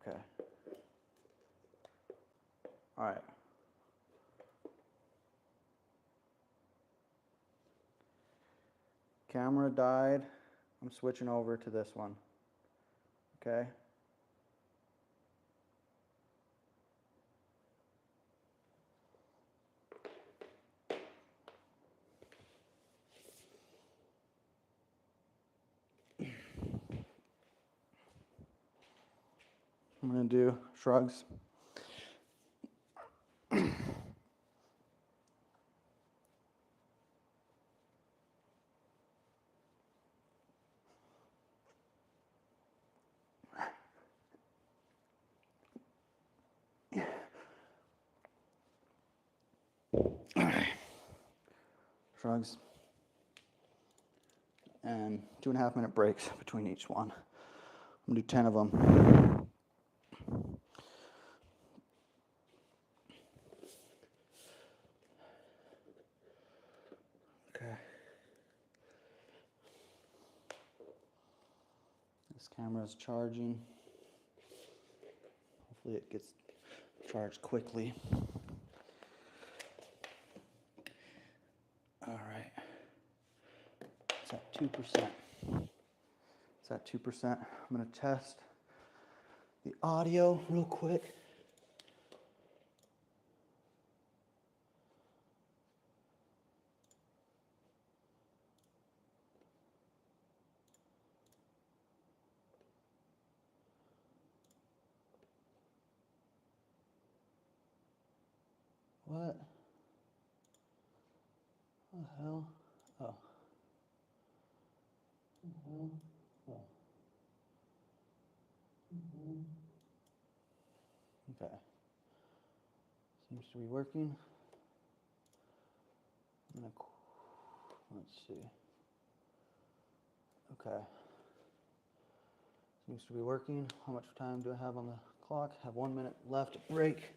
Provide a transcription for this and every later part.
Okay. All right. Camera died. I'm switching over to this one. Okay. I'm going to do shrugs. Shrugs. And 2.5 minute breaks between each one. I'm going to do 10 of them. Okay. This camera is charging. Hopefully it gets charged quickly. All right. It's at 2%. It's at 2%. I'm going to test the audio real quick. What? What the hell? Oh. Oh. Okay. Seems to be working. Let's see. Okay. Seems to be working. How much time do I have on the clock? I have 1 minute left. Break.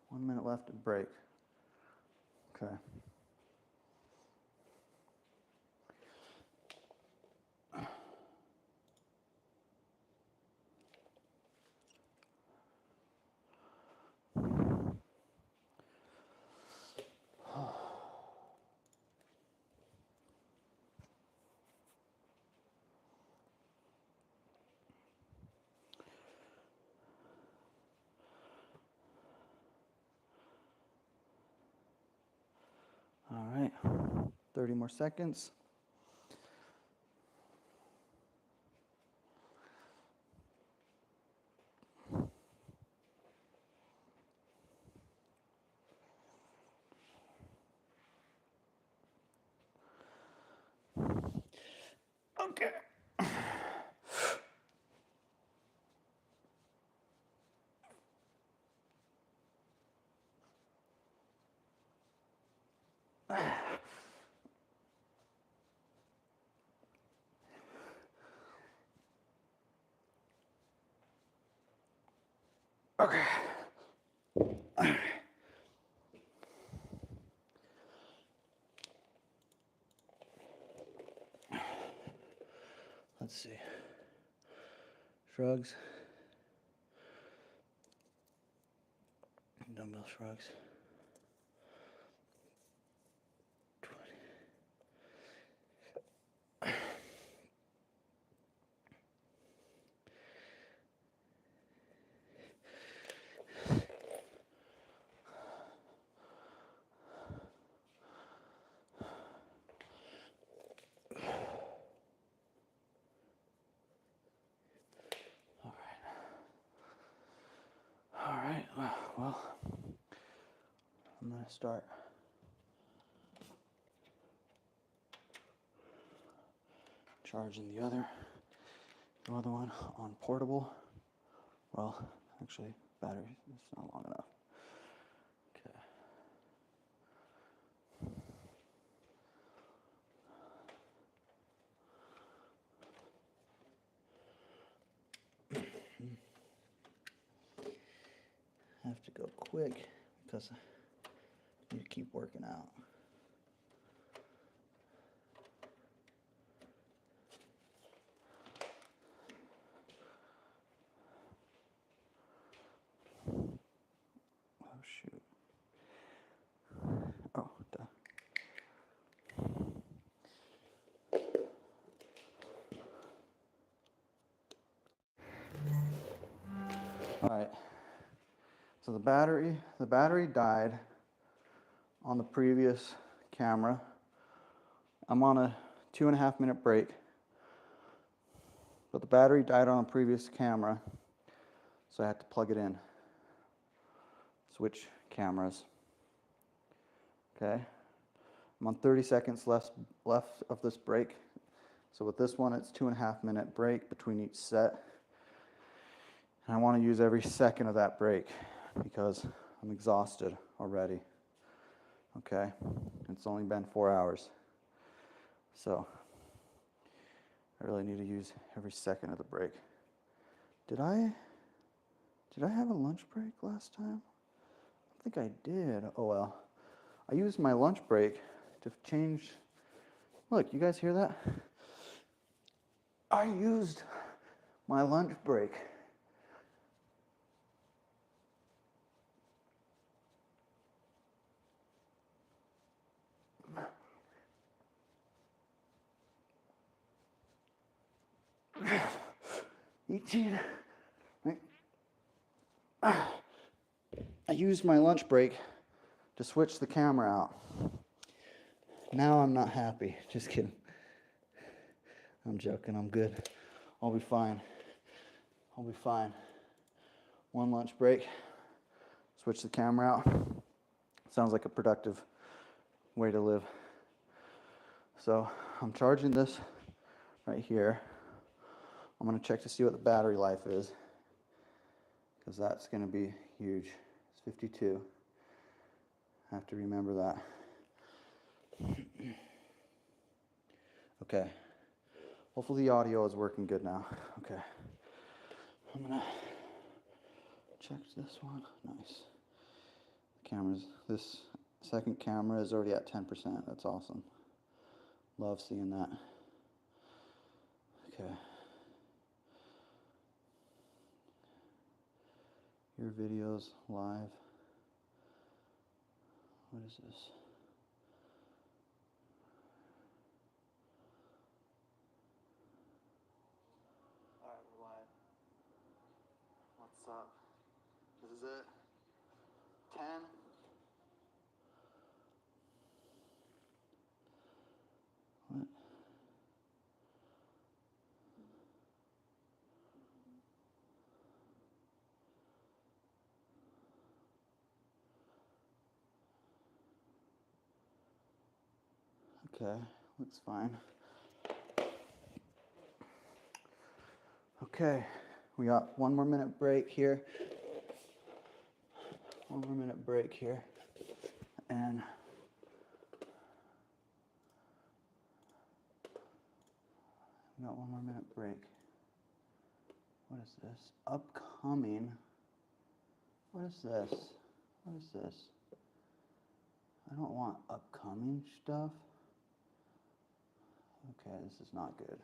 One minute left to break. Okay. All right. 30 more seconds. Okay. Okay. Let's see. Shrugs. Dumbbell shrugs. 20. All right. Well, I'm going to start charging the other one on portable. Well, actually, battery is not long enough. I have to go quick because I need to keep working out. Oh, shoot. Oh, duh. All right. So the battery died on the previous camera. I'm on a 2.5 minute break, but the battery died on a previous camera, so I had to plug it in. Switch cameras. Okay. I'm on 30 seconds left of this break. So with this one, it's 2.5 minute break between each set. And I want to use every second of that break because I'm exhausted already. Okay, it's only been 4 hours. So I really need to use every second of the break. Did I have a lunch break last time? I think I did. Oh well. I used my lunch break to change. Look, you guys hear that? I used my lunch break I used my lunch break to switch the camera out. Now I'm not happy. Just kidding. I'm joking. I'm good. I'll be fine. I'll be fine. One lunch break. Switch the camera out. Sounds like a productive way to live. So I'm charging this right here. I'm going to check to see what the battery life is, because that's going to be huge. It's 52. I have to remember that. Okay. Hopefully the audio is working good now. Okay. I'm going to check this one. Nice. This second camera is already at 10%. That's awesome. Love seeing that. Okay. Your videos live. What is this? Alright, we're live. What's up? This is it. 10. What? Okay, looks fine. Okay, we got 1 more minute break here. 1 more minute break here. And we got 1 more minute break. What is this? Upcoming. What is this? What is this? I don't want upcoming stuff. Okay, this is not good.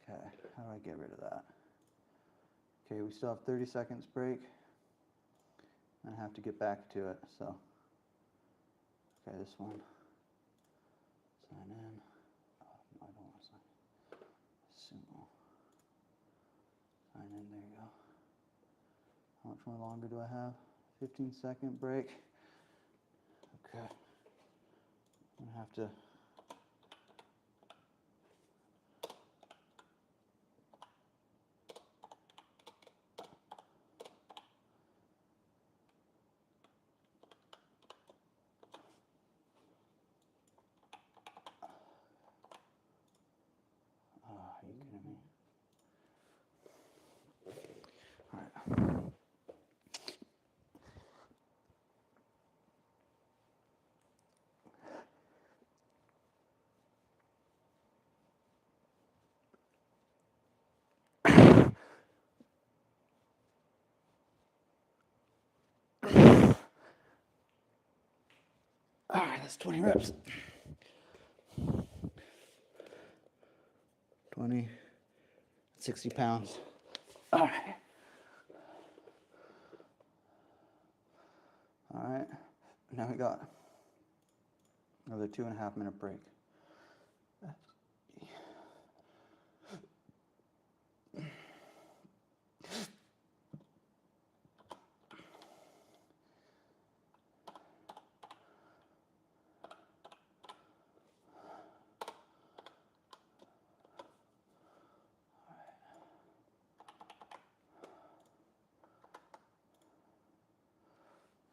Okay, how do I get rid of that? Okay, we still have 30 seconds break. I have to get back to it, so. Okay, this one. Sign in. Oh, I don't want to sign in. Sumo. Sign in, there you go. How much more longer do I have? 15-second break. Okay. I'm gonna have to. Are you kidding me? All right. All right, that's 20 reps. 20, 60 pounds. All right. All right, now we got another 2.5 minute break.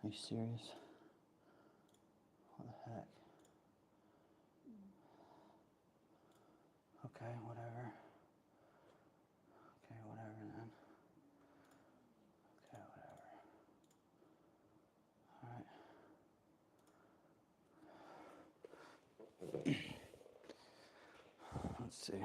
Are you serious? What the heck? Okay, whatever. Okay, whatever then. Okay, whatever. All right. Let's see.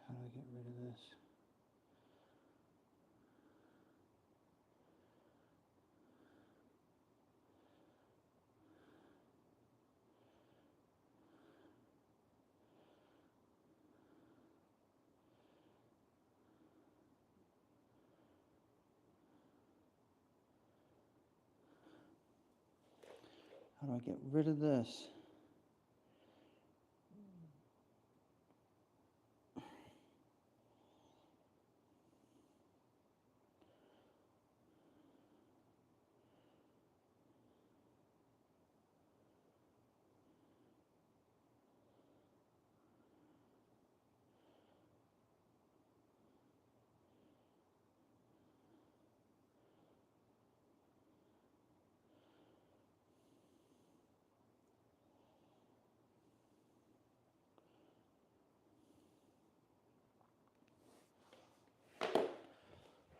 How do I get rid of this? How do I get rid of this?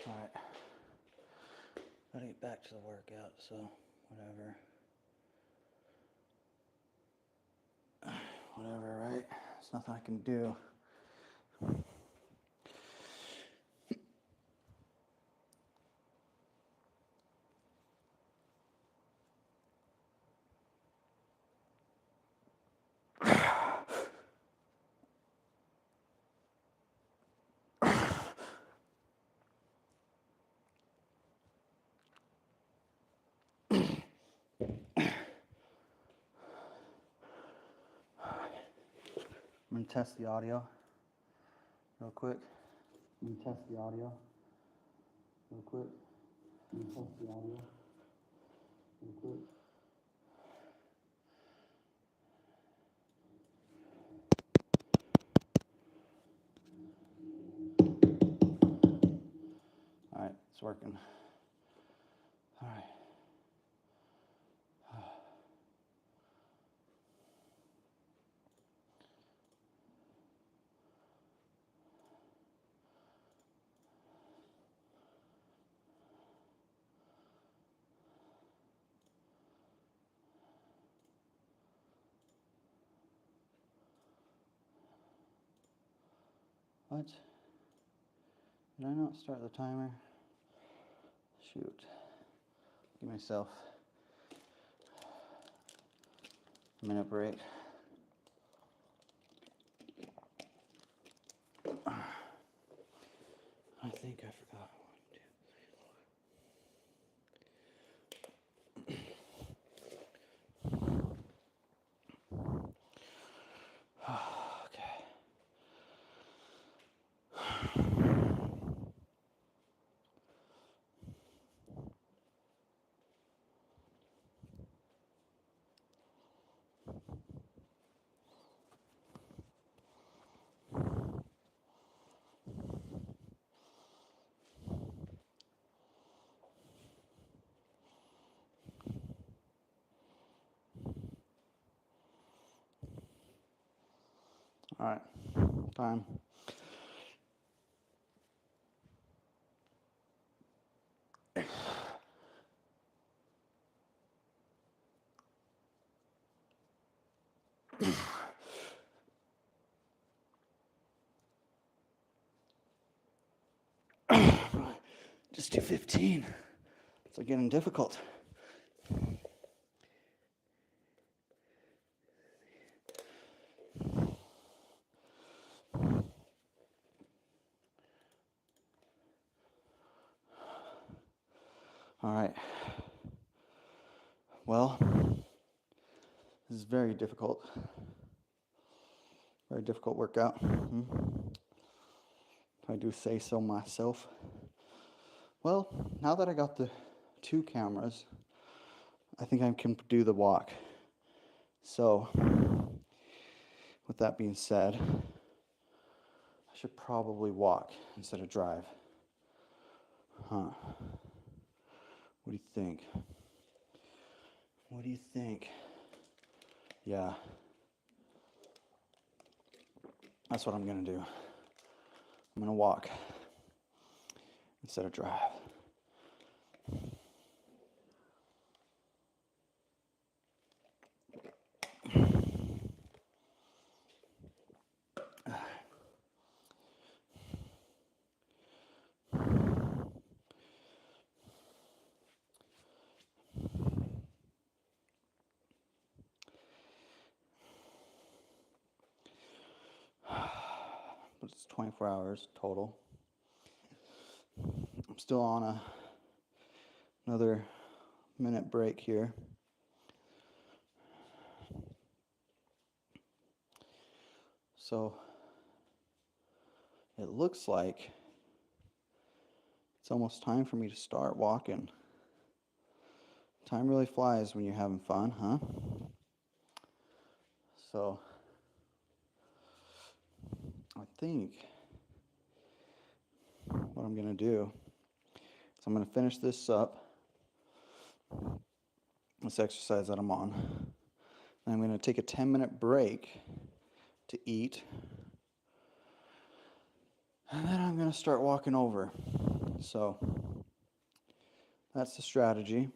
All right. Gotta get back to the workout, so whatever. Whatever, right? There's nothing I can do. I'm gonna test the audio real quick. I'm gonna test the audio real quick. I'm gonna test the audio real quick. All right, it's working. All right. What? Did I not start the timer? Shoot. Give myself a minute break. I think I forgot. 1, 2, 3. Okay. All right, time. Just 2:15. It's getting difficult. All right. Well, this is very difficult. Very difficult workout. If I do say so myself. Well, now that I got the 2 cameras, I think I can do the walk. So, with that being said, I should probably walk instead of drive. Huh. What do you think? What do you think? Yeah. That's what I'm going to do. I'm going to walk instead of drive. But it's 24 hours total. I'm still on another minute break here. So it looks like it's almost time for me to start walking. Time really flies when you're having fun, huh? So I think what I'm going to do is I'm going to finish this up, this exercise that I'm on. And I'm going to take a 10-minute break to eat. And then I'm going to start walking over. So that's the strategy.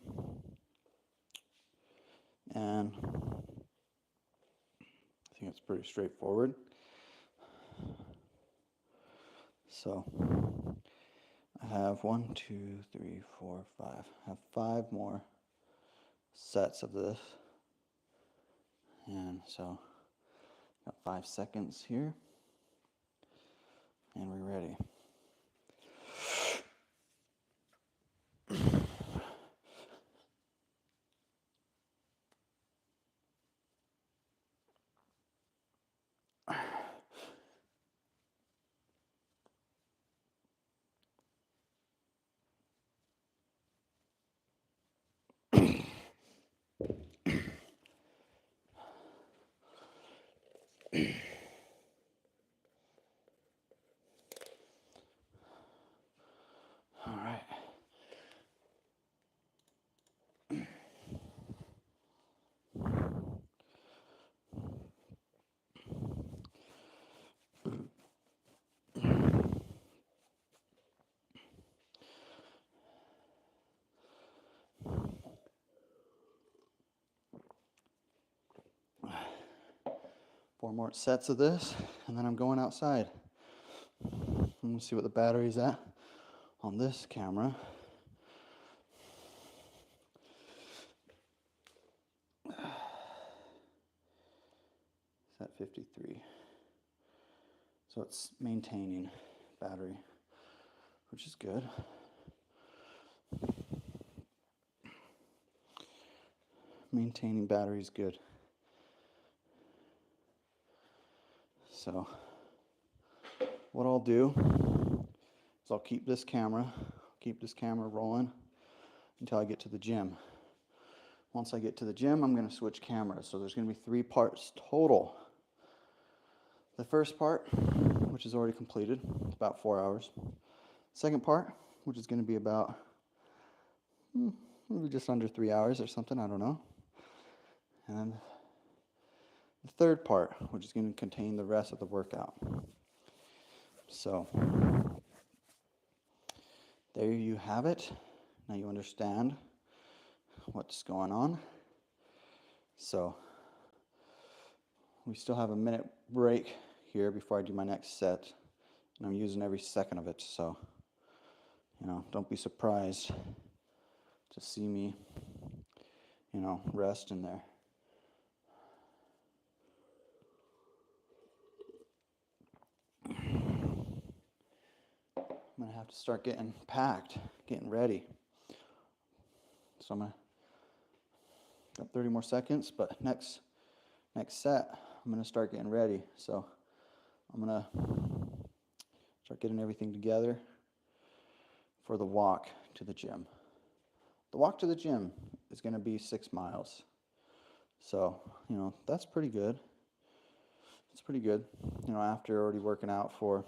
And I think it's pretty straightforward. So I have 1, 2, 3, 4, 5. I have 5 more sets of this. And so got 5 seconds here. And we're ready. All right. Four more sets of this, and then I'm going outside. I'm going to see what the battery's at on this camera. It's at 53. So it's maintaining battery, which is good. Maintaining battery is good. So what I'll do is I'll keep this camera rolling until I get to the gym. Once I get to the gym, I'm going to switch cameras. So there's going to be 3 parts total. The first part, which is already completed, about 4 hours. Second part, which is going to be about maybe just under 3 hours or something, I don't know. And then the third part, which is going to contain the rest of the workout. So there you have it. Now you understand what's going on. So we still have a minute break here before I do my next set, and I'm using every second of it, so don't be surprised to see me rest in there. I'm gonna have to start getting packed, getting ready. So got 30 more seconds, but next set, I'm gonna start getting ready. So I'm gonna start getting everything together for the walk to the gym. The walk to the gym is gonna be 6 miles. So, that's pretty good. It's pretty good, after already working out for,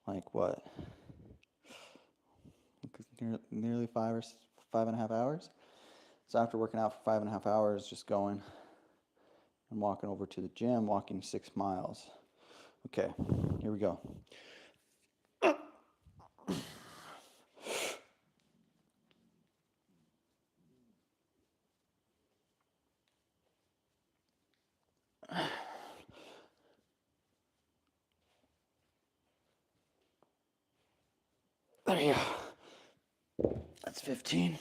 like what? Nearly 5.5 hours. So after working out for 5.5 hours, just going and walking over to the gym, walking 6 miles. Okay, here we go. There you go. That's 15.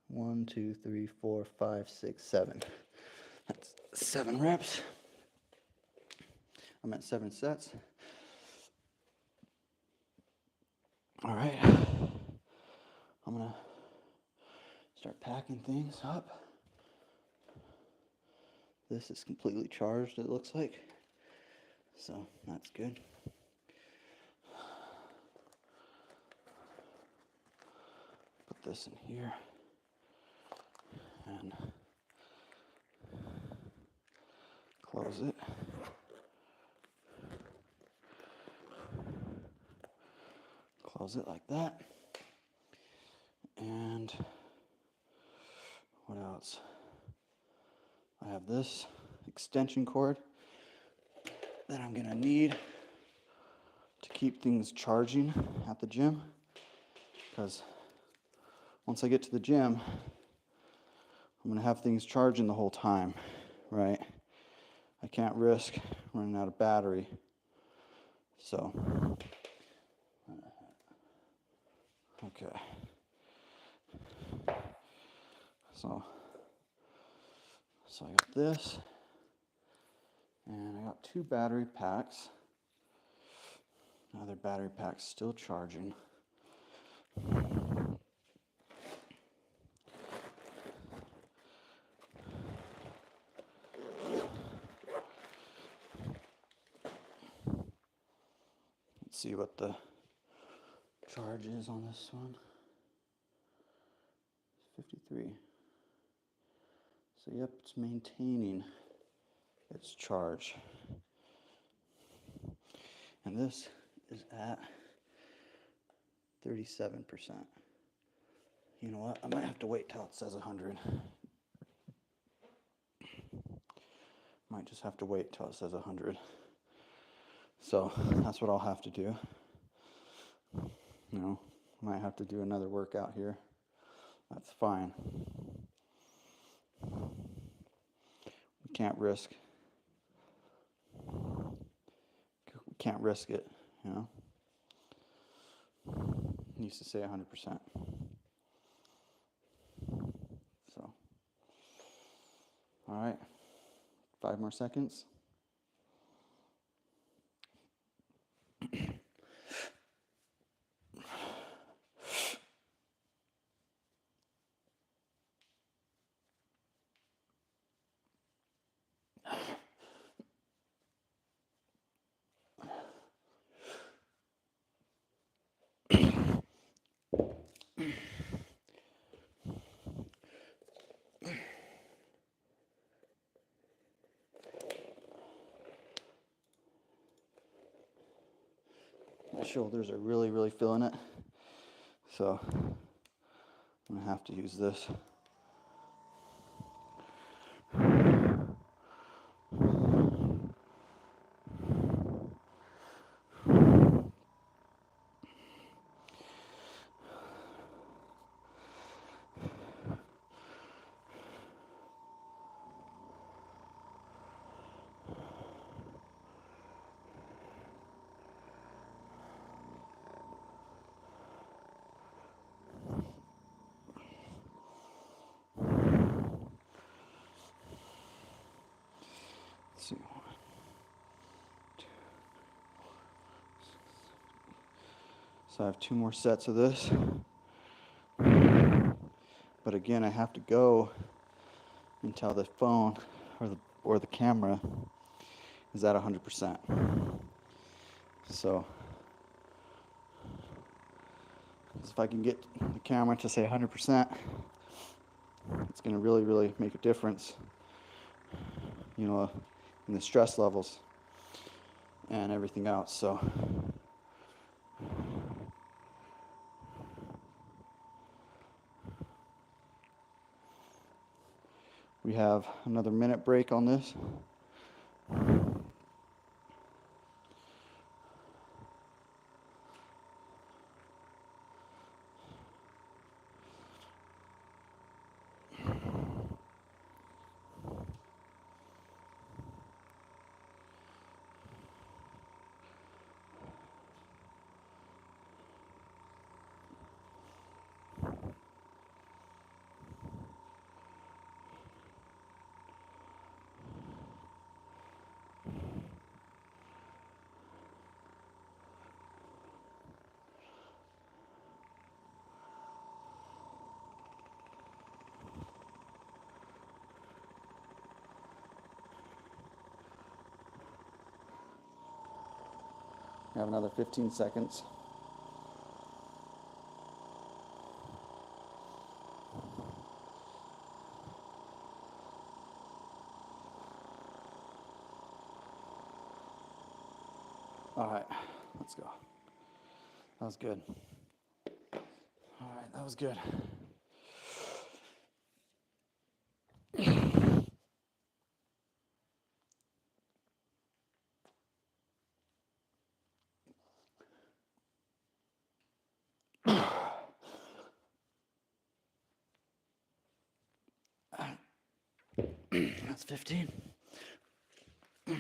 One, 2, 3, 4, 5, 6, 7. That's 7 reps. I'm at 7 sets. All right. I'm gonna start packing things up. This is completely charged, it looks like. So that's good. Put this in here. And close it. Close it like that. And what else? I have this extension cord that I'm gonna need to keep things charging at the gym, because once I get to the gym, I'm gonna have things charging the whole time, right? I can't risk running out of battery. So, okay. So I got this, and I got 2 battery packs. Another battery pack still charging. Let's see what the charge is on this one. 53. So yep, it's maintaining its charge. And this is at 37%. You know what? I might have to wait till it says 100. Might just have to wait till it says 100. So that's what I'll have to do. Might have to do another workout here. That's fine. We can't risk it, It needs to say 100%. So, all right, 5 more seconds. My shoulders are really, really feeling it. So I'm gonna have to use this. Let's see. So I have 2 more sets of this. But again, I have to go until the phone or the camera is at 100%. So if I can get the camera to say 100%, it's going to really make a difference, you know, in the stress levels and everything else. So we have another minute break on this. We have another 15 seconds. All right, let's go. That was good. All right, that was good. That's 15. I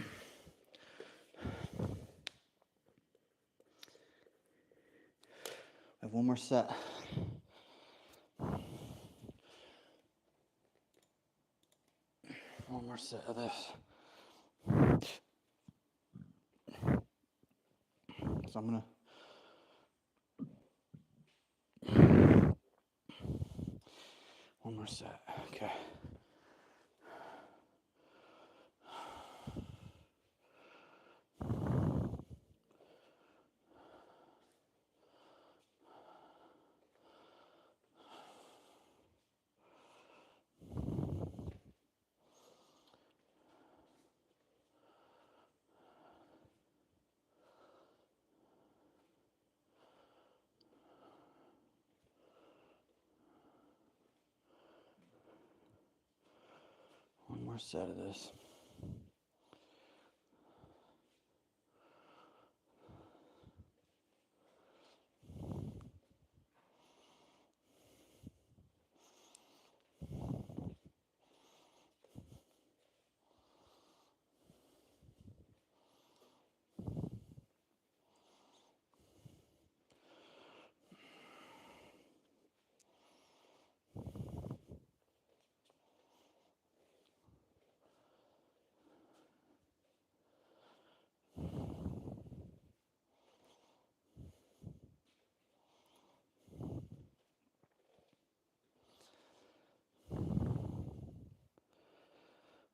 have one more set. One more set of this. So I'm gonna one more set. Okay. One more set of this.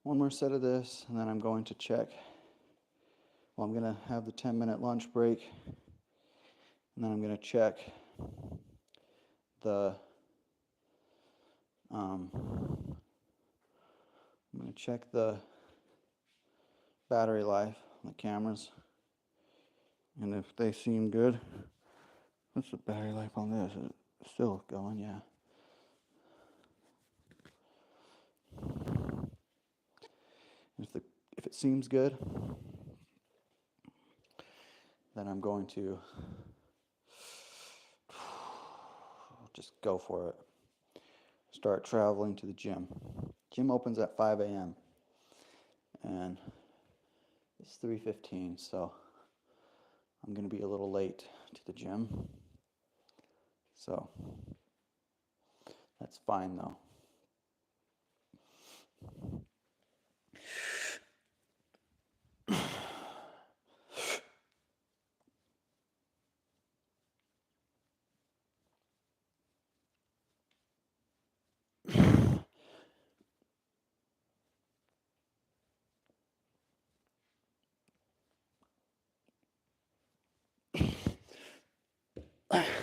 One more set of this, and then I'm going to check. Well, I'm going to have the 10-minute lunch break, and then I'm going to check the battery life on the cameras, and if they seem good. What's the battery life on this? Still going, yeah. If it seems good, then I'm going to just go for it. Start traveling to the gym. Gym opens at 5 a.m. and it's 3:15, so I'm going to be a little late to the gym. So that's fine though.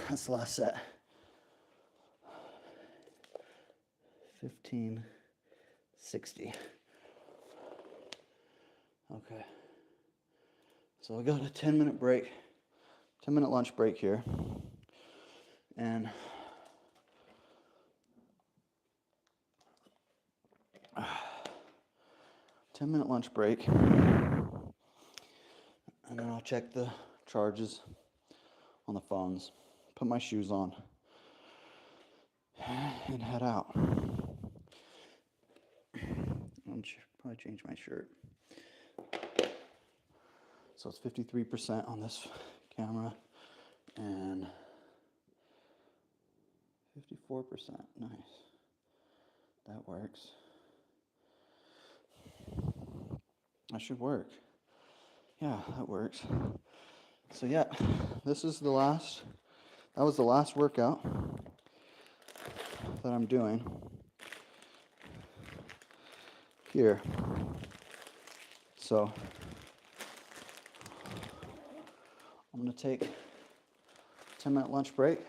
That's the last set. 15:60. Okay. So I got a 10-minute break, 10-minute lunch break here. And 10-minute lunch break. And then I'll check the charges on the phones, put my shoes on, and head out. I'll probably change my shirt. So it's 53% on this camera and 54%. Nice. That works. That should work. Yeah, that works. So yeah, that was the last workout that I'm doing here. So I'm gonna take a 10-minute lunch break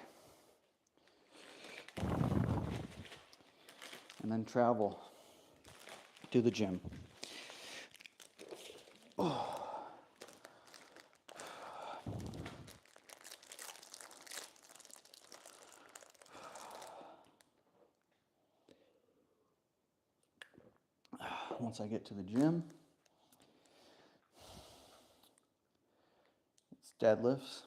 and then travel to the gym. Once I get to the gym, it's deadlifts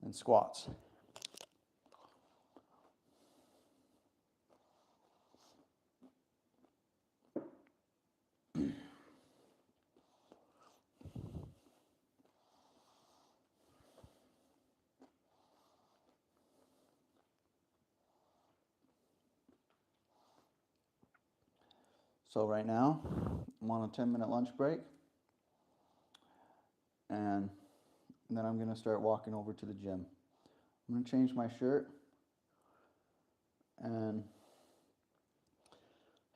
and squats. So right now, I'm on a 10-minute lunch break, and then I'm gonna start walking over to the gym. I'm gonna change my shirt and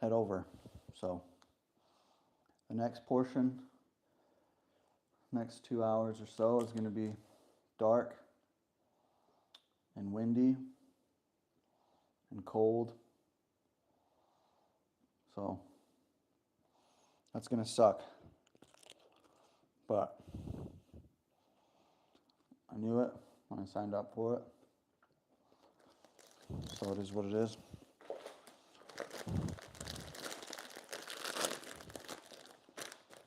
head over. So the next portion, next 2 hours or so, is gonna be dark and windy and cold. So that's gonna suck. But I knew it when I signed up for it. So it is what it is.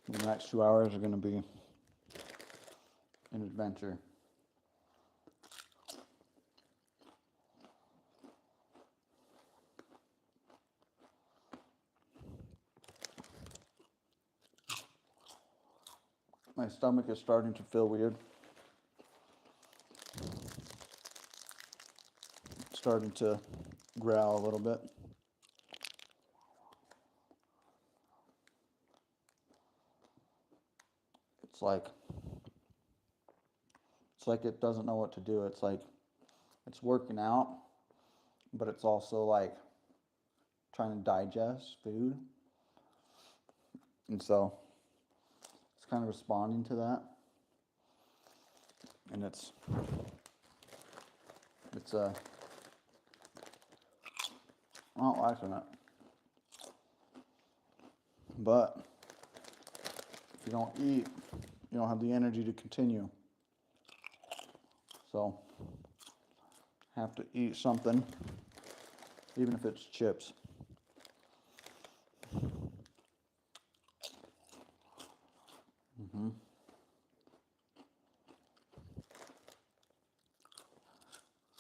The next 2 hours are gonna be an adventure. My stomach is starting to feel weird. It's starting to growl a little bit. It's like it doesn't know what to do. It's like it's working out, but it's also like trying to digest food. And so it's kind of responding to that. And it's I'm not liking it. But if you don't eat, you don't have the energy to continue. So have to eat something, even if it's chips.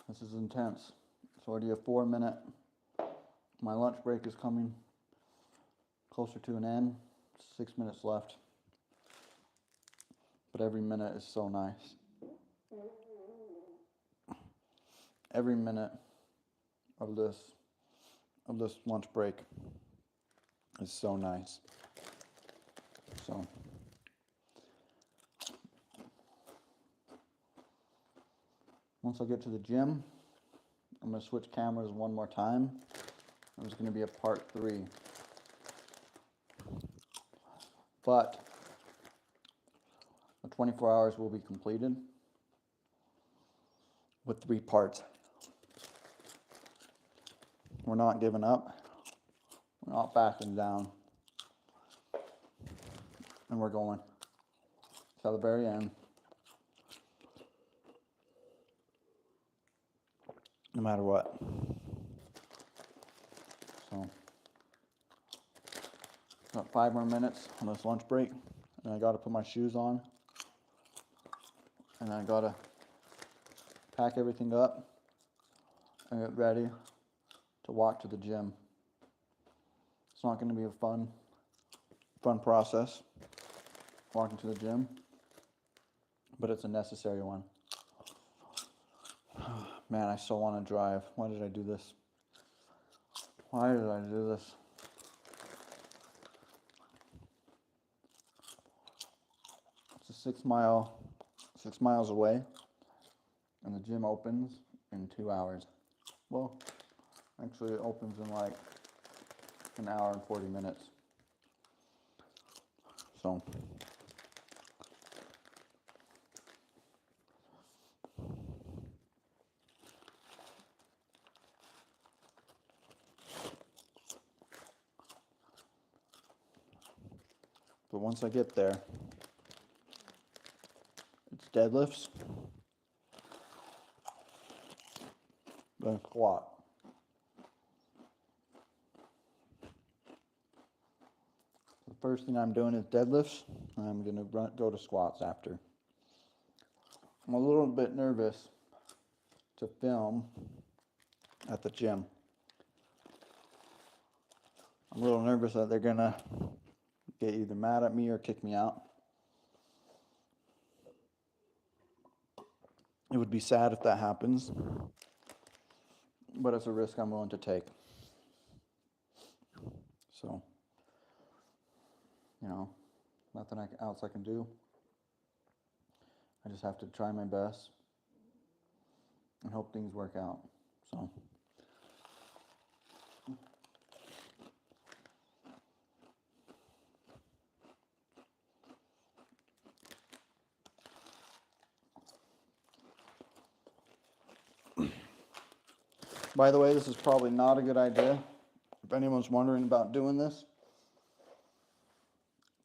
This is intense. It's already a 4-minute. My lunch break is coming closer to an end. 6 minutes left. But every minute is so nice. Every minute of this lunch break is so nice. So once I get to the gym, I'm going to switch cameras one more time. There's going to be a part 3. But the 24 hours will be completed with 3 parts. We're not giving up. We're not backing down. And we're going to the very end. No matter what. So, got 5 more minutes on this lunch break, and I got to put my shoes on, and I got to pack everything up and get ready to walk to the gym. It's not going to be a fun process, walking to the gym, but it's a necessary one. Man, I so want to drive. Why did I do this? Why did I do this? It's a 6 miles away, and the gym opens in 2 hours. Well, actually it opens in like an hour and 40 minutes. So, but once I get there, it's deadlifts, then squat. The first thing I'm doing is deadlifts, and I'm going to go to squats after. I'm a little bit nervous to film at the gym. I'm a little nervous that they're going to get either mad at me or kick me out. It would be sad if that happens, but it's a risk I'm willing to take. So, nothing else I can do. I just have to try my best and hope things work out. So, by the way, this is probably not a good idea. If anyone's wondering about doing this,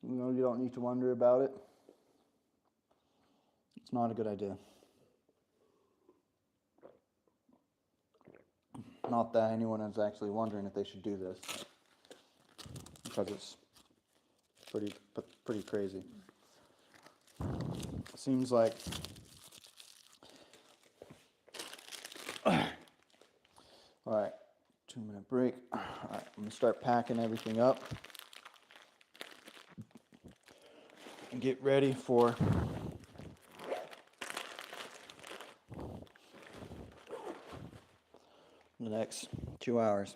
you don't need to wonder about it. It's not a good idea. Not that anyone is actually wondering if they should do this, because it's pretty crazy. It seems like all right, 2-minute break. All right, I'm gonna start packing everything up and get ready for the next 2 hours.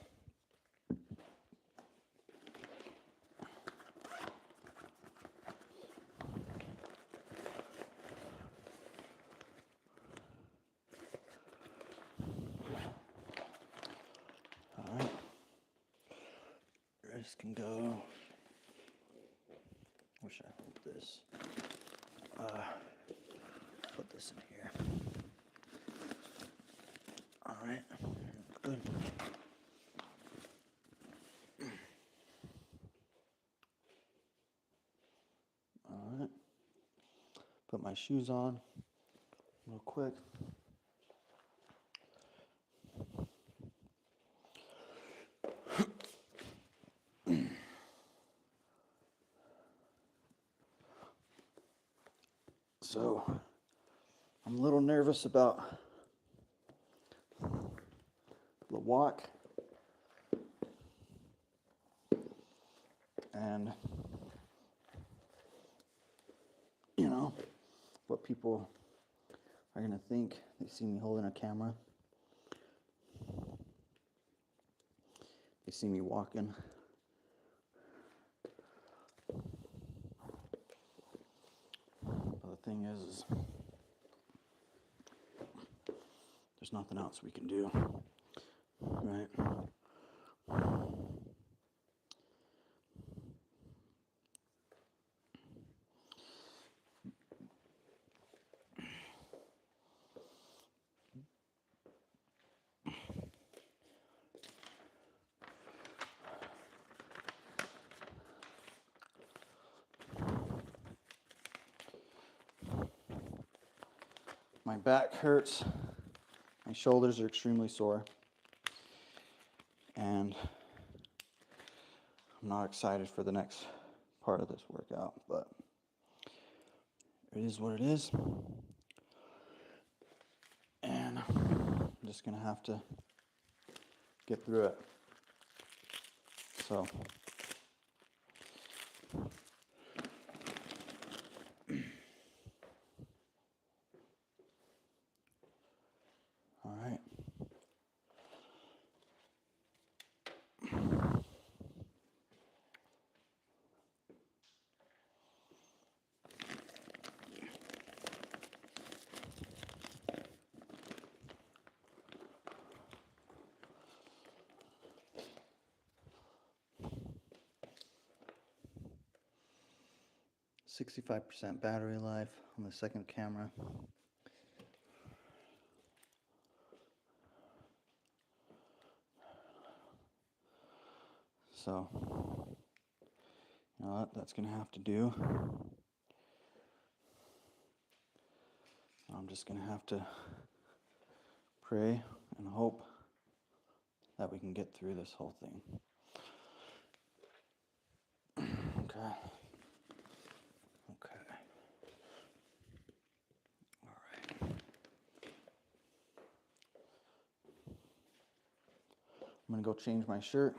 All right, this can go. Wish I had this. Put this in here. All right, good. All right, put my shoes on real quick. So I'm a little nervous about the walk and, you know, what people are going to think. They see me holding a camera. They see me walking. But the thing is there's nothing else we can do, right? My back hurts, my shoulders are extremely sore, and I'm not excited for the next part of this workout, but it is what it is, and I'm just gonna have to get through it. So all right. %65 battery life on the second camera. So, you know what that's going to have to do. I'm just going to have to pray and hope that we can get through this whole thing. Okay. Okay. All right. I'm going to go change my shirt.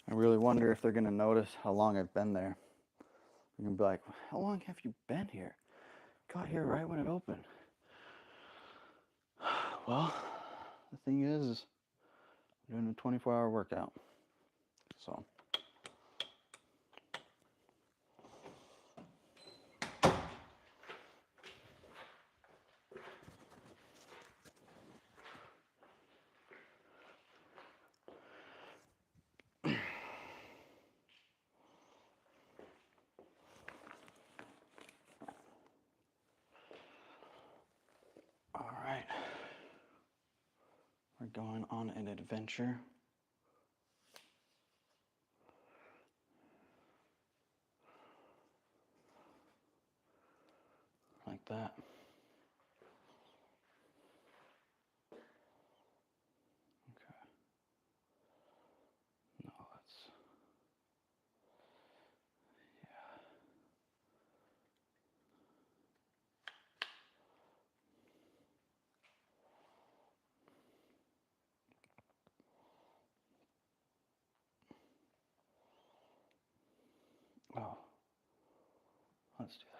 I really wonder if they're going to notice how long I've been there. They're going to be like, how long have you been here? Got here right when it opened. Well, the thing is I'm doing a 24-hour workout. So. All right. We're going on an adventure. Like that. Okay. No, that's... Yeah. Oh. Let's do that.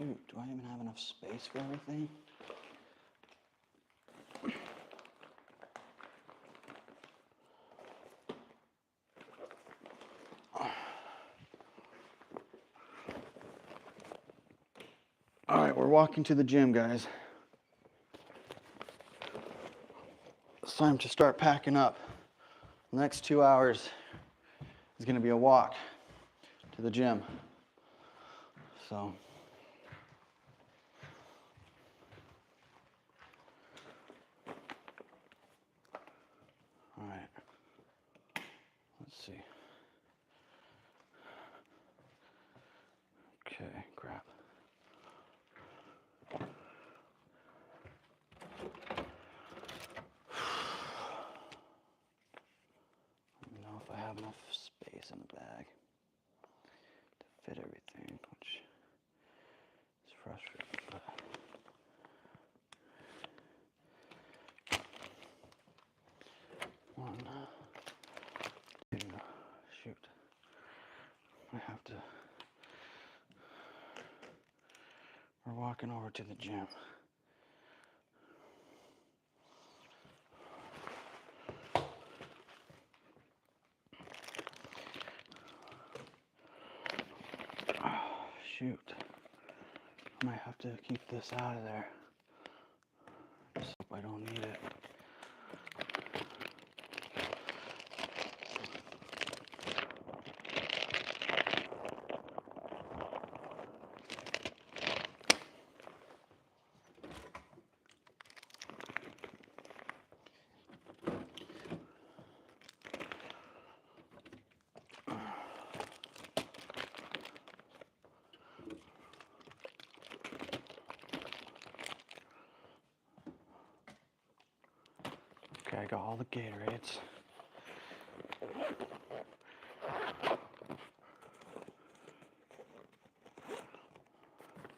shoot, do I even have enough space for everything? All right, we're walking to the gym, guys. It's time to start packing up. The next 2 hours is going to be a walk to the gym. So, all right, let's see. Okay, crap. I don't know if I have enough space in the bag to fit everything, which is frustrating, but one, two, shoot. I have to, we're walking over to the gym. Shoot. I might have to keep this out of there. Just hope I don't need it. Okay, I got all the Gatorades.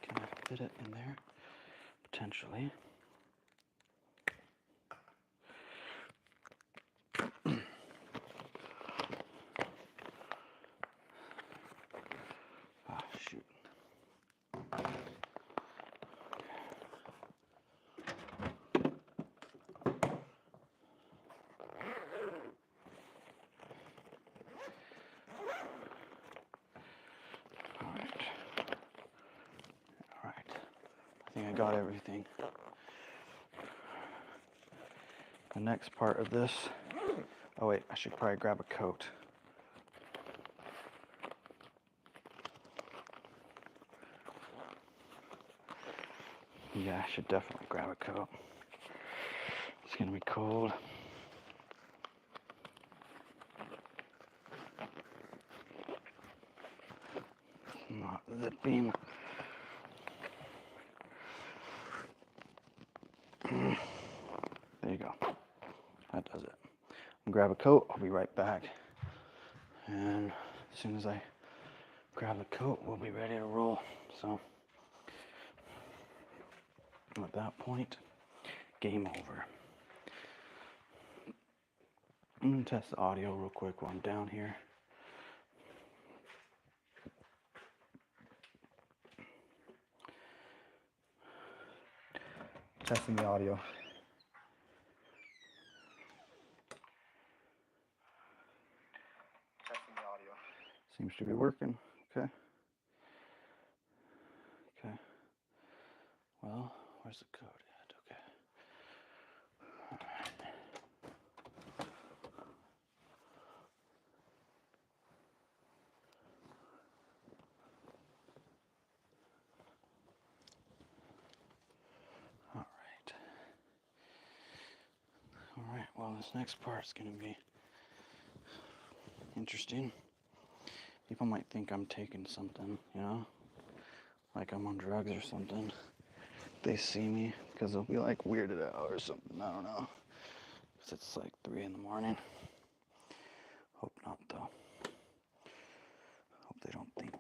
Can I fit it in there? Potentially. Ah, shoot. I think I got everything. The next part of this, oh wait, I should probably grab a coat. Yeah, I should definitely grab a coat. It's gonna be cold. Not zipping. There you go. That does it. I'll grab a coat, I'll be right back. And as soon as I grab the coat, we'll be ready to roll. So at that point, game over. I'm gonna test the audio real quick while I'm down here. Testing the audio. Testing the audio. Seems to be working. Okay. Okay. Well, where's the code at? Okay. All right. All right. All right. Well, this next part's gonna be interesting. People might think I'm taking something, you know, like I'm on drugs or something. They see me because they'll be like weirded out or something. I don't know. 'Cause it's like 3 in the morning. Hope not, though. Hope they don't think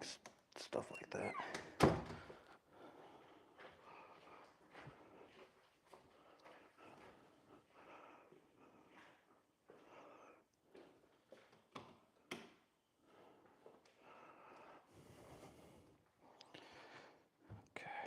stuff like that. Okay.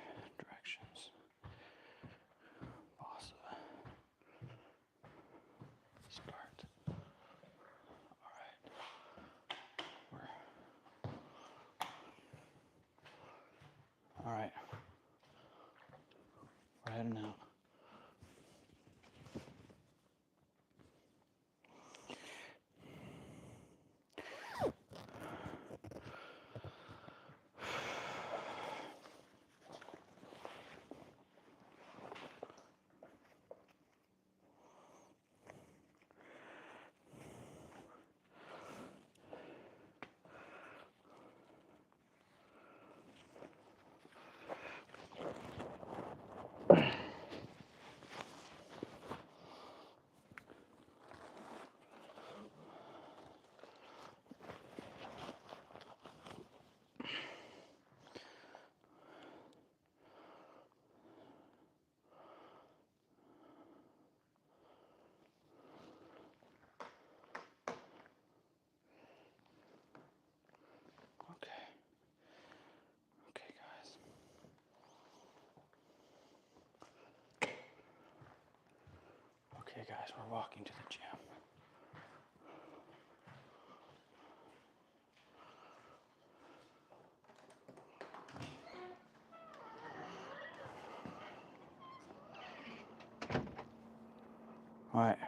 we're walking to the gym. All right.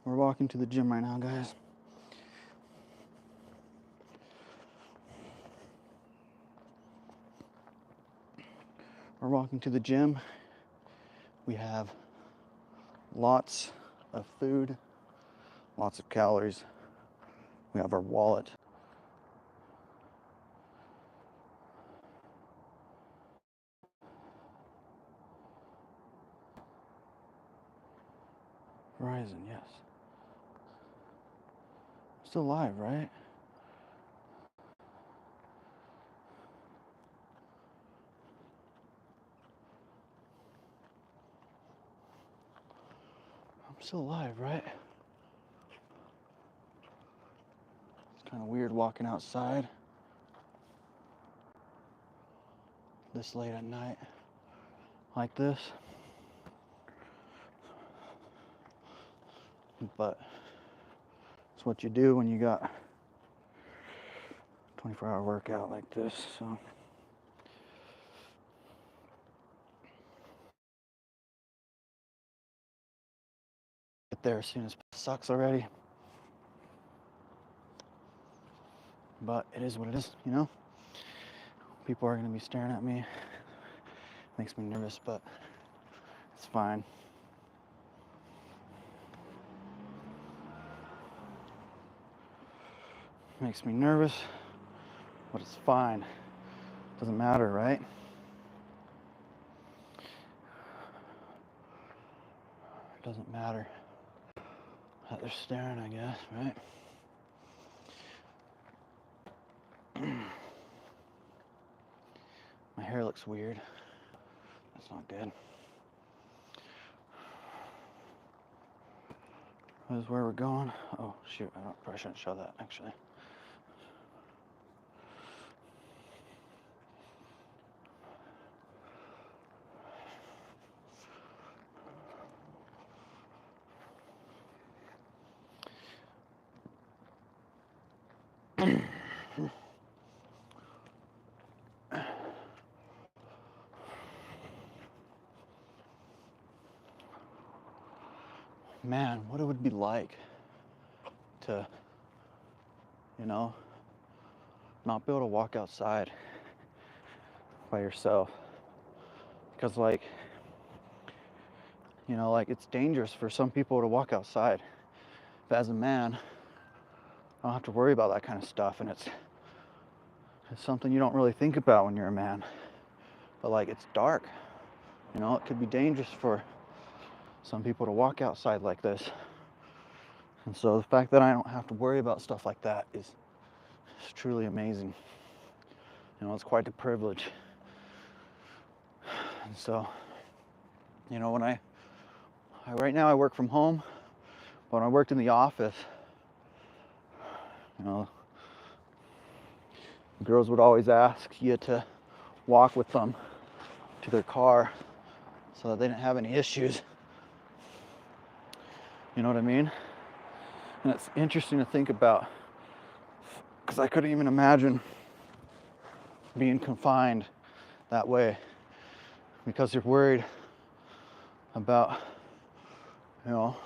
We're walking to the gym right now, guys. We're walking to the gym. We have lots of food, lots of calories. We have our wallet. Verizon, yes. Still alive, right? I'm still alive, right? It's kind of weird walking outside this late at night like this. But it's what you do when you got a 24-hour workout like this, so. Get there as soon as it sucks already. But it is what it is, you know? People are gonna be staring at me. Makes me nervous, but it's fine. Makes me nervous, but it's fine. Doesn't matter, right? It doesn't matter that they're staring, I guess, right? My hair looks weird. That's not good. This is where we're going. Oh, shoot, I probably shouldn't show that, actually. Man, what it would be like to, you know, not be able to walk outside by yourself. Because, like, you know, like, it's dangerous for some people to walk outside. But as a man, I don't have to worry about that kind of stuff, and it's something you don't really think about when you're a man. But, like, it's dark, you know, it could be dangerous for some people to walk outside like this. And so the fact that I don't have to worry about stuff like that is truly amazing. You know, it's quite a privilege. And so, you know, when right now I work from home, but when I worked in the office, you know, girls would always ask you to walk with them to their car so that they didn't have any issues. You know what I mean? And it's interesting to think about, because I couldn't even imagine being confined that way, because you're worried about, you know,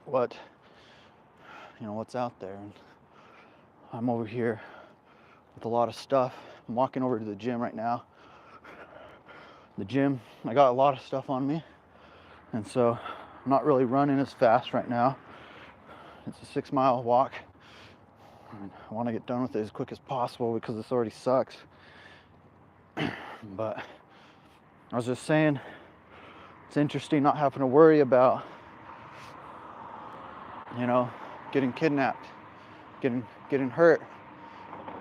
what's out there. And I'm over here with a lot of stuff. I'm walking over to the gym right now. The gym, I got a lot of stuff on me, and so I'm not really running as fast right now. It's a 6-mile walk. I want to get done with it as quick as possible because this already sucks. But I was just saying, it's interesting not having to worry about, you know, getting kidnapped, getting hurt.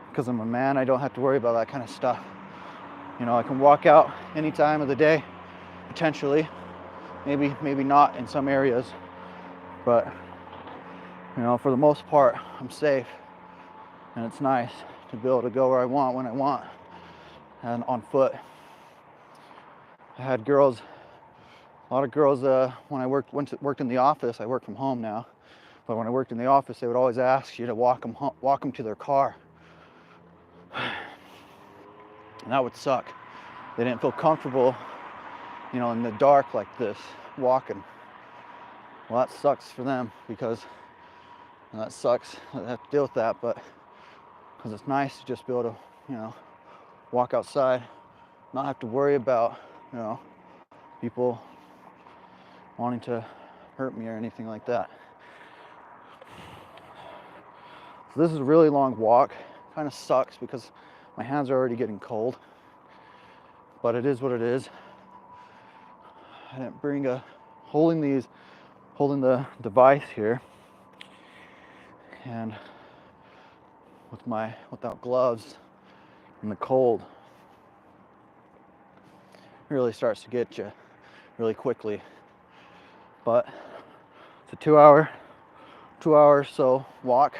Because I'm a man, I don't have to worry about that kind of stuff. You know, I can walk out any time of the day, potentially. Maybe not in some areas, but, you know, for the most part, I'm safe. And it's nice to be able to go where I want, when I want, and on foot. I had girls A lot of girls, when I worked in the office, I work from home now, but when I worked in the office, they would always ask you to walk them to their car. And that would suck. They didn't feel comfortable, you know, in the dark like this, walking. Well, that sucks for them because, and that sucks. I have to deal with that, but because it's nice to just be able to, you know, walk outside, not have to worry about, you know, people wanting to hurt me or anything like that. So this is a really long walk. Kind of sucks because my hands are already getting cold, but it is what it is. I didn't bring holding the device here, and without gloves in the cold, it really starts to get you really quickly. But it's a 2 hour or so walk,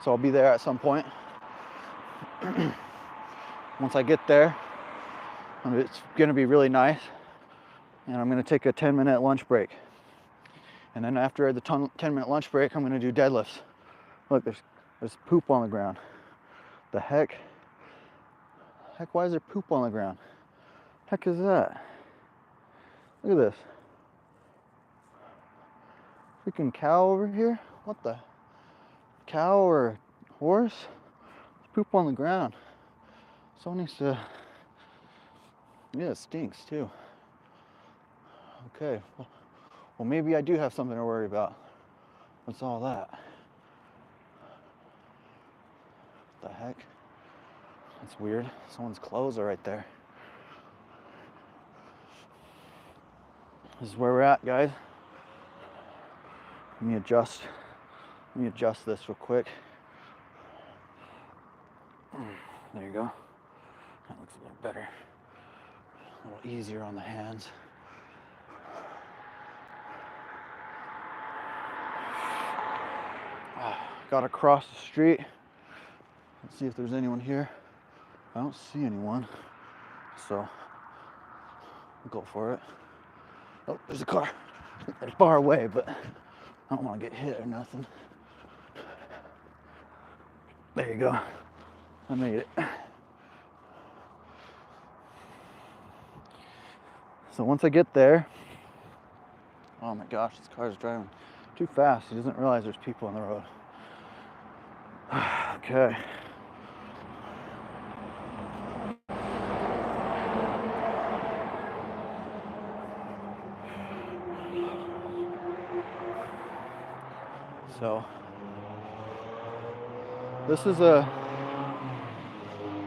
so I'll be there at some point. Once I get there, it's gonna be really nice, and I'm gonna take a 10-minute lunch break. And then after the 10-minute lunch break, I'm gonna do deadlifts. Look, there's poop on the ground. The heck? Why is there poop on the ground? Heck is that? Look at this. Freaking cow over here? What the? Cow or horse? There's poop on the ground. Someone needs to... Yeah, it stinks too. Okay. Well, maybe I do have something to worry about. What's all that? What the heck? That's weird. Someone's clothes are right there. This is where we're at, guys. Let me adjust this real quick. There you go. That looks a little better. A little easier on the hands. Got across the street. Let's see if there's anyone here. I don't see anyone, so I'll go for it. Oh, there's a car. They're far away, but I don't want to get hit or nothing. There you go. I made it. So once I get there, oh my gosh, this car's driving too fast. He doesn't realize there's people on the road. Okay. So this is a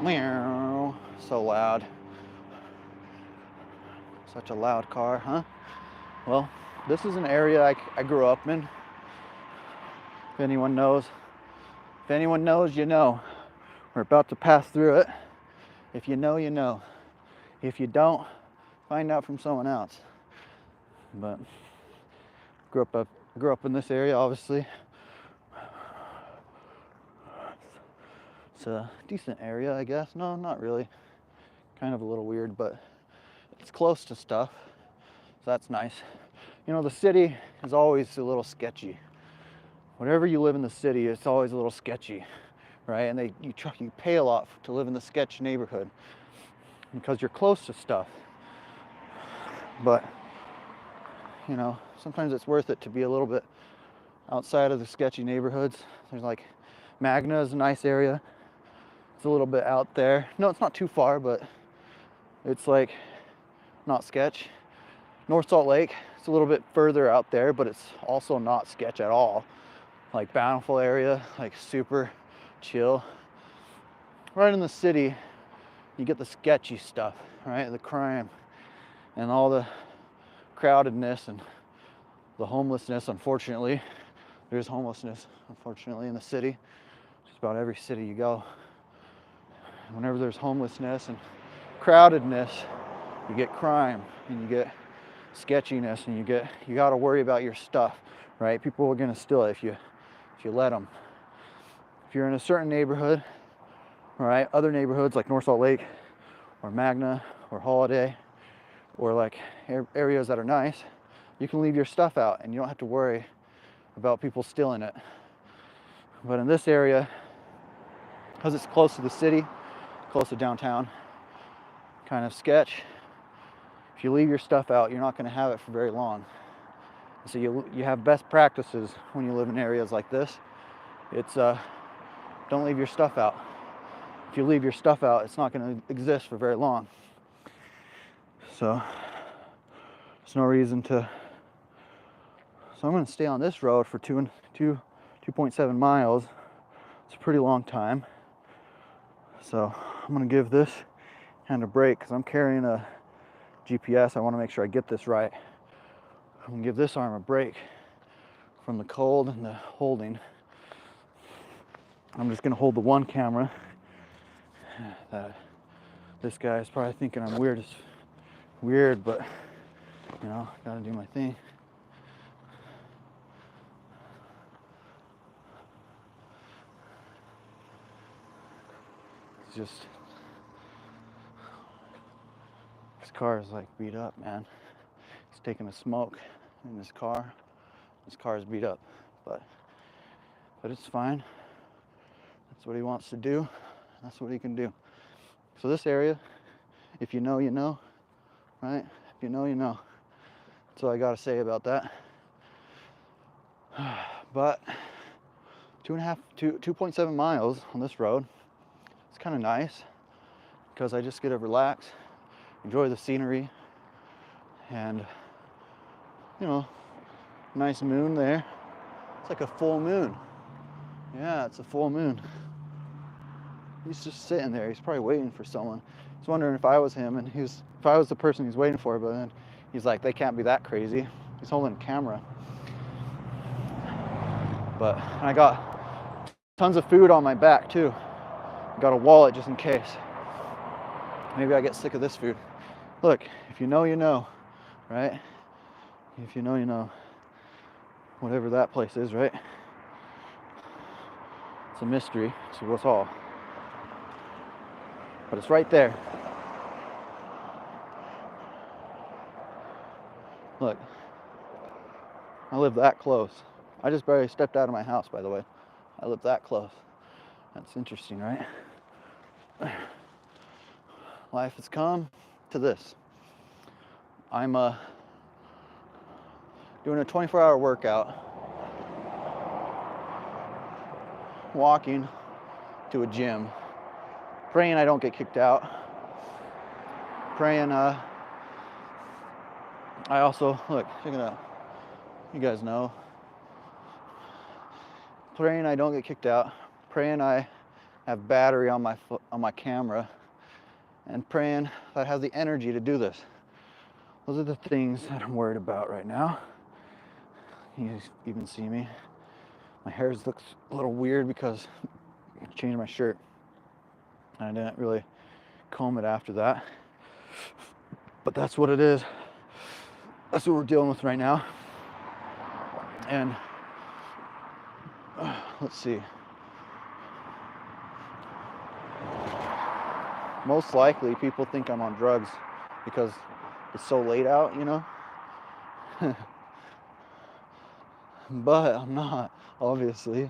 meow, so loud. Such a loud car, huh? Well, this is an area I grew up in. If anyone knows, you know. We're about to pass through it. If you know, you know. If you don't, find out from someone else. But grew up in this area, obviously. It's a decent area, I guess. No, not really. Kind of a little weird, but it's close to stuff, so that's nice. You know, the city is always a little sketchy. Whenever you live in the city, it's always a little sketchy, right? And you pay a lot to live in the sketch neighborhood because you're close to stuff. But you know, sometimes it's worth it to be a little bit outside of the sketchy neighborhoods. There's like Magna is a nice area. It's a little bit out there. No, it's not too far, but it's like not sketch. North Salt Lake, it's a little bit further out there, but it's also not sketch at all. Like Bountiful area, like super chill. Right in the city, you get the sketchy stuff, right? The crime and all the crowdedness and the homelessness, unfortunately. There's homelessness, unfortunately, in the city. Just about every city you go. Whenever there's homelessness and crowdedness, you get crime and you get sketchiness, and you got to worry about your stuff, right? People are going to steal it if you let them. If you're in a certain neighborhood, all right, other neighborhoods like North Salt Lake or Magna or Holiday or like areas that are nice, you can leave your stuff out and you don't have to worry about people stealing it. But in this area, because it's close to the city, close to downtown, kind of sketch. If you leave your stuff out, you're not going to have it for very long. So you have best practices when you live in areas like this. It's don't leave your stuff out. If you leave your stuff out, it's not going to exist for very long. So there's no reason to. So I'm going to stay on this road for 2.7 miles. It's a pretty long time. So I'm going to give this hand a break because I'm carrying a GPS. I want to make sure I get this right. I'm going to give this arm a break from the cold and the holding. I'm just going to hold the one camera. This guy is probably thinking I'm weird, but you know, gotta do my thing. It's just, this car is like beat up, man. He's taking a smoke in this car. This car is beat up, but it's fine. That's what he wants to do. That's what he can do. So this area, if you know, you know, right? If you know, you know. That's all I gotta say about that. But 2.7 miles on this road. It's kind of nice because I just get to relax, enjoy the scenery, and you know, nice moon there. It's like a full moon. Yeah, it's a full moon. He's just sitting there. He's probably waiting for someone. He's wondering if I was him, and if I was the person he's waiting for. But then he's like, they can't be that crazy. He's holding a camera. But and I got tons of food on my back too. I got a wallet just in case. Maybe I get sick of this food. Look, if you know, you know, right? If you know, you know. Whatever that place is, right? It's a mystery to us all. But it's right there. Look, I live that close. I just barely stepped out of my house, by the way. I live that close. That's interesting, right? Life has come to this. I'm doing a 24-hour workout, walking to a gym, praying I don't get kicked out, praying I also, look, check it out, you guys know, praying I don't get kicked out, praying I have battery on my camera, and praying that I have the energy to do this. Those are the things that I'm worried about right now. You even see me. My hair looks a little weird because I changed my shirt. I didn't really comb it after that. But that's what it is. That's what we're dealing with right now. And let's see. Most likely people think I'm on drugs because it's so late out, you know? But I'm not, obviously.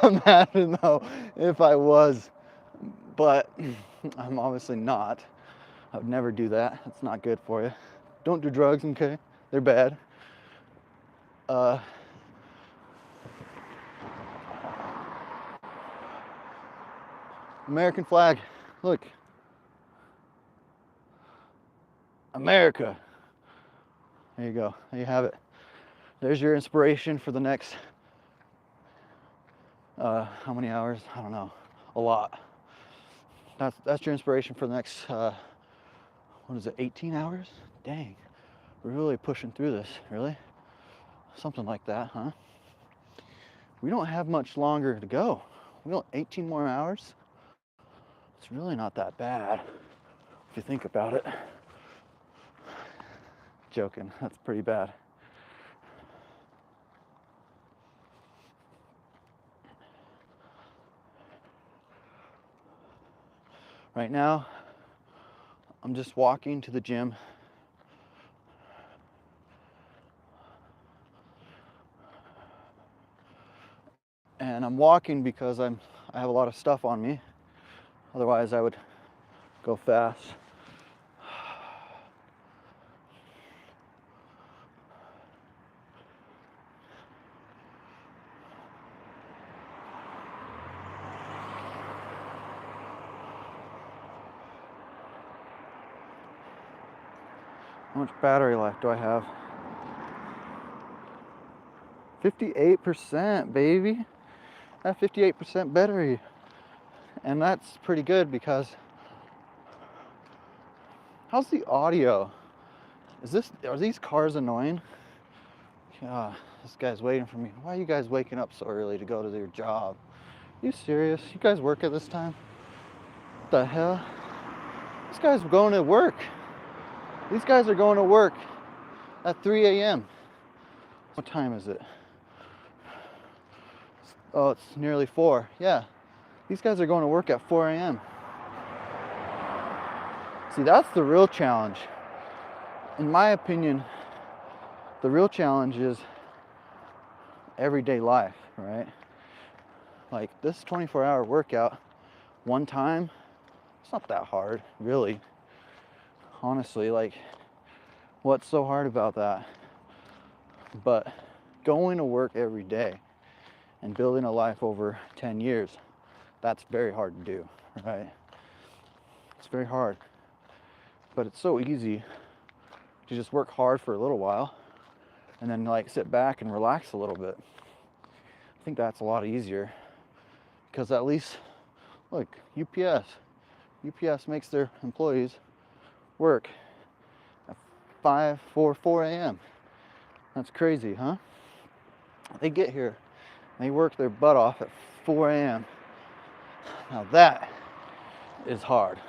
Imagine though if I was, but I'm obviously not. I would never do that. That's not good for you. Don't do drugs, okay? They're bad. American flag. Look. America. There you go. There you have it. There's your inspiration for the next, how many hours? I don't know. A lot. That's your inspiration for the next, what is it, 18 hours? Dang. We're really pushing through this, really? Something like that, huh? We don't have much longer to go. We got 18 more hours. It's really not that bad if you think about it. Joking, that's pretty bad. Right now, I'm just walking to the gym. And I'm walking because I have a lot of stuff on me. Otherwise I would go fast. How much battery life do I have? 58%, baby. I have 58% battery. And that's pretty good because how's the audio? Are these cars annoying? This guy's waiting for me. Why are you guys waking up so early to go to your job? Are you serious? You guys work at this time? What the hell? This guy's going to work. These guys are going to work at 3 a.m. What time is it? Oh, it's nearly 4. Yeah, these guys are going to work at 4 a.m. See, that's the real challenge. In my opinion, the real challenge is everyday life, right? Like this 24-hour workout, one time, it's not that hard, really. Honestly, like, what's so hard about that? But going to work every day and building a life over 10 years, that's very hard to do, right? It's very hard. But it's so easy to just work hard for a little while and then like sit back and relax a little bit. I think that's a lot easier because at least, look, UPS makes their employees work at 4 a.m. That's crazy, huh? They get here, they work their butt off at 4 a.m. Now that is hard.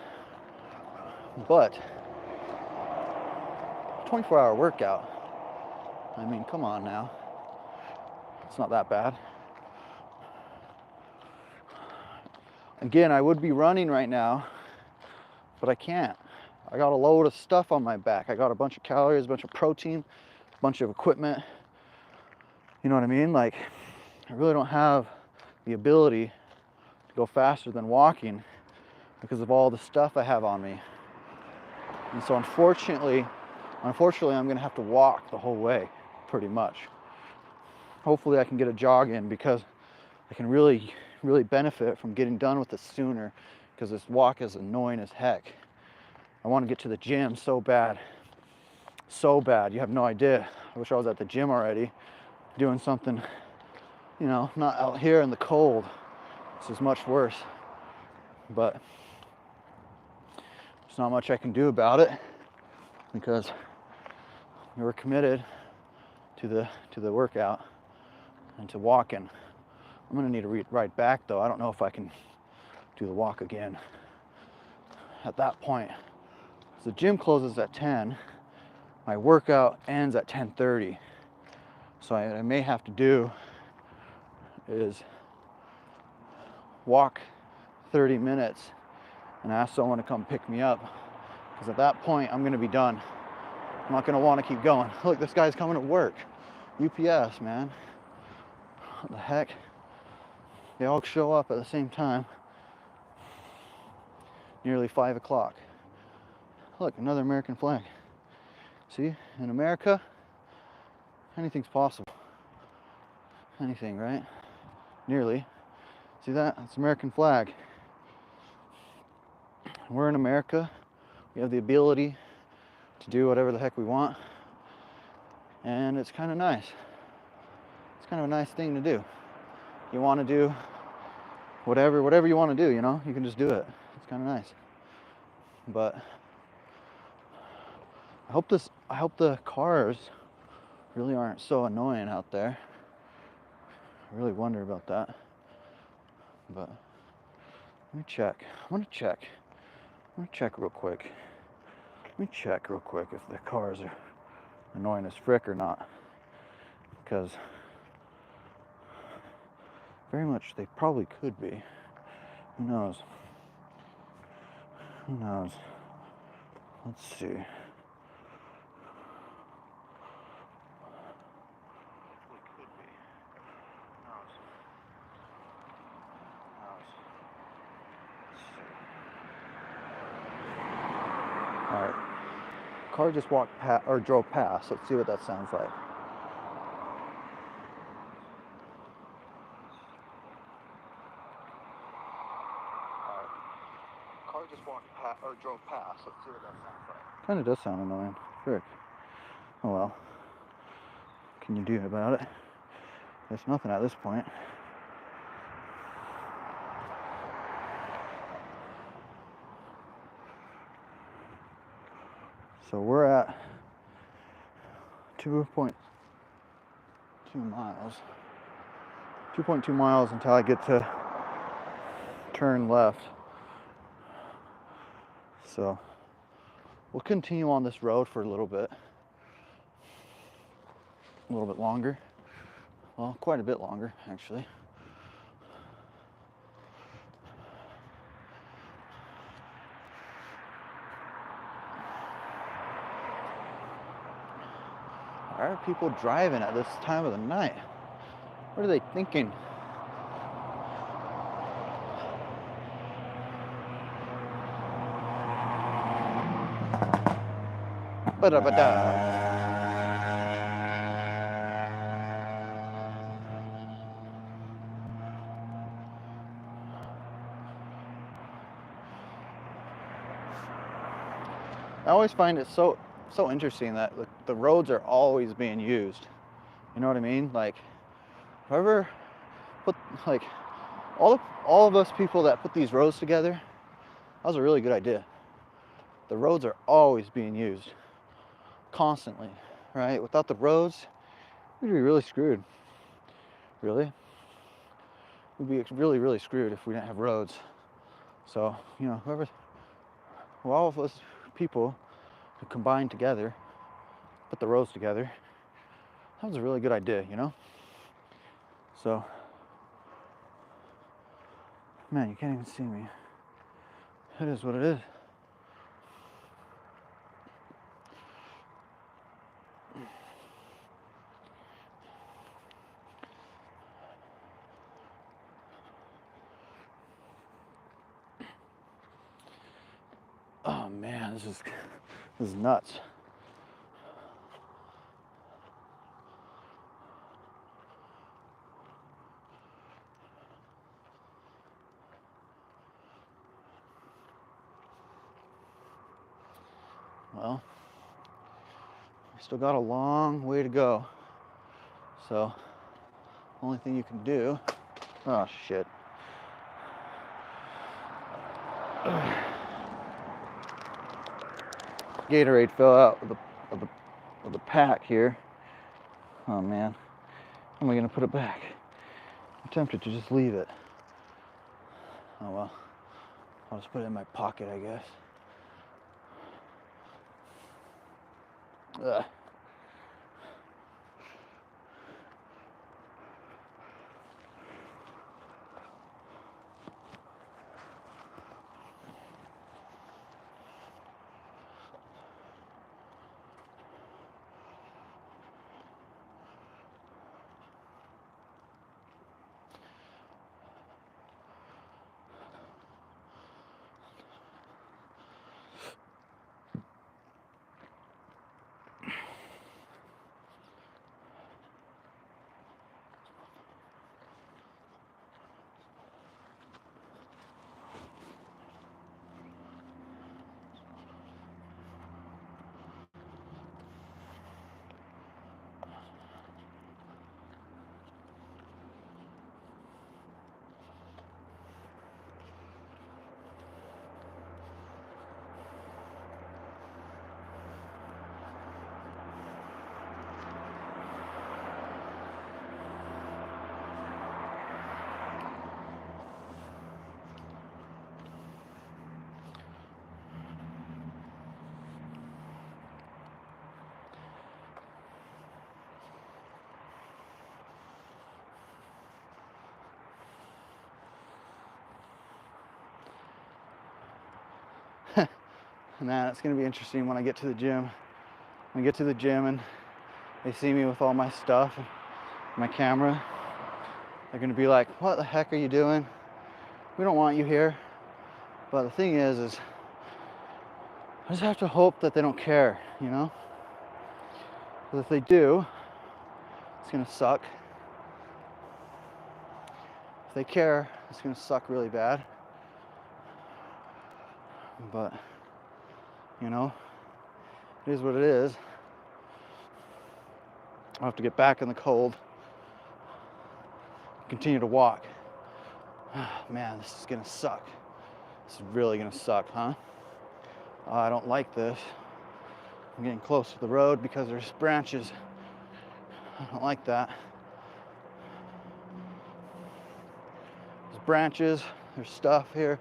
But 24-hour workout, I mean, come on now. It's not that bad. Again, I would be running right now, but I can't. I got a load of stuff on my back. I got a bunch of calories, a bunch of protein, a bunch of equipment. You know what I mean? Like, I really don't have the ability to go faster than walking because of all the stuff I have on me. And so unfortunately, I'm gonna have to walk the whole way, pretty much. Hopefully I can get a jog in because I can really benefit from getting done with this sooner because this walk is annoying as heck. I want to get to the gym so bad. So bad, you have no idea. I wish I was at the gym already, doing something, you know, not out here in the cold. This is much worse. But there's not much I can do about it because we're committed to the workout and to walking. I'm gonna need to ride back though. I don't know if I can do the walk again at that point. So the gym closes at 10. My workout ends at 10:30. So what I may have to do is walk 30 minutes and ask someone to come pick me up. Because at that point, I'm gonna be done. I'm not gonna wanna keep going. Look, this guy's coming to work. UPS, man. What the heck? They all show up at the same time. Nearly 5 o'clock. Look, another American flag. See, in America, anything's possible. Anything, right? Nearly. See that? It's American flag. We're in America. We have the ability to do whatever the heck we want. And it's kind of nice. It's kind of a nice thing to do. You want to do whatever you want to do, you know? You can just do it. It's kind of nice. But I hope the cars really aren't so annoying out there. I really wonder about that. But let me check. I'm gonna check real quick. Let me check real quick if the cars are annoying as frick or not. Because very much they probably could be. Who knows? Who knows? Let's see. All right. Car just walked past or drove past. Let's see what that sounds like. Car just walked past or drove past. Let's see what that sounds like. Kind of does sound annoying. Frick. Oh well. What can you do about it? There's nothing at this point. So we're at 2.2 miles. 2.2 miles until I get to turn left. So we'll continue on this road for a little bit longer. Well, quite a bit longer, actually. Why are people driving at this time of the night? What are they thinking? Ba-da-ba-da. I always find it so interesting that the roads are always being used. You know what I mean? Like, whoever put, like, all of us people that put these roads together, that was a really good idea. The roads are always being used, constantly, right? Without the roads, we'd be really screwed. Really, we'd be really, really screwed if we didn't have roads. So, you know, all of us people who combine together, put the roads together, that was a really good idea, you know? So, man, you can't even see me. It is what it is. Oh man, this is nuts. Well, we still got a long way to go. So, only thing you can do. Oh shit. Gatorade fell out of the pack here. Oh man, how am I gonna put it back? I'm tempted to just leave it. Oh well, I'll just put it in my pocket, I guess. Ugh. And then it's going to be interesting when I get to the gym. When I get to the gym and they see me with all my stuff, my camera, they're going to be like, what the heck are you doing? We don't want you here. But the thing is I just have to hope that they don't care, you know? Because if they do, it's going to suck. If they care, it's going to suck really bad. But, you know, it is what it is. I'll have to get back in the cold, continue to walk. Man, this is gonna suck. This is really gonna suck, huh? I don't like this. I'm getting close to the road because there's branches. I don't like that. There's branches, there's stuff here.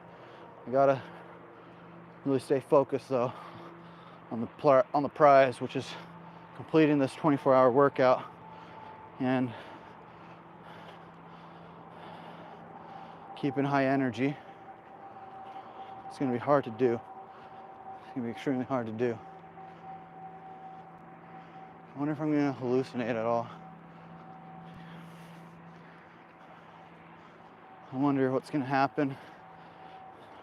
I gotta really stay focused though on the prize, which is completing this 24-hour workout and keeping high energy. It's going to be hard to do. It's going to be extremely hard to do. I wonder if I'm going to hallucinate at all. I wonder what's going to happen,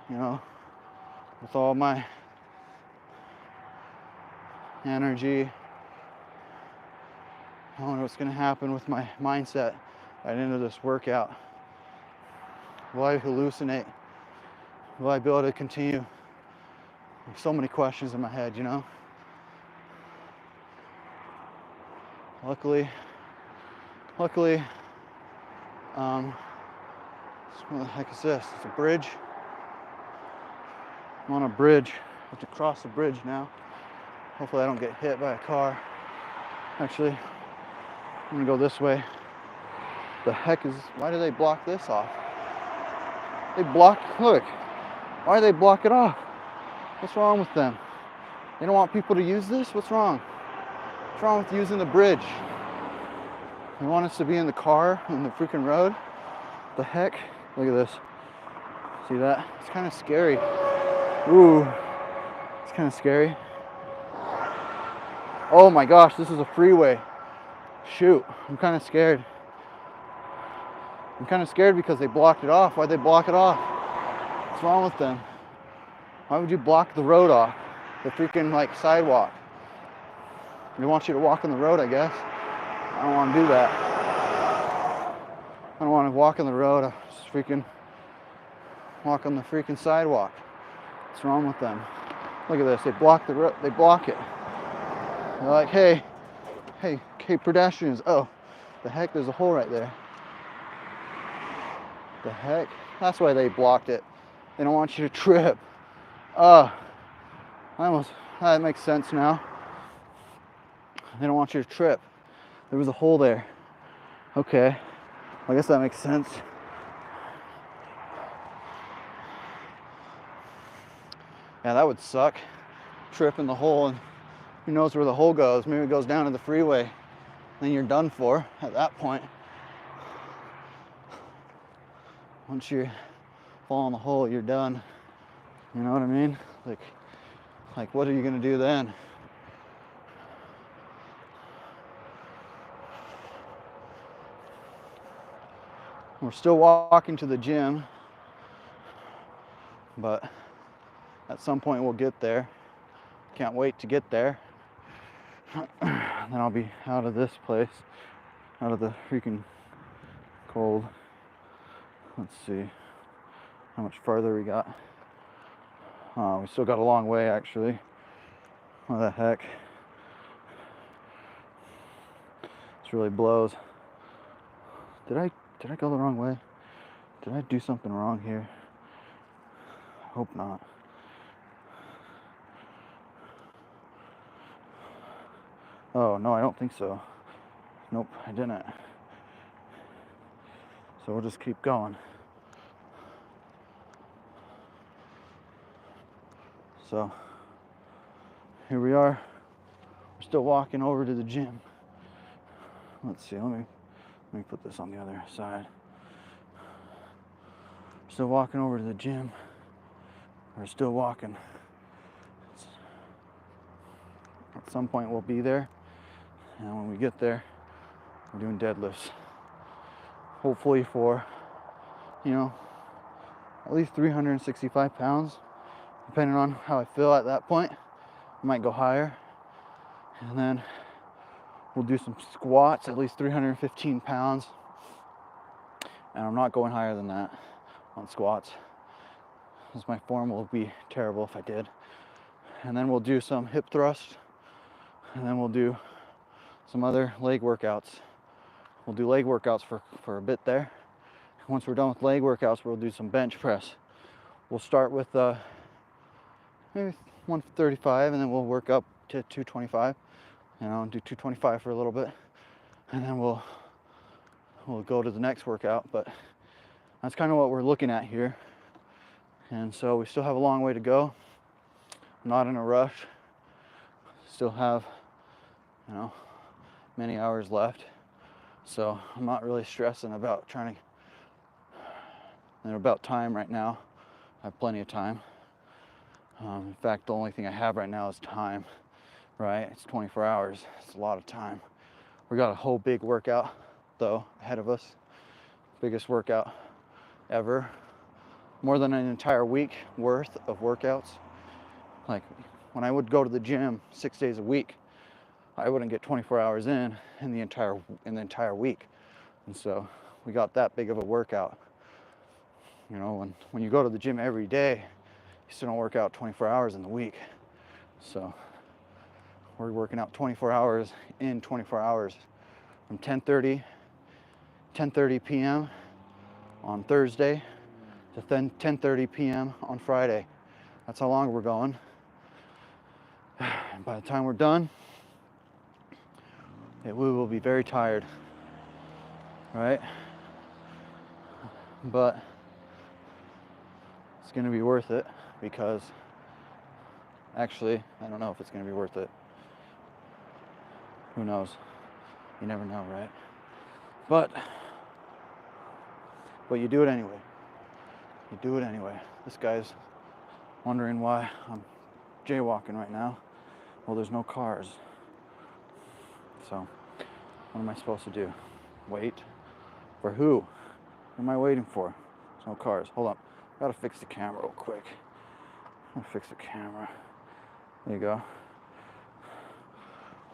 you know, with all my energy. I wonder what's going to happen with my mindset at the end of this workout. Will I hallucinate? Will I be able to continue? There's so many questions in my head, you know? Luckily, what the heck is this? It's a bridge. I'm on a bridge. I have to cross the bridge now. Hopefully I don't get hit by a car. Actually, I'm gonna go this way. The heck is, why do they block this off? They block, look, why do they block it off? What's wrong with them? They don't want people to use this? What's wrong? What's wrong with using the bridge? They want us to be in the car on the freaking road? The heck? Look at this. See that? It's kind of scary. Ooh, it's kind of scary. Oh my gosh, this is a freeway. Shoot, I'm kind of scared. I'm kind of scared because they blocked it off. Why'd they block it off? What's wrong with them? Why would you block the road off? The freaking like sidewalk. They want you to walk on the road, I guess. I don't want to do that. I don't want to walk on the road. I just freaking walk on the freaking sidewalk. What's wrong with them? Look at this. They block the road. They block it. They're like, hey, pedestrians. Oh, the heck, there's a hole right there. The heck? That's why they blocked it. They don't want you to trip. That makes sense now. They don't want you to trip. There was a hole there. Okay, I guess that makes sense. Yeah, that would suck. Trip in the hole, and who knows where the hole goes? Maybe it goes down to the freeway. Then you're done for at that point. Once you fall in the hole, you're done. You know what I mean? Like what are you gonna do then? We're still walking to the gym, but at some point we'll get there. Can't wait to get there. Then I'll be out of this place, out of the freaking cold. Let's see how much farther we got. We still got a long way, actually. What the heck? This really blows. Did I go the wrong way? Did I do something wrong here? I hope not. Oh, no, I don't think so. Nope, I didn't. So we'll just keep going. So here we are. We're still walking over to the gym. Let's see, let me put this on the other side. Still walking over to the gym. We're still walking. It's some point we'll be there. And when we get there, we're doing deadlifts. Hopefully for, at least 365 pounds, depending on how I feel at that point. I might go higher. And then we'll do some squats, at least 315 pounds. And I'm not going higher than that on squats, because my form will be terrible if I did. And then we'll do some hip thrusts, and then we'll do some other leg workouts. We'll do leg workouts for a bit there. Once we're done with leg workouts, we'll do some bench press. We'll start with maybe 135, and then we'll work up to 225, and do 225 for a little bit, and then we'll go to the next workout. But that's kind of what we're looking at here. And so we still have a long way to go. I'm not in a rush. Still have, many hours left. So I'm not really stressing about about time right now. I have plenty of time. In fact, the only thing I have right now is time, right? It's 24 hours. It's a lot of time. We got a whole big workout, though, ahead of us. Biggest workout ever. More than an entire week worth of workouts. Like, when I would go to the gym 6 days a week, I wouldn't get 24 hours in the entire week. And so we got that big of a workout. When you go to the gym every day, you still don't work out 24 hours in the week. So we're working out 24 hours in 24 hours from 10:30 p.m. on Thursday to 10:30 p.m. on Friday. That's how long we're going. And by the time we're done, we will be very tired, right? But it's going to be worth it, because actually, I don't know if it's going to be worth it. Who knows? You never know, right? But you do it anyway. You do it anyway. This guy's wondering why I'm jaywalking right now. Well, there's no cars. So, what am I supposed to do? Wait? For who? Who am I waiting for? There's no cars. Hold on. Gotta fix the camera real quick. I'm gonna fix the camera. There you go.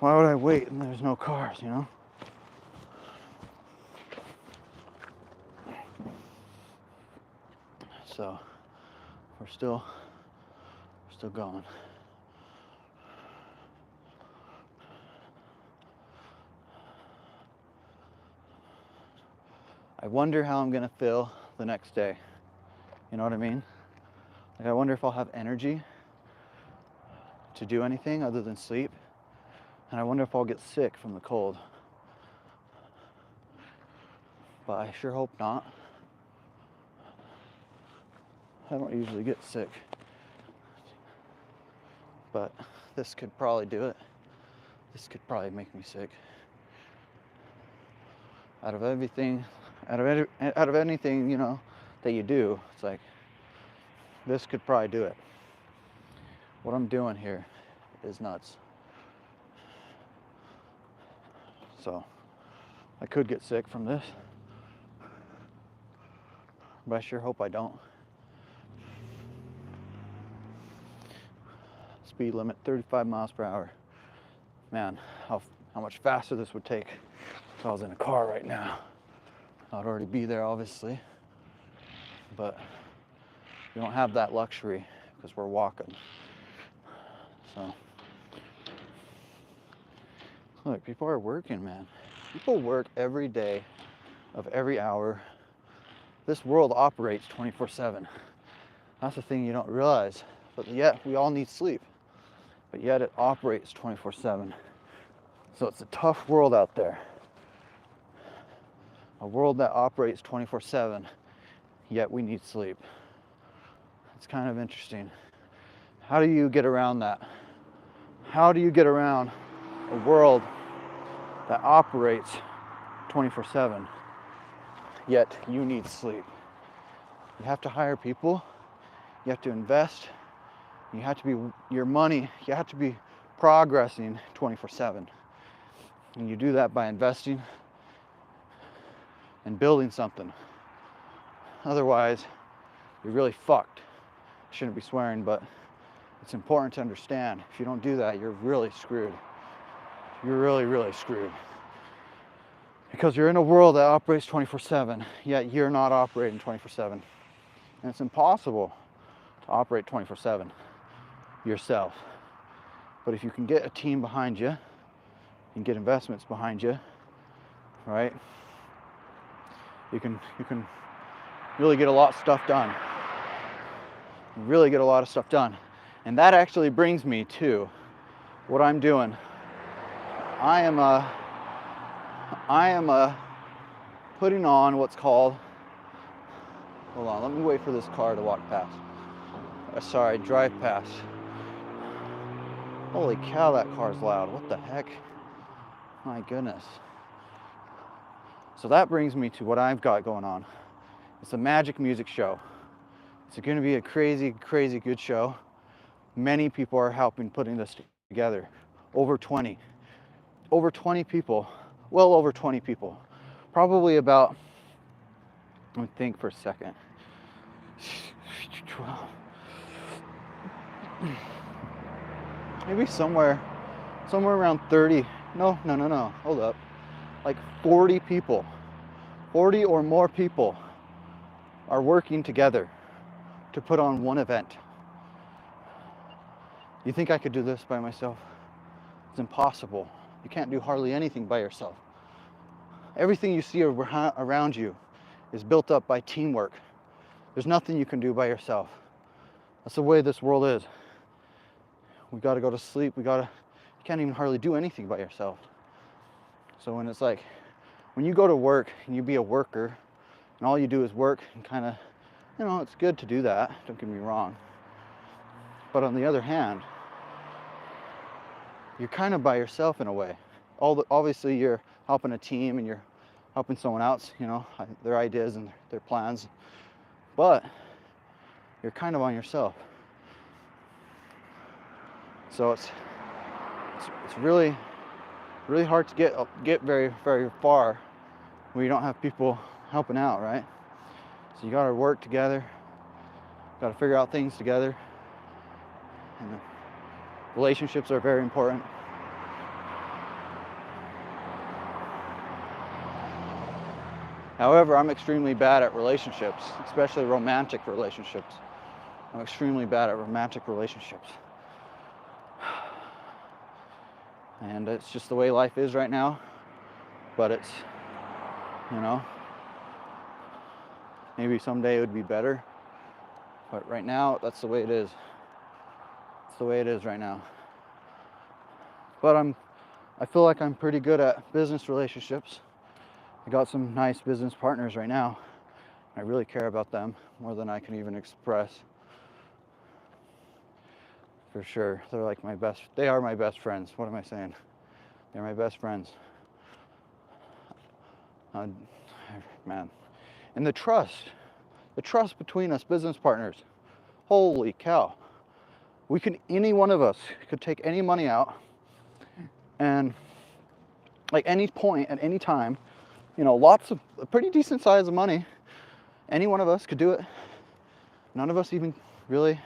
Why would I wait and there's no cars, So, we're still going. I wonder how I'm gonna feel the next day. You know what I mean? Like, I wonder if I'll have energy to do anything other than sleep. And I wonder if I'll get sick from the cold. But I sure hope not. I don't usually get sick. But this could probably do it. This could probably make me sick. Out of anything, that you do, it's like, this could probably do it. What I'm doing here is nuts. So, I could get sick from this, but I sure hope I don't. Speed limit 35 miles per hour. Man, how much faster this would take if I was in a car right now. I'd already be there, obviously, but we don't have that luxury because we're walking. So, look, people are working, man. People work every day of every hour. This world operates 24/7. That's the thing you don't realize. But yet, we all need sleep. But yet, it operates 24/7. So it's a tough world out there. A world that operates 24/7, yet we need sleep. It's kind of interesting. How do you get around that? How do you get around a world that operates 24/7, yet you need sleep? You have to hire people, you have to invest, you have to be, your money, you have to be progressing 24/7. And you do that by investing and building something. Otherwise, you're really fucked. I shouldn't be swearing, but it's important to understand. If you don't do that, you're really screwed. You're really, really screwed. Because you're in a world that operates 24/7, yet you're not operating 24/7. And it's impossible to operate 24/7 yourself. But if you can get a team behind you, and get investments behind you, right? You can really get a lot of stuff done. Really get a lot of stuff done. And that actually brings me to what I'm doing. I am putting on what's called, hold on, let me wait for this car to walk past. Sorry, drive past. Holy cow, that car's loud. What the heck? My goodness. So that brings me to what I've got going on. It's a magic music show. It's going to be a crazy, crazy good show. Many people are helping putting this together. Over 20 people. Well over 20 people. Probably about, let me think for a second. 12. Maybe somewhere around 30. No, hold up. Like 40 people, 40 or more people are working together to put on one event. You think I could do this by myself? It's impossible. You can't do hardly anything by yourself. Everything you see around you is built up by teamwork. There's nothing you can do by yourself. That's the way this world is. We gotta go to sleep, you can't even hardly do anything by yourself. So when it's like, when you go to work and you be a worker and all you do is work and kind of, it's good to do that, don't get me wrong. But on the other hand, you're kind of by yourself in a way. Obviously you're helping a team and you're helping someone else, their ideas and their plans, but you're kind of on yourself. So it's really hard to get very, very far when you don't have people helping out, right? So you got to work together, got to figure out things together, and relationships are very important. However, I'm extremely bad at relationships, especially romantic relationships. I'm extremely bad at romantic relationships. And it's just the way life is right now. But it's, maybe someday it would be better. But right now, that's the way it is. It's the way it is right now. But I feel like I'm pretty good at business relationships. I got some nice business partners right now. I really care about them more than I can even express. For sure. They are my best friends. What am I saying? They're my best friends. Man. And the trust between us business partners. Holy cow. Any one of us could take any money out and like any point at any time, lots of a pretty decent size of money. Any one of us could do it. None of us even really,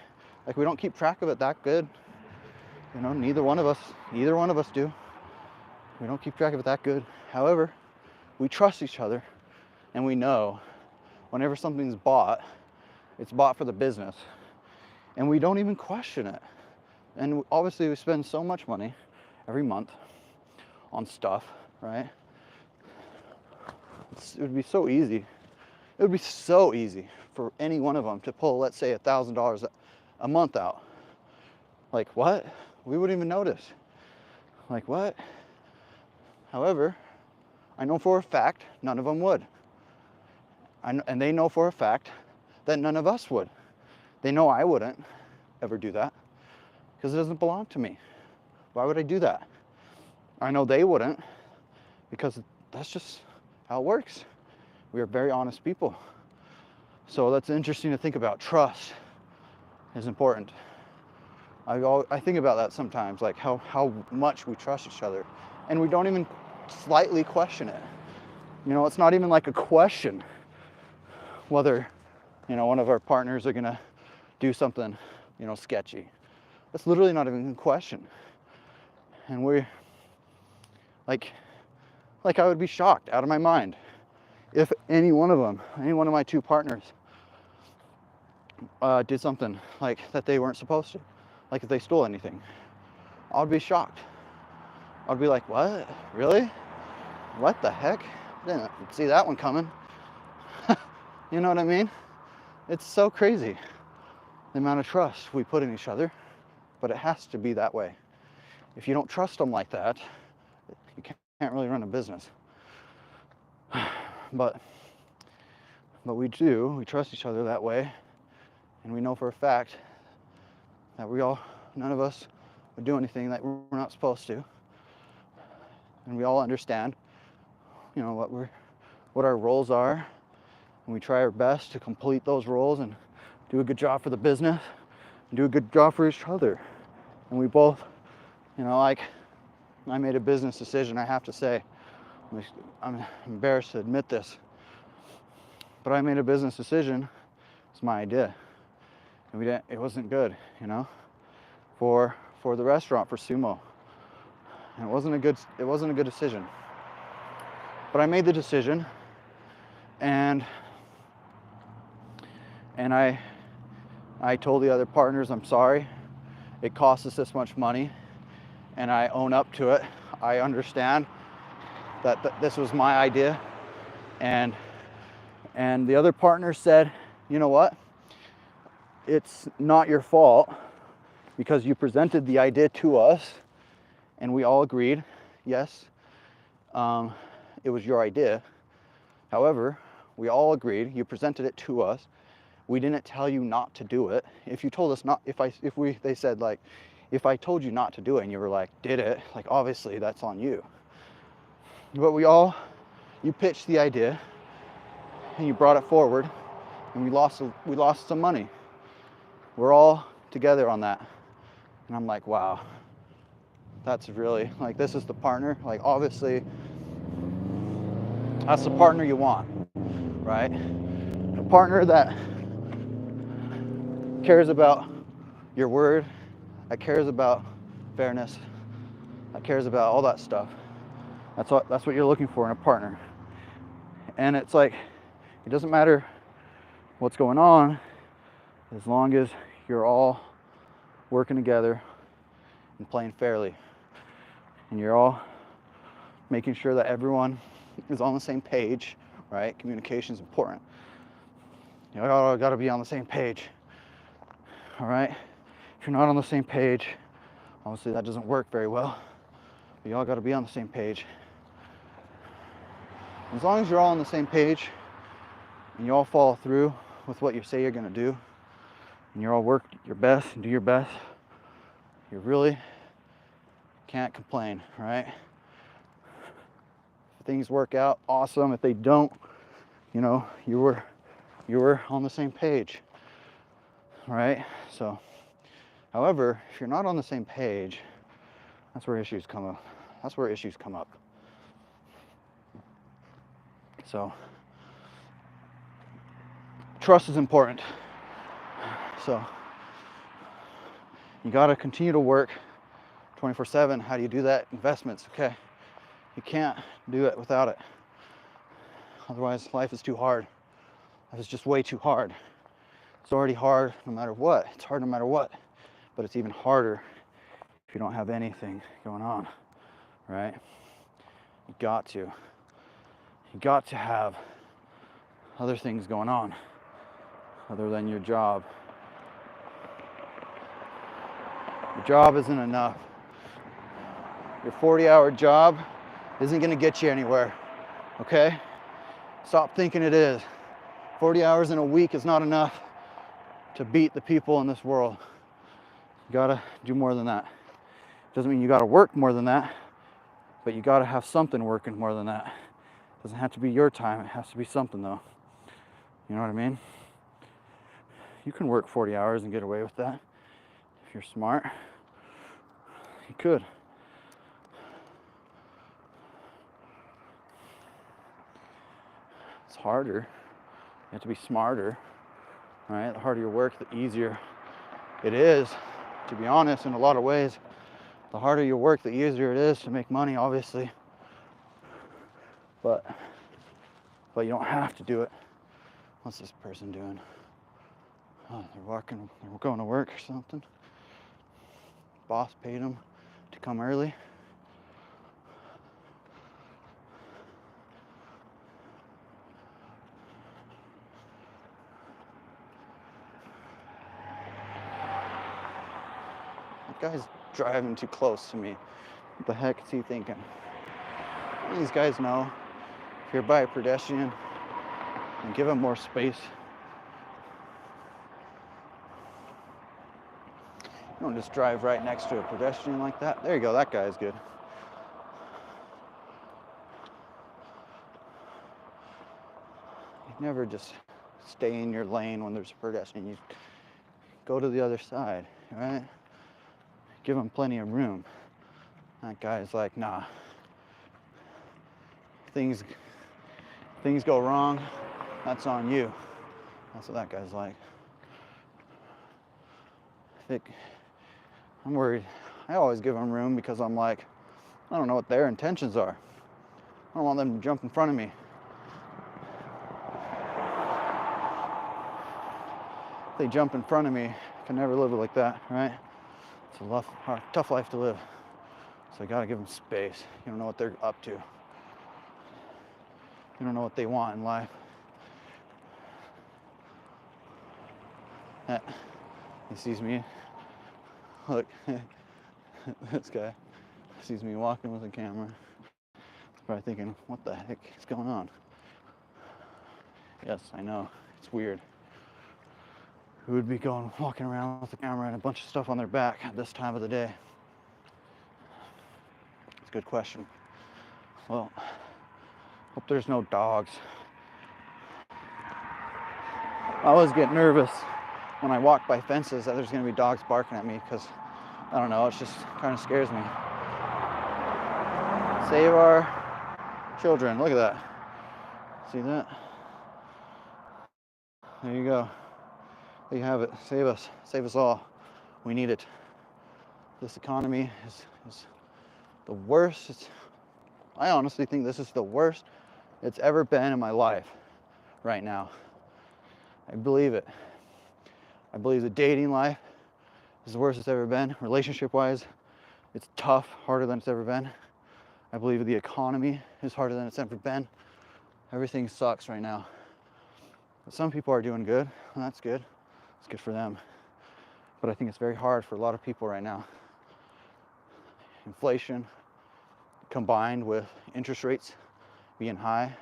we don't keep track of it that good. Neither one of us do. We don't keep track of it that good. However, we trust each other and we know whenever something's bought, it's bought for the business. And we don't even question it. And obviously we spend so much money every month on stuff, right? It would be so easy. It would be so easy for any one of them to pull, let's say, $1,000 a month out. Like what? We wouldn't even notice. Like what? However, I know for a fact none of them would. And they know for a fact that none of us would. They know I wouldn't ever do that because it doesn't belong to me. Why would I do that? I know they wouldn't because that's just how it works. We are very honest people. So that's interesting to think about. Trust is important. I think about that sometimes, like how much we trust each other, and we don't even slightly question it. You know, it's not even like a question whether, you know, one of our partners are gonna do something, you know, sketchy. It's literally not even a question. And we're like I would be shocked out of my mind if any one of them, any one of my two partners, did something like that they weren't supposed to, like if they stole anything. I'd be shocked. I'd be like, what? Really? What the heck? Didn't see that one coming. You know what I mean? It's so crazy, the amount of trust we put in each other, but it has to be that way. If you don't trust them like that, you can't really run a business. But we do, we trust each other that way, and we know for a fact that none of us would do anything that we're not supposed to. And we all understand, you know, what our roles are, and we try our best to complete those roles and do a good job for the business and do a good job for each other. And we both, you know, like, I made a business decision, I have to say. I'm embarrassed to admit this, but I made a business decision. It's my idea, and it wasn't good, you know, for the restaurant, for Sumo, and it wasn't a good decision. But I made the decision, and I told the other partners, I'm sorry, it cost us this much money, and I own up to it. I understand that this was my idea, and the other partner said, you know what, it's not your fault because you presented the idea to us, and we all agreed, yes, it was your idea. However, we all agreed, you presented it to us, we didn't tell you not to do it. If you told us not, they said, like, if I told you not to do it and you were like, did it, like, obviously that's on you. But you pitched the idea and you brought it forward, and we lost some money. We're all together on that. And I'm like, wow, that's really, like, this is the partner, like, obviously that's the partner you want, right? A partner that cares about your word, that cares about fairness, that cares about all that stuff. That's what you're looking for in a partner. And it's like, it doesn't matter what's going on as long as you're all working together and playing fairly, and you're all making sure that everyone is on the same page, right? Communication is important. You all got to be on the same page, all right? If you're not on the same page, obviously that doesn't work very well, but you all got to be on the same page. As long as you're all on the same page and you all follow through with what you say you're going to do, and you all work your best and do your best, you really can't complain, right? If things work out, awesome. If they don't, you know, you were on the same page, right? So, however, if you're not on the same page, that's where issues come up. That's where issues come up. So, trust is important. So, you got to continue to work 24/7. How do you do that? Investments, okay? You can't do it without it. Otherwise, life is too hard. Life is just way too hard. It's already hard no matter what. It's hard no matter what. But it's even harder if you don't have anything going on, right? You got to have other things going on other than your job. Your job isn't enough. Your 40-hour job isn't going to get you anywhere, okay? Stop thinking it is. 40 hours in a week is not enough to beat the people in this world. You gotta do more than that. Doesn't mean you gotta work more than that, but you gotta have something working more than that. It doesn't have to be your time, it has to be something though. You know what I mean? You can work 40 hours and get away with that you're smart, you could. It's harder. You have to be smarter, right? The harder you work, the easier it is. To be honest, in a lot of ways, the harder you work, the easier it is to make money, obviously. But you don't have to do it. What's this person doing? Oh, they're going to work or something. Boss paid them to come early. That guy's driving too close to me. What the heck is he thinking? These guys know if you're by a pedestrian, and give him more space. You don't just drive right next to a pedestrian like that. There you go, that guy's good. You never just stay in your lane when there's a pedestrian. You go to the other side, right? Give him plenty of room. That guy's like, nah. Things go wrong, that's on you. That's what that guy's like. I'm worried. I always give them room because I'm like, I don't know what their intentions are. I don't want them to jump in front of me. If they jump in front of me, I can never live like that, right? It's a tough life to live. So I gotta give them space. You don't know what they're up to. You don't know what they want in life. He sees me. Look, this guy sees me walking with a camera. He's probably thinking, what the heck is going on? Yes, I know. It's weird. Who would be walking around with a camera and a bunch of stuff on their back at this time of the day? It's a good question. Well, hope there's no dogs. I always get nervous when I walk by fences that there's going to be dogs barking at me because, I don't know, it just kind of scares me. Save our children. Look at that. See that? There you go. There you have it. Save us. Save us all. We need it. This economy is the worst. I honestly think this is the worst it's ever been in my life right now. I believe it. I believe the dating life is the worst it's ever been. Relationship-wise, it's tough, harder than it's ever been. I believe the economy is harder than it's ever been. Everything sucks right now. But some people are doing good, and that's good. It's good for them. But I think it's very hard for a lot of people right now. Inflation combined with interest rates being high.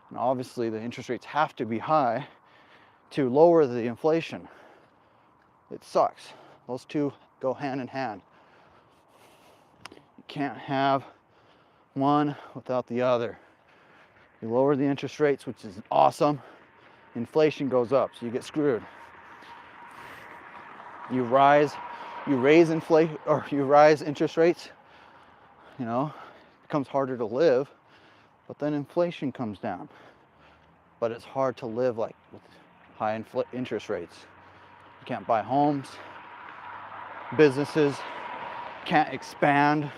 And obviously the interest rates have to be high to lower the inflation. It sucks. Those two go hand in hand. You can't have one without the other. You lower the interest rates, which is awesome. Inflation goes up, so you get screwed. You raise inflation, or you rise interest rates, you know, it becomes harder to live, but then inflation comes down. But it's hard to live like with high interest rates. You can't buy homes. Businesses can't expand.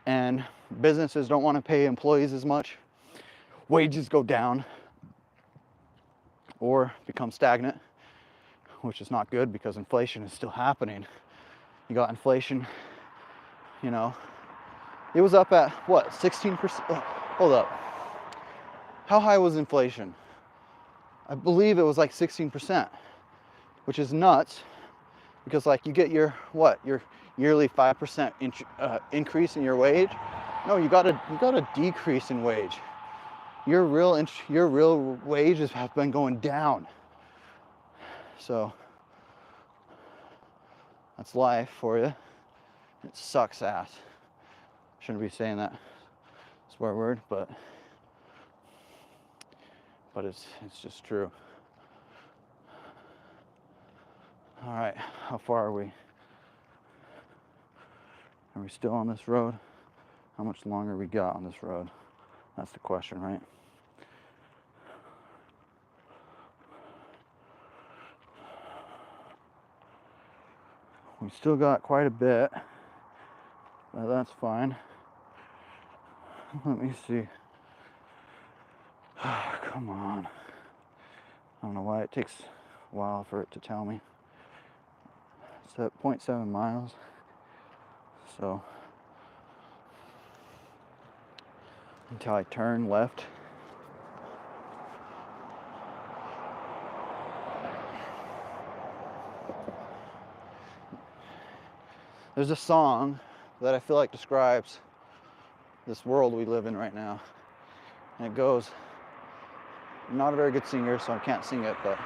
And businesses don't want to pay employees as much. Wages go down or become stagnant, which is not good because inflation is still happening. You got inflation, you know, it was up at what, 16%? Oh, hold up. How high was inflation? I believe it was like 16%, which is nuts because like you get your yearly 5% increase in your wage. No, you got a decrease in wage. Your real wages have been going down. So that's life for you. It sucks ass. Shouldn't be saying that swear word, but it's just true. All right, how far are we? Are we still on this road? How much longer we got on this road? That's the question, right? We still got quite a bit, but that's fine. Let me see. Come on. I don't know why it takes a while for it to tell me. It's at 0.7 miles. So until I turn left. There's a song that I feel like describes this world we live in right now. And it goes, I'm not a very good singer, so I can't sing it, but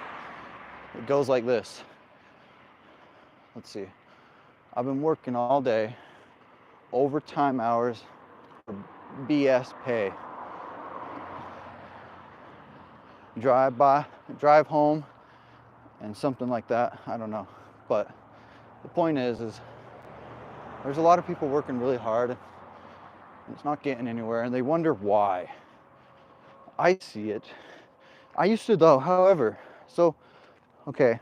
it goes like this. Let's see. I've been working all day, overtime hours, for BS pay. Drive home, and something like that. I don't know. But the point is there's a lot of people working really hard, and it's not getting anywhere, and they wonder why. I see it. I used to though, however. So, okay,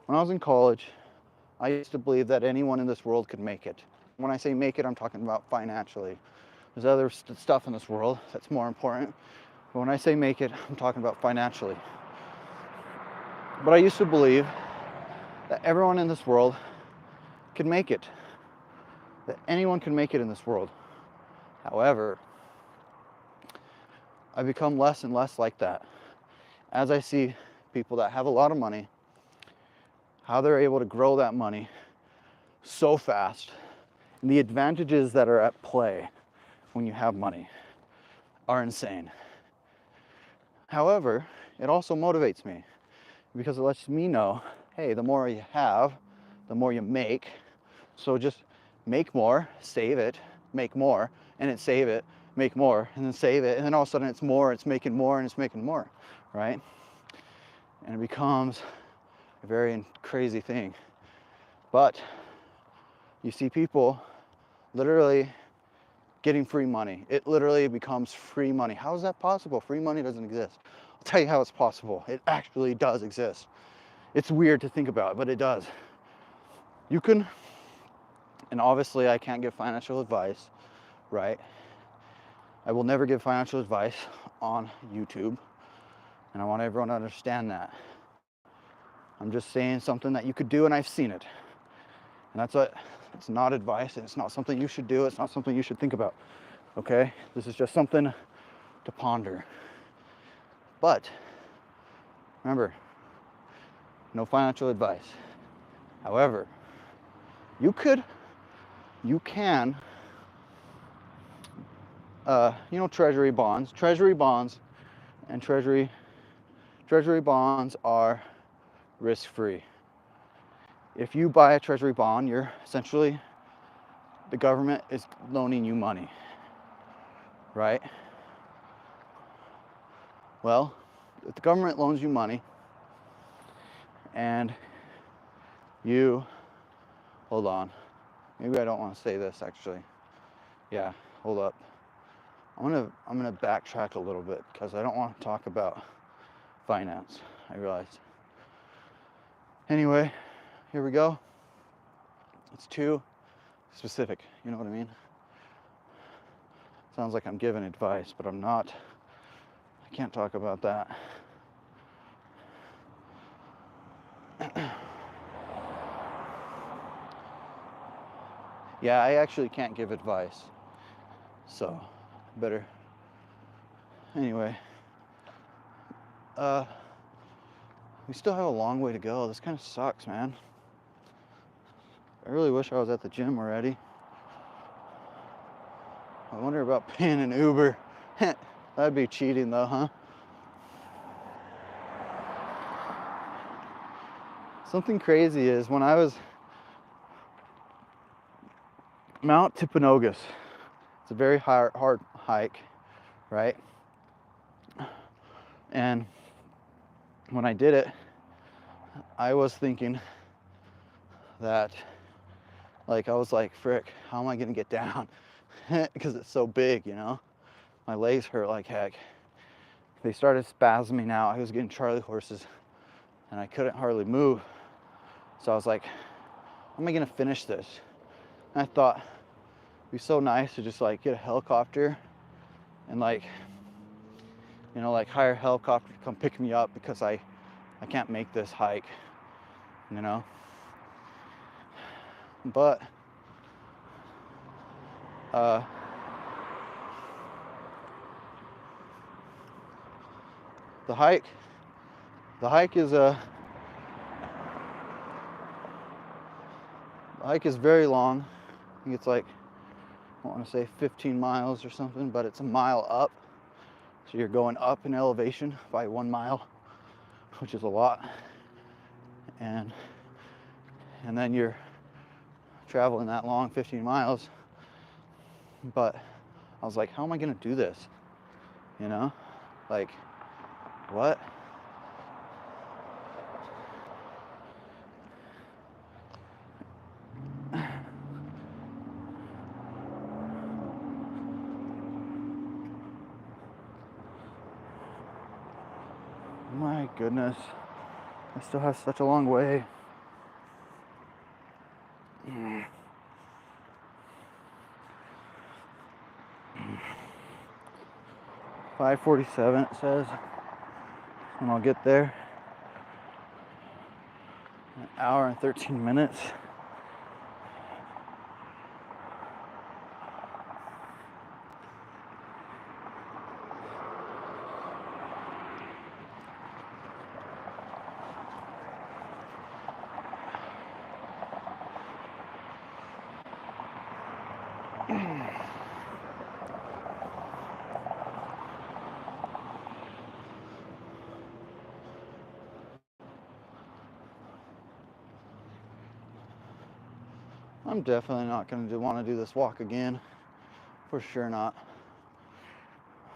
when I was in college, I used to believe that anyone in this world could make it. When I say make it, I'm talking about financially. There's other stuff in this world that's more important. But when I say make it, I'm talking about financially. But I used to believe that everyone in this world could make it. That anyone can make it in this world. However, I become less and less like that as I see people that have a lot of money, how they're able to grow that money so fast, and the advantages that are at play when you have money are insane. However, it also motivates me because it lets me know, hey, the more you have, the more you make. So just make more, save it, make more, and then save it, make more, and then save it, and then all of a sudden it's more, it's making more, and it's making more, right? And it becomes a very crazy thing. But you see people literally getting free money. It literally becomes free money. How is that possible? Free money doesn't exist. I'll tell you how it's possible. It actually does exist. It's weird to think about, but it does. You can, and obviously I can't give financial advice, right? I will never give financial advice on YouTube, and I want everyone to understand that. I'm just saying something that you could do, and I've seen it. And that's what, it's not advice, and it's not something you should do, it's not something you should think about, okay? This is just something to ponder. But remember, no financial advice. However, you can, treasury bonds. Treasury bonds and treasury bonds are risk-free. If you buy a treasury bond, you're essentially, the government is loaning you money, right? Well, if the government loans you money and you, hold on, maybe I don't want to say this actually. Yeah, hold up. I'm gonna backtrack a little bit because I don't want to talk about finance, I realized. Anyway, here we go. It's too specific, you know what I mean? Sounds like I'm giving advice, but I'm not. I can't talk about that. Yeah, I actually can't give advice. So, better. Anyway, we still have a long way to go. This kind of sucks, man. I really wish I was at the gym already. I wonder about paying an Uber. That'd be cheating though, huh? Something crazy is when I was Mount Timpanogos. It's a very hard hike, right? And when I did it, I was thinking, that, like, I was like, frick, how am I gonna get down? Because it's so big, you know? My legs hurt like heck. They started spasming out. I was getting Charlie horses and I couldn't hardly move. So I was like, how am I gonna finish this? And I thought it'd be so nice to just like get a helicopter and like, you know, like hire a helicopter to come pick me up because I can't make this hike, you know? But the hike is very long. I think it's like, I want to say 15 miles or something, but it's a mile up. So you're going up in elevation by 1 mile, which is a lot. And then you're traveling that long, 15 miles. But I was like, how am I gonna do this? You know? Like, what? My goodness. I still have such a long way. 5:47 it says, and I'll get there. An hour and 13 minutes. I'm definitely not going to want to do this walk again. For sure not.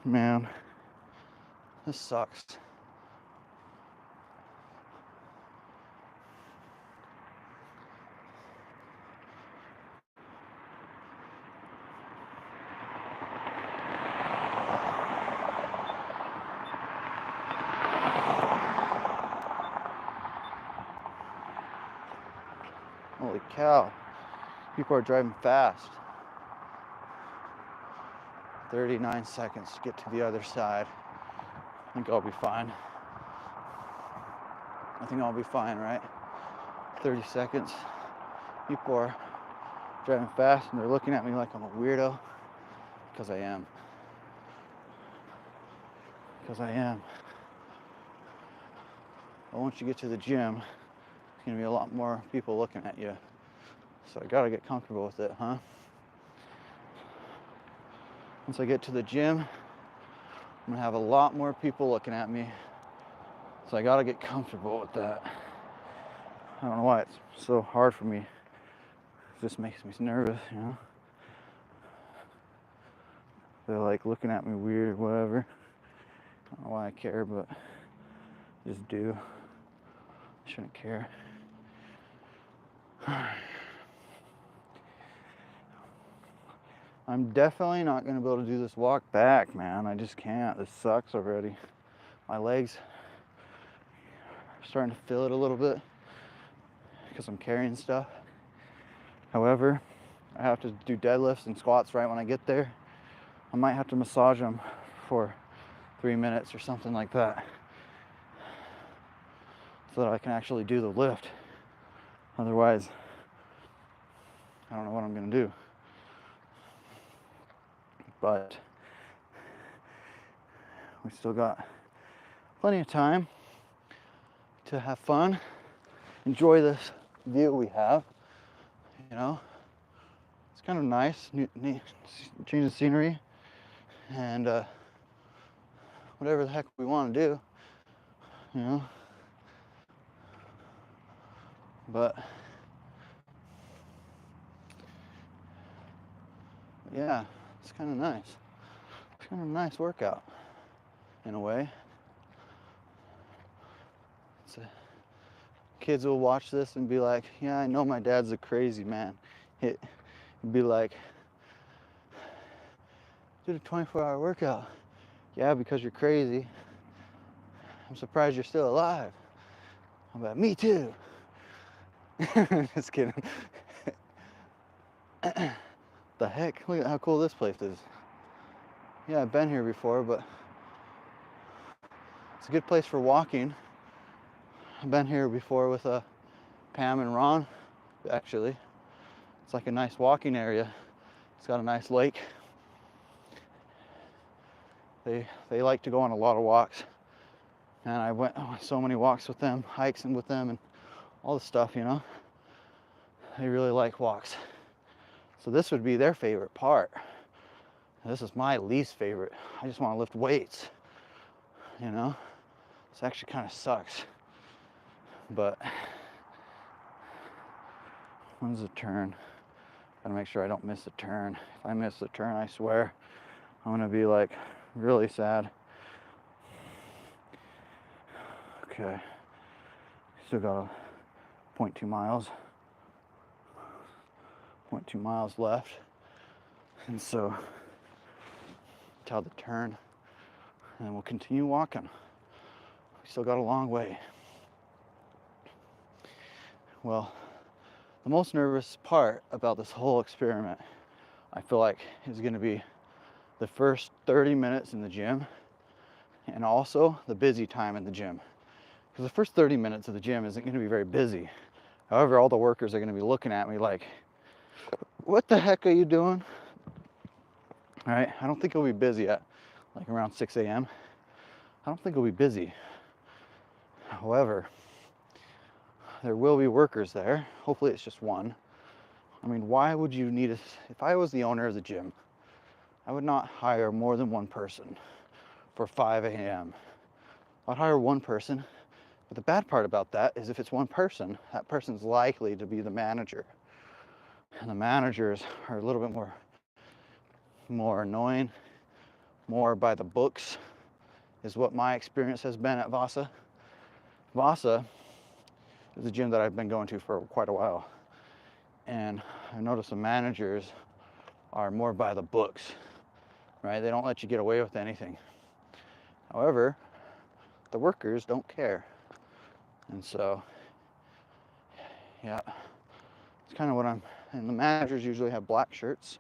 Man, this sucks. Holy cow. People are driving fast. 39 seconds to get to the other side. I think I'll be fine. I think I'll be fine, right? 30 seconds. People are driving fast and they're looking at me like I'm a weirdo. Because I am. Because I am. But once you get to the gym, there's going to be a lot more people looking at you. So I gotta get comfortable with it, huh? Once I get to the gym, I'm gonna have a lot more people looking at me. So I gotta get comfortable with that. I don't know why it's so hard for me. It just makes me nervous, you know? They're like looking at me weird or whatever. I don't know why I care, but I just do. I shouldn't care. I'm definitely not going to be able to do this walk back, man. I just can't. This sucks already. My legs are starting to feel it a little bit because I'm carrying stuff. However, I have to do deadlifts and squats right when I get there. I might have to massage them for 3 minutes or something like that so that I can actually do the lift. Otherwise, I don't know what I'm going to do. But we still got plenty of time to have fun, enjoy this view we have. You know, it's kind of nice, neat, change of scenery, and whatever the heck we want to do, you know. But yeah, it's kind of nice. It's kind of a nice workout in a way. It's kids will watch this and be like, yeah, I know my dad's a crazy man. He'd be like, did a 24-hour workout. Yeah, because you're crazy. I'm surprised you're still alive. I'm like, me too. Just kidding. The heck? Look at how cool this place is. Yeah, I've been here before, but it's a good place for walking. I've been here before with Pam and Ron, actually. It's like a nice walking area. It's got a nice lake. They like to go on a lot of walks. And I went on so many walks with them, hikes and with them, and all the stuff, you know. They really like walks. So this would be their favorite part. This is my least favorite. I just want to lift weights, you know. This actually kind of sucks. But when's the turn? Gotta make sure I don't miss a turn. If I miss the turn, I swear I'm gonna be like really sad. Okay, still got 0.2 miles. 0.2 miles left, and so till the turn, and then we'll continue walking. We still got a long way. Well, the most nervous part about this whole experiment, I feel like, is going to be the first 30 minutes in the gym, and also the busy time in the gym. Because the first 30 minutes of the gym isn't going to be very busy. However, all the workers are going to be looking at me like, what the heck are you doing? All right, I don't think it'll be busy at like around 6 a.m. I don't think it'll be busy. However, there will be workers there. Hopefully it's just one. I mean, why would you need if I was the owner of the gym, I would not hire more than one person for 5 a.m. I'd hire one person, but the bad part about that is if it's one person, that person's likely to be the manager. And the managers are a little bit more annoying, more by the books, is what my experience has been at Vasa. Vasa is a gym that I've been going to for quite a while. And I noticed the managers are more by the books, right? They don't let you get away with anything. However, the workers don't care. And so, yeah, it's kind of what and the managers usually have black shirts,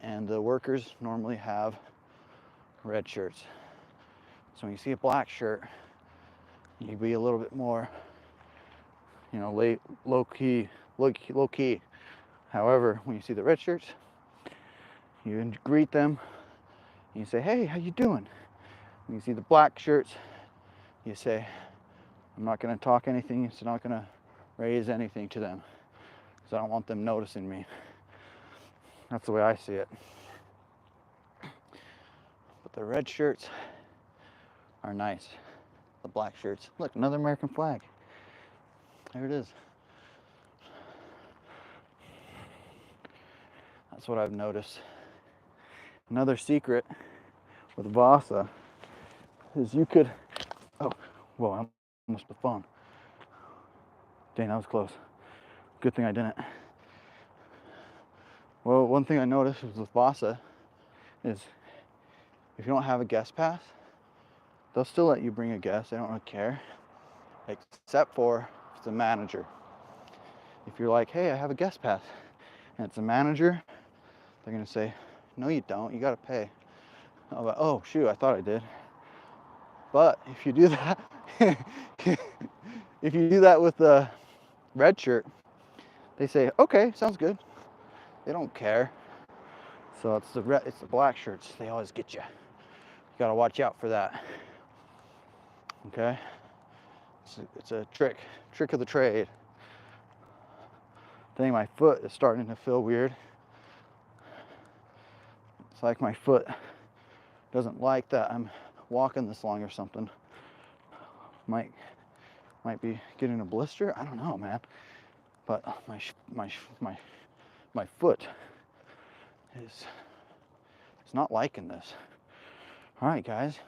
and the workers normally have red shirts. So when you see a black shirt, you be a little bit more, you know, low key. However, when you see the red shirts, you greet them, and you say, hey, how you doing? When you see the black shirts, you say, I'm not going to talk anything, it's not going to raise anything to them, because I don't want them noticing me. That's the way I see it. But the red shirts are nice. The black shirts. Look, another American flag. There it is. That's what I've noticed. Another secret with Vasa is you could, oh, whoa, I almost the phone. Dang, that was close. Good thing I didn't. Well, one thing I noticed with Vasa is if you don't have a guest pass, they'll still let you bring a guest. They don't really care, except for if it's a manager. If you're like, hey, I have a guest pass, and it's a manager, they're gonna say, no, you don't. You gotta pay. I'm like, oh, shoot, I thought I did. But if you do that, if you do that with the red shirt, they say, okay, sounds good. They don't care. So it's the black shirts. They always get you. You gotta watch out for that. Okay? It's a trick of the trade. I think my foot is starting to feel weird. It's like my foot doesn't like that I'm walking this long or something. Might be getting a blister. I don't know, man. But my foot is not liking this. All right, guys.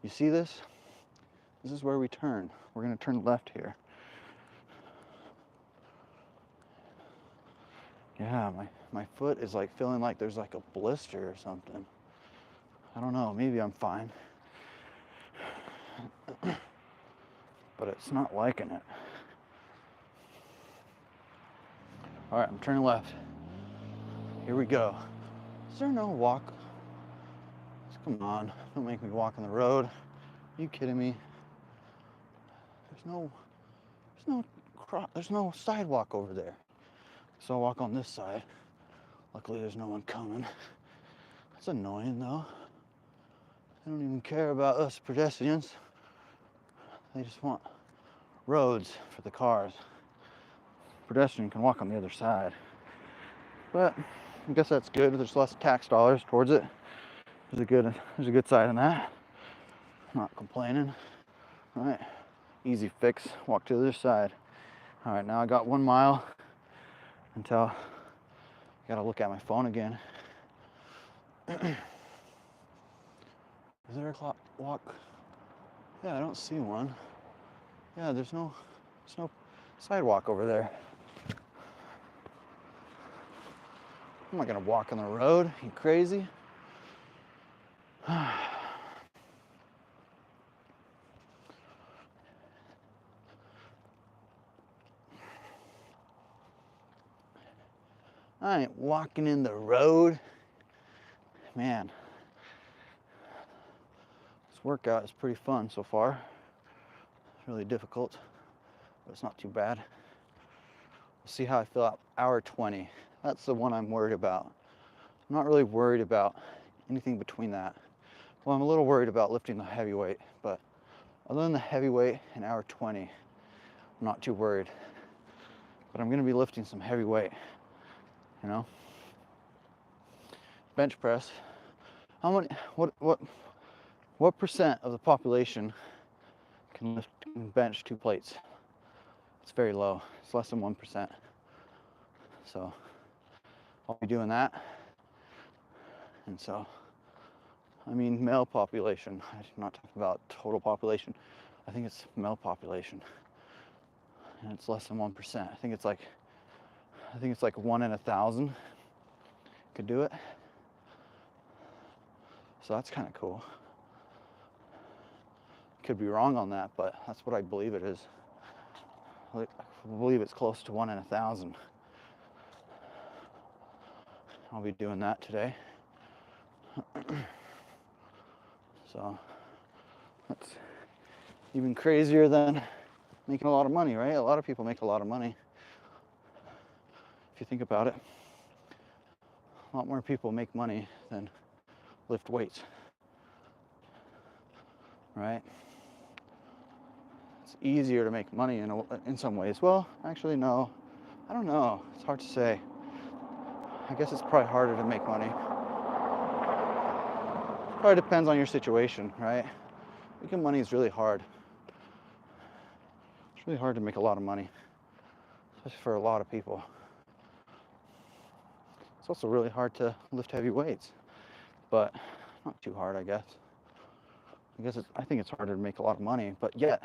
You see this? This is where we turn. We're gonna turn left here. Yeah, my foot is like feeling like there's like a blister or something. I don't know, maybe I'm fine. But it's not liking it. All right, I'm turning left. Here we go. Is there no walk? Come on, don't make me walk on the road. Are you kidding me? There's no sidewalk over there. So I'll walk on this side. Luckily there's no one coming. That's annoying though. They don't even care about us pedestrians. They just want roads for the cars. Pedestrian can walk on the other side. But I guess that's good. There's less tax dollars towards it. There's a good side in that. Not complaining. All right, easy fix. Walk to the other side. All right, now I got 1 mile until I gotta look at my phone again. Is there a clock walk? Yeah, I don't see one. Yeah, there's no sidewalk over there. I'm not gonna walk on the road. You crazy? I ain't walking in the road. Man, this workout is pretty fun so far. It's really difficult, but it's not too bad. We'll see how I feel at hour 20. That's the one I'm worried about. I'm not really worried about anything between that. Well, I'm a little worried about lifting the heavy weight, but other than the heavy weight in hour 20, I'm not too worried. But I'm gonna be lifting some heavy weight, you know? Bench press. What percent of the population can bench 2 plates? It's very low. It's less than 1%. So I'll be doing that. And so, I mean, male population. I'm not talking about total population. I think it's male population. And it's less than 1%. I think it's like 1 in 1,000 could do it. So that's kind of cool. Could be wrong on that, but that's what I believe it is. I believe it's close to 1 in 1,000. I'll be doing that today. So that's even crazier than making a lot of money, right? A lot of people make a lot of money. If you think about it, a lot more people make money than lift weights, right? It's easier to make money in some ways. Well, actually, no. I don't know. It's hard to say. I guess it's probably harder to make money. Probably depends on your situation, right? Making money is really hard. It's really hard to make a lot of money, especially for a lot of people. It's also really hard to lift heavy weights, but not too hard, I guess. I think it's harder to make a lot of money, but yet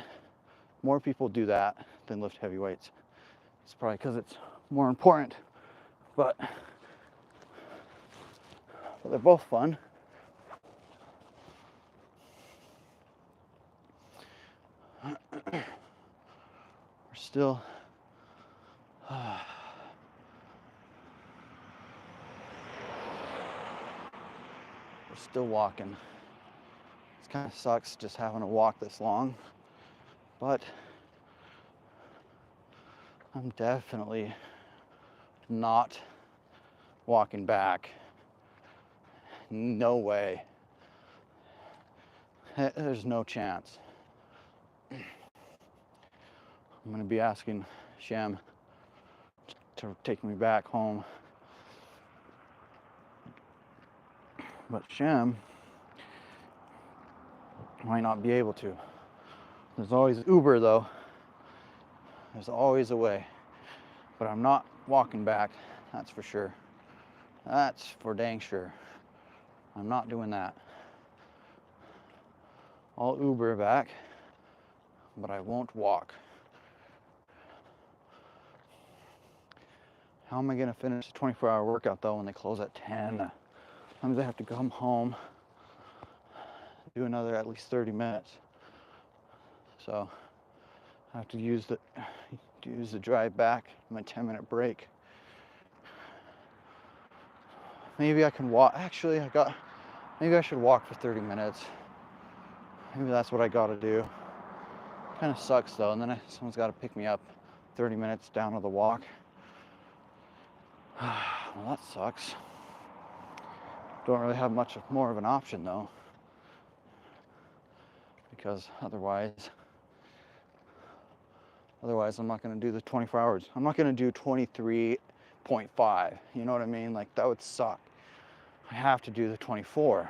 more people do that than lift heavy weights. It's probably because it's more important, but they're both fun. We're still walking. It kind of sucks just having to walk this long, but I'm definitely not walking back. No way. There's no chance. I'm going to be asking Shem to take me back home. But Shem might not be able to. There's always Uber though. There's always a way. But I'm not walking back, that's for sure. That's for dang sure. I'm not doing that. I'll Uber back, but I won't walk. How am I going to finish the 24-hour workout though when they close at 10? Sometimes I have to come home, do another at least 30 minutes. So I have to use the drive back, my 10-minute break. Maybe I can walk. Actually, maybe I should walk for 30 minutes. Maybe that's what I got to do. Kind of sucks though, and then someone's got to pick me up 30 minutes down to the walk. Well, that sucks. Don't really have much more of an option though, because otherwise I'm not going to do the 24 hours. I'm not going to do 23.5. You know what I mean? Like, that would suck. I have to do the 24.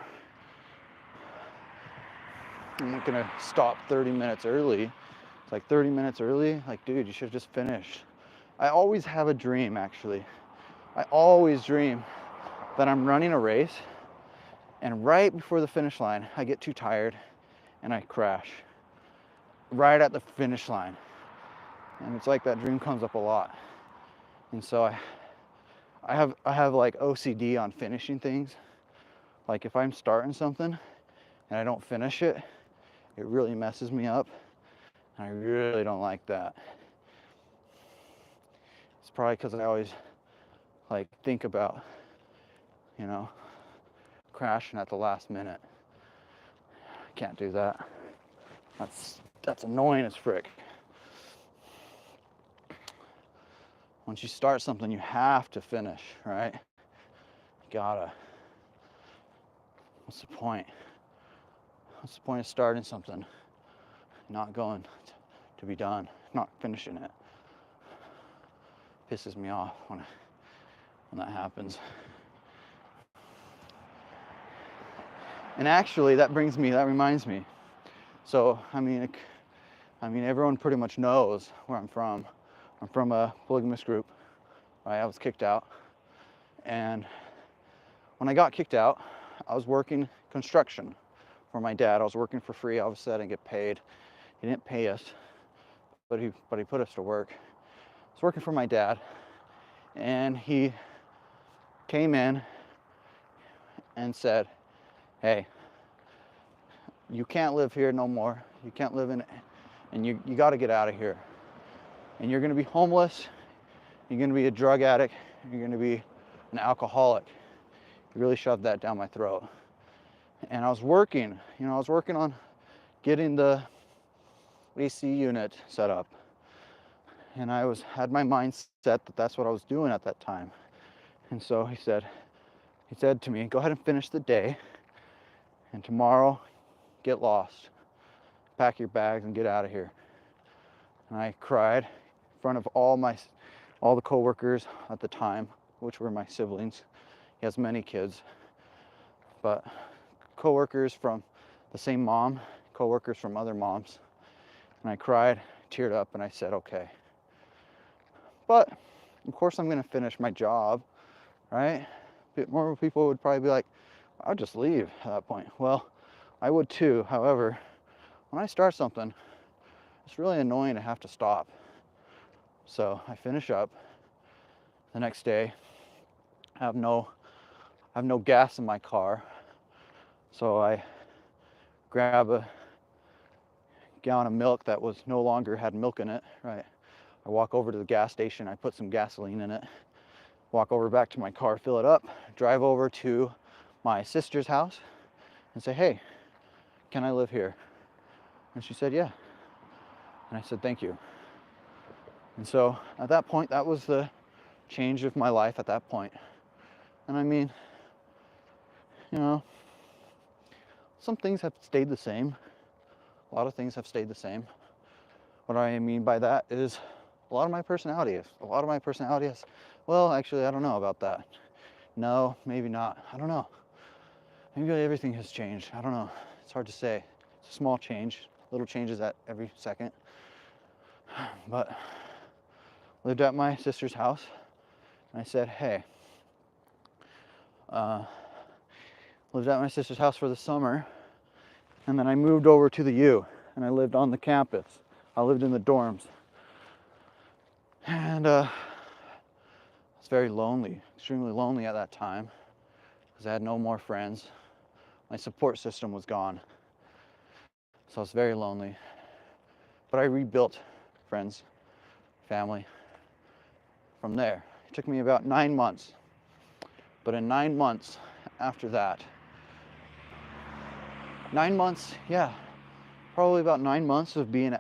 I'm not going to stop 30 minutes early. It's like 30 minutes early. Like, dude, you should have just finished. I always have a dream, actually. I always dream that I'm running a race, and right before the finish line, I get too tired and I crash. Right at the finish line. And it's like that dream comes up a lot. And so I have like OCD on finishing things. Like, if I'm starting something and I don't finish it, it really messes me up. And I really don't like that. It's probably because I always like think about, crashing at the last minute. I can't do that. That's annoying as frick. Once you start something, you have to finish, right? You gotta. What's the point? What's the point of starting something, not going to be done, not finishing it? Pisses me off when that happens. And actually, that reminds me. So, I mean, everyone pretty much knows where I'm from. I'm from a polygamous group, right? I was kicked out. And when I got kicked out, I was working construction for my dad. I was working for free. Obviously, I didn't get paid. He didn't pay us, but he put us to work. I was working for my dad, and he came in and said, hey, you can't live here no more. You can't live in it, and you got to get out of here. And you're going to be homeless. You're going to be a drug addict. You're going to be an alcoholic. He really shoved that down my throat. And I was working, on getting the AC unit set up. And I had my mind set that that's what I was doing at that time. And so he said to me, go ahead and finish the day, and tomorrow get lost. Pack your bags and get out of here. And I cried in front of all the coworkers at the time, which were my siblings. He has many kids, but coworkers from the same mom, coworkers from other moms. And I cried, teared up, and I said, okay. But of course I'm going to finish my job, right? More people would probably be like, I'll just leave at that point. Well, I would too. However, when I start something, it's really annoying to have to stop. So I finish up. The next day, I have no gas in my car. So I grab a gallon of milk that was no longer had milk in it, right? I walk over to the gas station, I put some gasoline in it, walk over back to my car, fill it up, drive over to my sister's house and say, hey, can I live here? And she said, yeah. And I said, thank you. And so at that point, that was the change of my life at that point. And I mean, some things have stayed the same. A lot of things have stayed the same. What I mean by that is a lot of my personality is, well, actually, I don't know about that. No, maybe not. I don't know. Maybe everything has changed. I don't know. It's hard to say. It's a small change, little changes at every second. But lived at my sister's house, and I said, hey, lived at my sister's house for the summer, and then I moved over to the U, and I lived on the campus. I lived in the dorms. And was very lonely, extremely lonely at that time, because I had no more friends. My support system was gone. So I was very lonely. But I rebuilt friends, family from there. It took me about 9 months. But in 9 months after that, 9 months, yeah, probably about 9 months of being,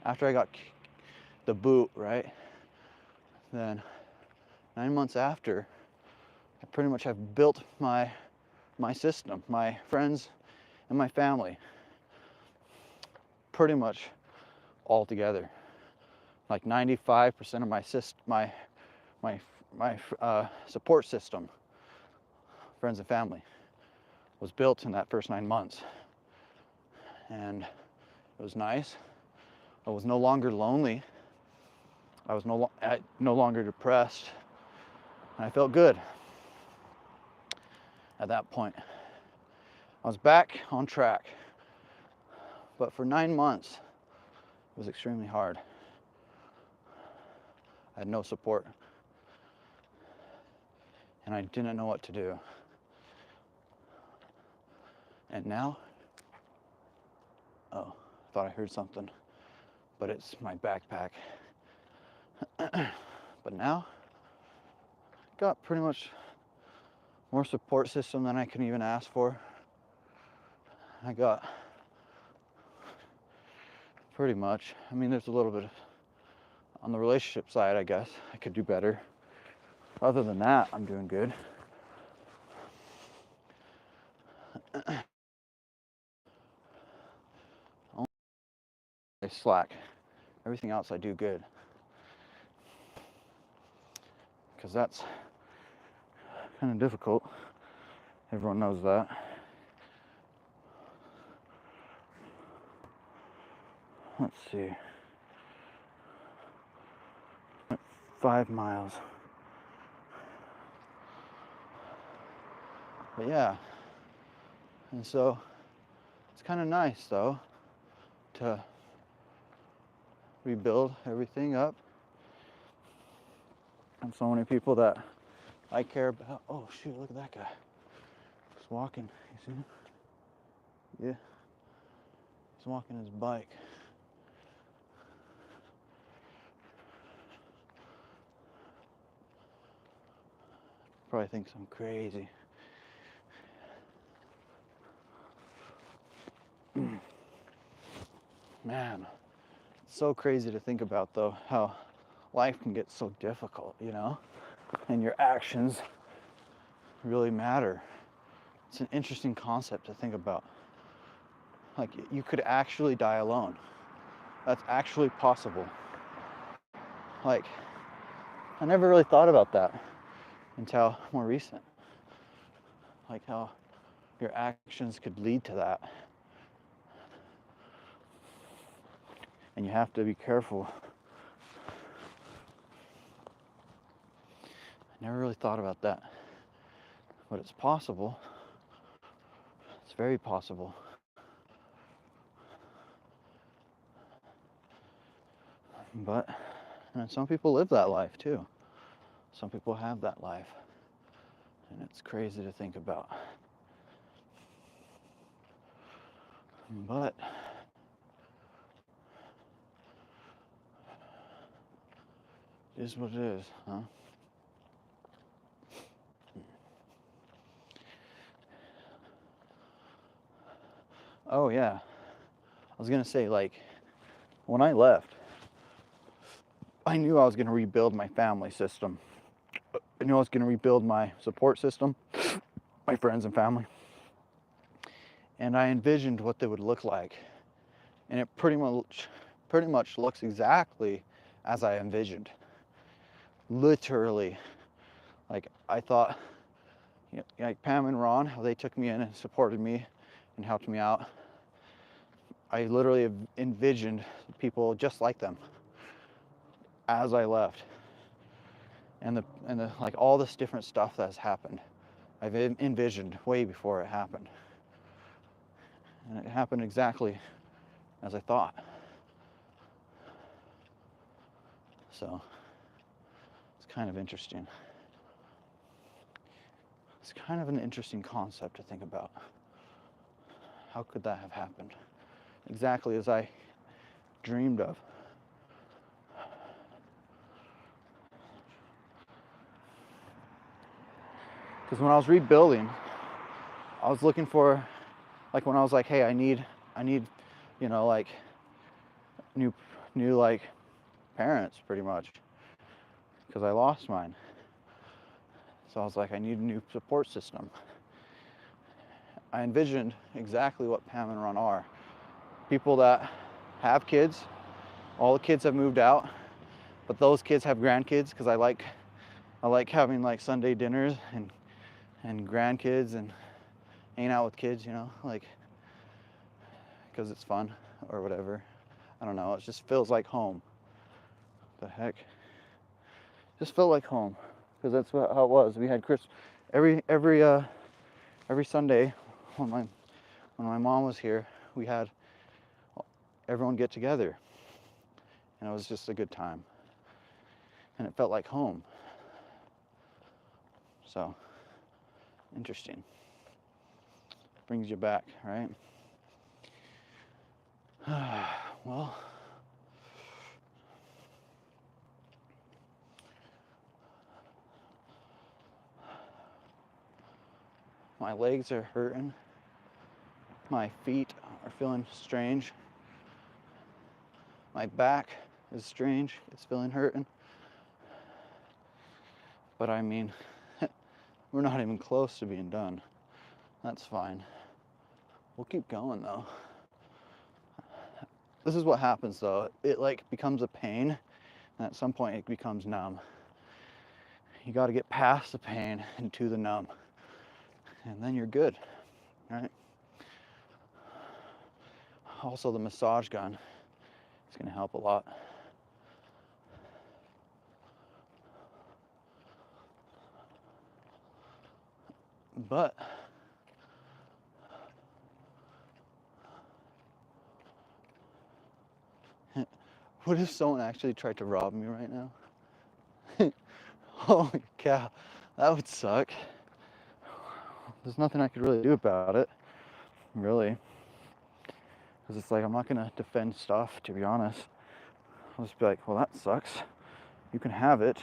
after I got the boot, right? Then 9 months after, I pretty much have built my system, my friends and my family, pretty much all together. Like 95% of my support system, friends and family, was built in that first 9 months. And it was nice. I was no longer lonely. I was no longer depressed. And I felt good at that point. I was back on track. But for 9 months, it was extremely hard. I had no support. And I didn't know what to do. And now, oh, I thought I heard something, but it's my backpack. But now, got pretty much more support system than I can even ask for. I got pretty much, I mean, there's a little bit of, on the relationship side, I guess, I could do better. Other than that, I'm doing good. I slack. Everything else I do good. Because that's kind of difficult. Everyone knows that. Let's see. 5 miles. But yeah. And so it's kind of nice though to rebuild everything up. And so many people that I care about. Oh shoot, look at that guy. He's walking. You see him? Yeah. He's walking his bike. Probably thinks I'm crazy. Man, it's so crazy to think about though, how life can get so difficult, you know? And your actions really matter. It's an interesting concept to think about. Like, you could actually die alone. That's actually possible. Like, I never really thought about that until more recent. Like how your actions could lead to that. And you have to be careful. I never really thought about that. But it's possible. It's very possible. But and some people live that life too. Some people have that life. And it's crazy to think about. But it is what it is, huh? Oh yeah. I was gonna say, like, when I left, I knew I was gonna rebuild my family system. I knew I was gonna rebuild my support system, my friends and family. And I envisioned what they would look like. And it pretty much looks exactly as I envisioned. Literally. Like, I thought, you know, like Pam and Ron, how they took me in and supported me and helped me out. I literally envisioned people just like them as I left. And the like all this different stuff that's happened, I've envisioned way before it happened. And it happened exactly as I thought. So it's kind of interesting. It's kind of an interesting concept to think about. How could that have happened? Exactly as I dreamed of. Because when I was rebuilding, I was looking for, like when I was like, hey, I need, you know, like new like parents pretty much, because I lost mine. So I was like, I need a new support system. I envisioned exactly what Pam and Ron are. People that have kids, all the kids have moved out, but those kids have grandkids, because I like having like Sunday dinners and grandkids and hanging out with kids, you know, like, because it's fun or whatever. I don't know, it just feels like home. The heck? Just felt like home, because that's how it was. We had every Sunday when my mom was here, we had everyone get together, and it was just a good time, and it felt like home. So interesting. Brings you back, right? Well, my legs are hurting. My feet are feeling strange. My back is strange. It's feeling hurting. But I mean, we're not even close to being done. That's fine. We'll keep going though. This is what happens though. It like becomes a pain, and at some point it becomes numb. You got to get past the pain and to the numb, and then you're good, right? Also, the massage gun is going to help a lot. But what if someone actually tried to rob me right now? Holy cow, that would suck. There's nothing I could really do about it, really. Because it's like, I'm not going to defend stuff, to be honest. I'll just be like, well, that sucks. You can have it.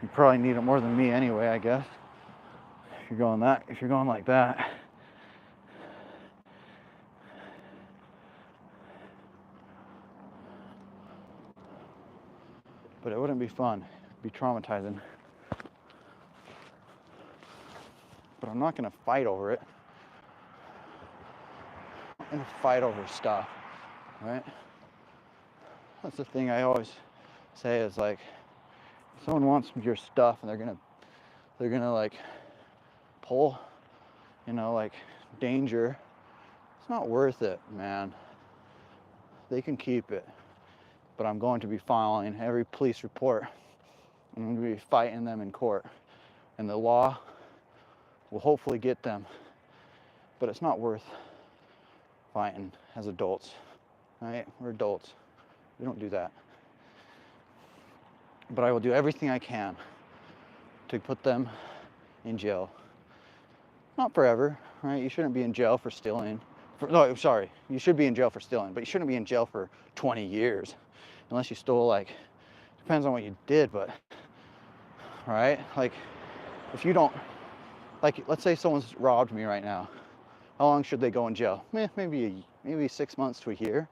You probably need it more than me anyway, I guess. If you're going like that. But it wouldn't be fun. It'd be traumatizing. But I'm not going to fight over it. I'm going to fight over stuff, right? That's the thing I always say is like, if someone wants your stuff and they're gonna like pull, you know, like danger, it's not worth it, man. They can keep it, but I'm going to be filing every police report. I'm going to be fighting them in court, and the law will hopefully get them, but it's not worth fighting as adults, right? We're adults. We don't do that. But I will do everything I can to put them in jail. Not forever, right? You shouldn't be in jail for stealing. You should be in jail for stealing, but you shouldn't be in jail for 20 years unless you stole, like, depends on what you did, but, right? Like, if you don't, like, let's say someone's robbed me right now. How long should they go in jail? Maybe 6 months to a year.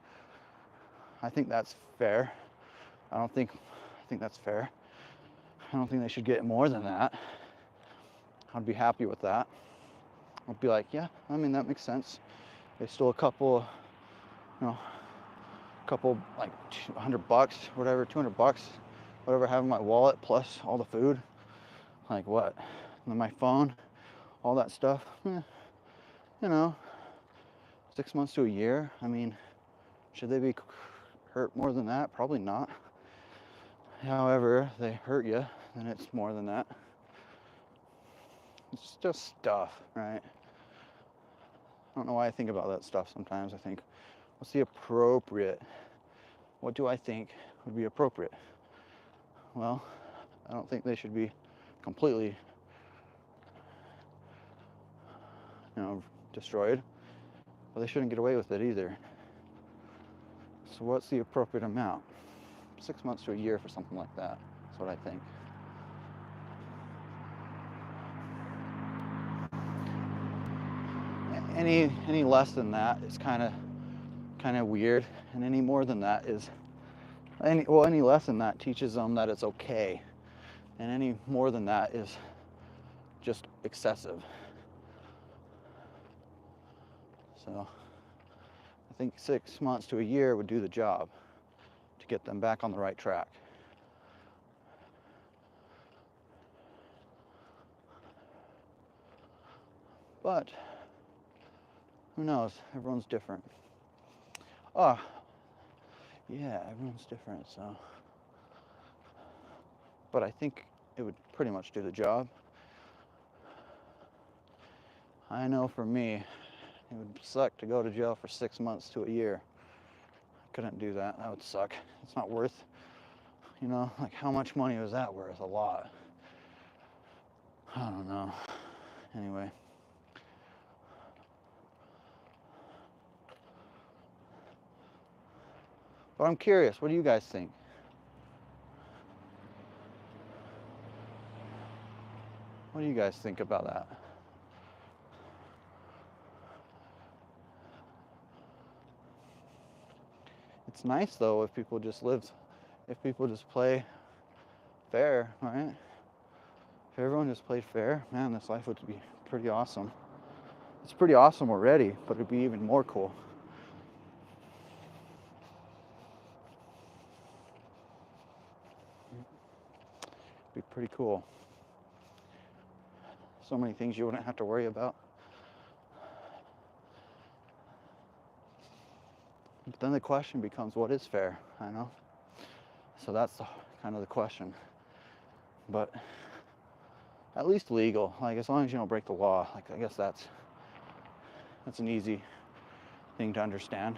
I think that's fair. I think that's fair. I don't think they should get more than that. I'd be happy with that. I'd be like, yeah, I mean, that makes sense. They stole a couple like $100, whatever, $200, whatever I have in my wallet, plus all the food. Like what? And then my phone, all that stuff. You know, 6 months to a year. I mean, should they be hurt more than that? Probably not. However, if they hurt you, then it's more than that. It's just stuff, right? I don't know why I think about that stuff sometimes. I think, what's the appropriate? What do I think would be appropriate? Well, I don't think they should be completely, destroyed, but they shouldn't get away with it either. So what's the appropriate amount? 6 months to a year for something like that. That's what I think. Any less than that is kind of weird, and any more than that is any less than that teaches them that it's okay, and any more than that is just excessive. So I think 6 months to a year would do the job to get them back on the right track. But who knows? Everyone's different. Oh, yeah, everyone's different, so. But I think it would pretty much do the job. I know for me, it would suck to go to jail for 6 months to a year. I couldn't do that. That would suck. It's not worth, like how much money was that worth? A lot. I don't know. Anyway. But I'm curious, what do you guys think? What do you guys think about that? It's nice though if people just play fair, right? If everyone just played fair, man, this life would be pretty awesome. It's pretty awesome already, but it'd be even more cool. It'd be pretty cool. So many things you wouldn't have to worry about. But then the question becomes, what is fair? I know. So that's kind of the question. But at least legal. Like as long as you don't break the law. Like I guess that's an easy thing to understand.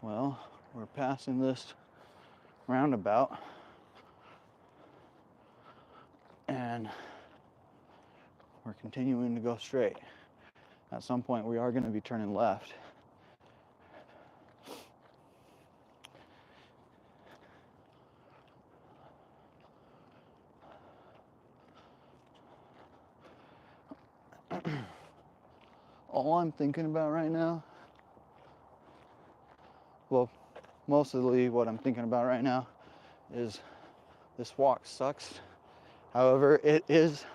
Well, we're passing this roundabout, and we're continuing to go straight. At some point, we are going to be turning left. All I'm thinking about right now, well, mostly what I'm thinking about right now is this walk sucks. However, it is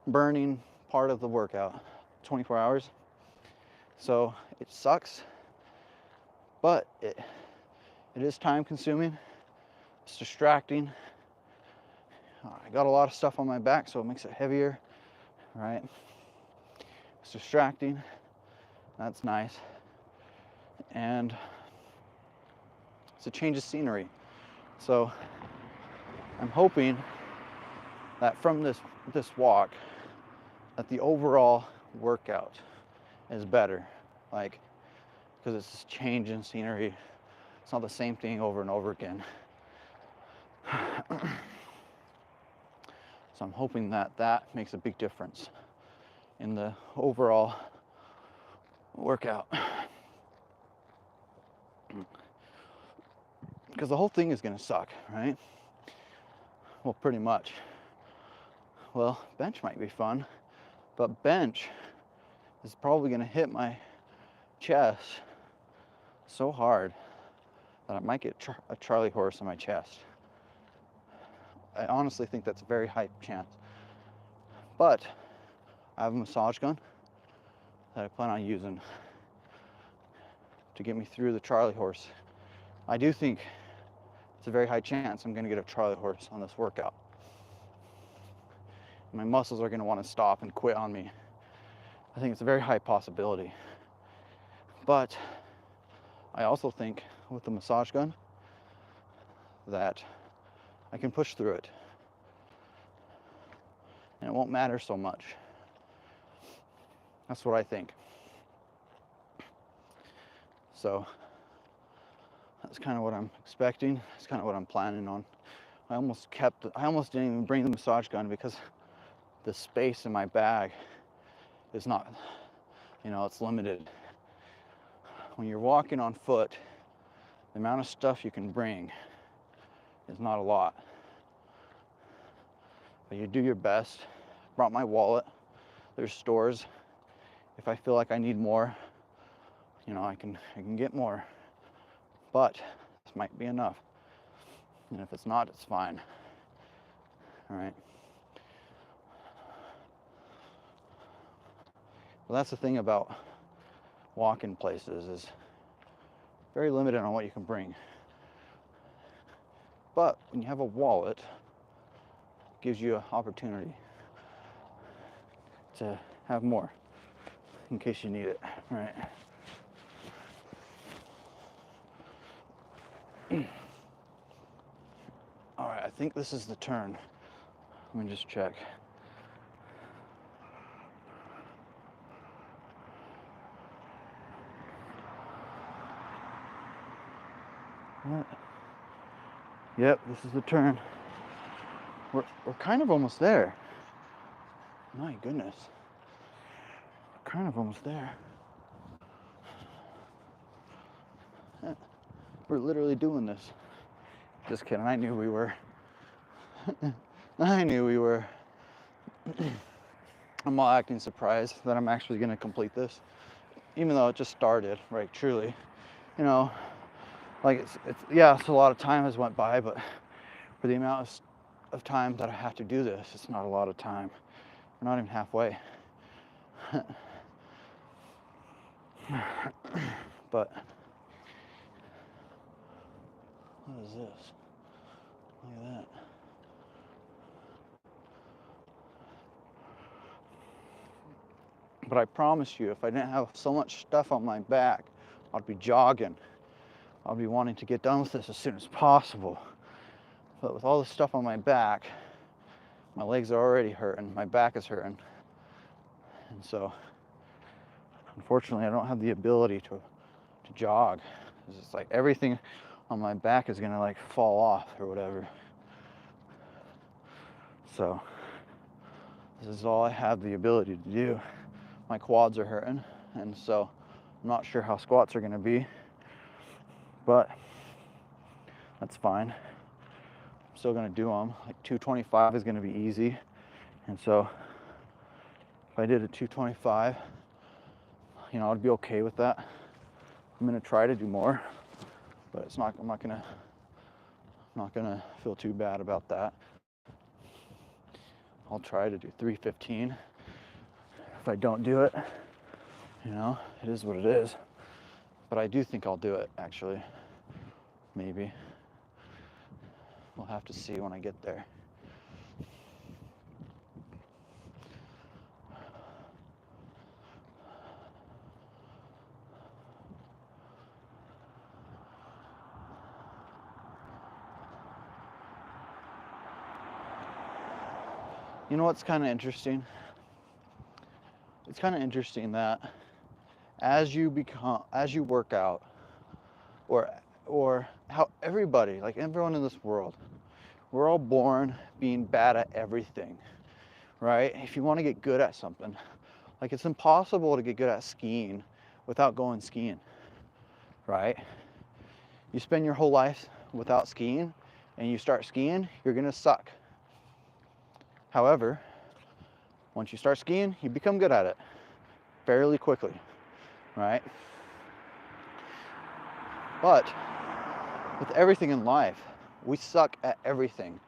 burning part of the workout, 24 hours. So it sucks, but it is time consuming. It's distracting. I got a lot of stuff on my back, so it makes it heavier, right? It's distracting. That's nice. And it's a change of scenery. So I'm hoping that from this walk, that the overall workout is better. Like, because it's just change in scenery. It's not the same thing over and over again. So I'm hoping that makes a big difference in the overall workout. Because the whole thing is going to suck, right? Well, pretty much. Well, bench might be fun, but bench is probably going to hit my chest so hard that I might get a Charlie horse in my chest. I honestly think that's a very high chance. But I have a massage gun that I plan on using to get me through the Charlie horse. I do think it's a very high chance I'm going to get a Charlie horse on this workout. My muscles are going to want to stop and quit on me. I think it's a very high possibility. But I also think with the massage gun that I can push through it. And it won't matter so much. That's what I think. So that's kind of what I'm expecting. That's kind of what I'm planning on. I almost didn't even bring the massage gun because the space in my bag is not, it's limited. When you're walking on foot, the amount of stuff you can bring is not a lot. But you do your best. I brought my wallet. There's stores. If I feel like I need more, I can get more. But this might be enough. And if it's not, it's fine. All right. Well, that's the thing about walking places is very limited on what you can bring. But when you have a wallet, it gives you an opportunity to have more in case you need it. All right. All right, I think this is the turn. Let me just check. What? Yep, this is the turn. We're kind of almost there. My goodness. We're kind of almost there. We're literally doing this. Just kidding, I knew we were. I knew we were. I'm all acting surprised that I'm actually going to complete this. Even though it just started, right, truly. Like it's a lot of time has went by, but for the amount of time that I have to do this, it's not a lot of time. We're not even halfway. But what is this? Look at that. But I promise you, if I didn't have so much stuff on my back, I'd be jogging. I'd be wanting to get done with this as soon as possible. But with all this stuff on my back, my legs are already hurting, my back is hurting. And so, unfortunately, I don't have the ability to jog. It's just like everything on my back is gonna like fall off or whatever. So, this is all I have the ability to do. My quads are hurting, and so I'm not sure how squats are gonna be, but that's fine. I'm still gonna do them. Like 225 is gonna be easy, and so if I did a 225, I'd be okay with that. I'm gonna try to do more, but I'm not gonna feel too bad about that. I'll try to do 315. If I don't do it, it is what it is. But I do think I'll do it, actually. Maybe. We'll have to see when I get there. You know what's kind of interesting? It's kind of interesting that as you work out, or how everybody, like everyone in this world, we're all born being bad at everything, right? If you want to get good at something, like it's impossible to get good at skiing without going skiing, right? You spend your whole life without skiing and you start skiing, you're gonna suck. However, once you start skiing, you become good at it fairly quickly, right? But with everything in life, we suck at everything.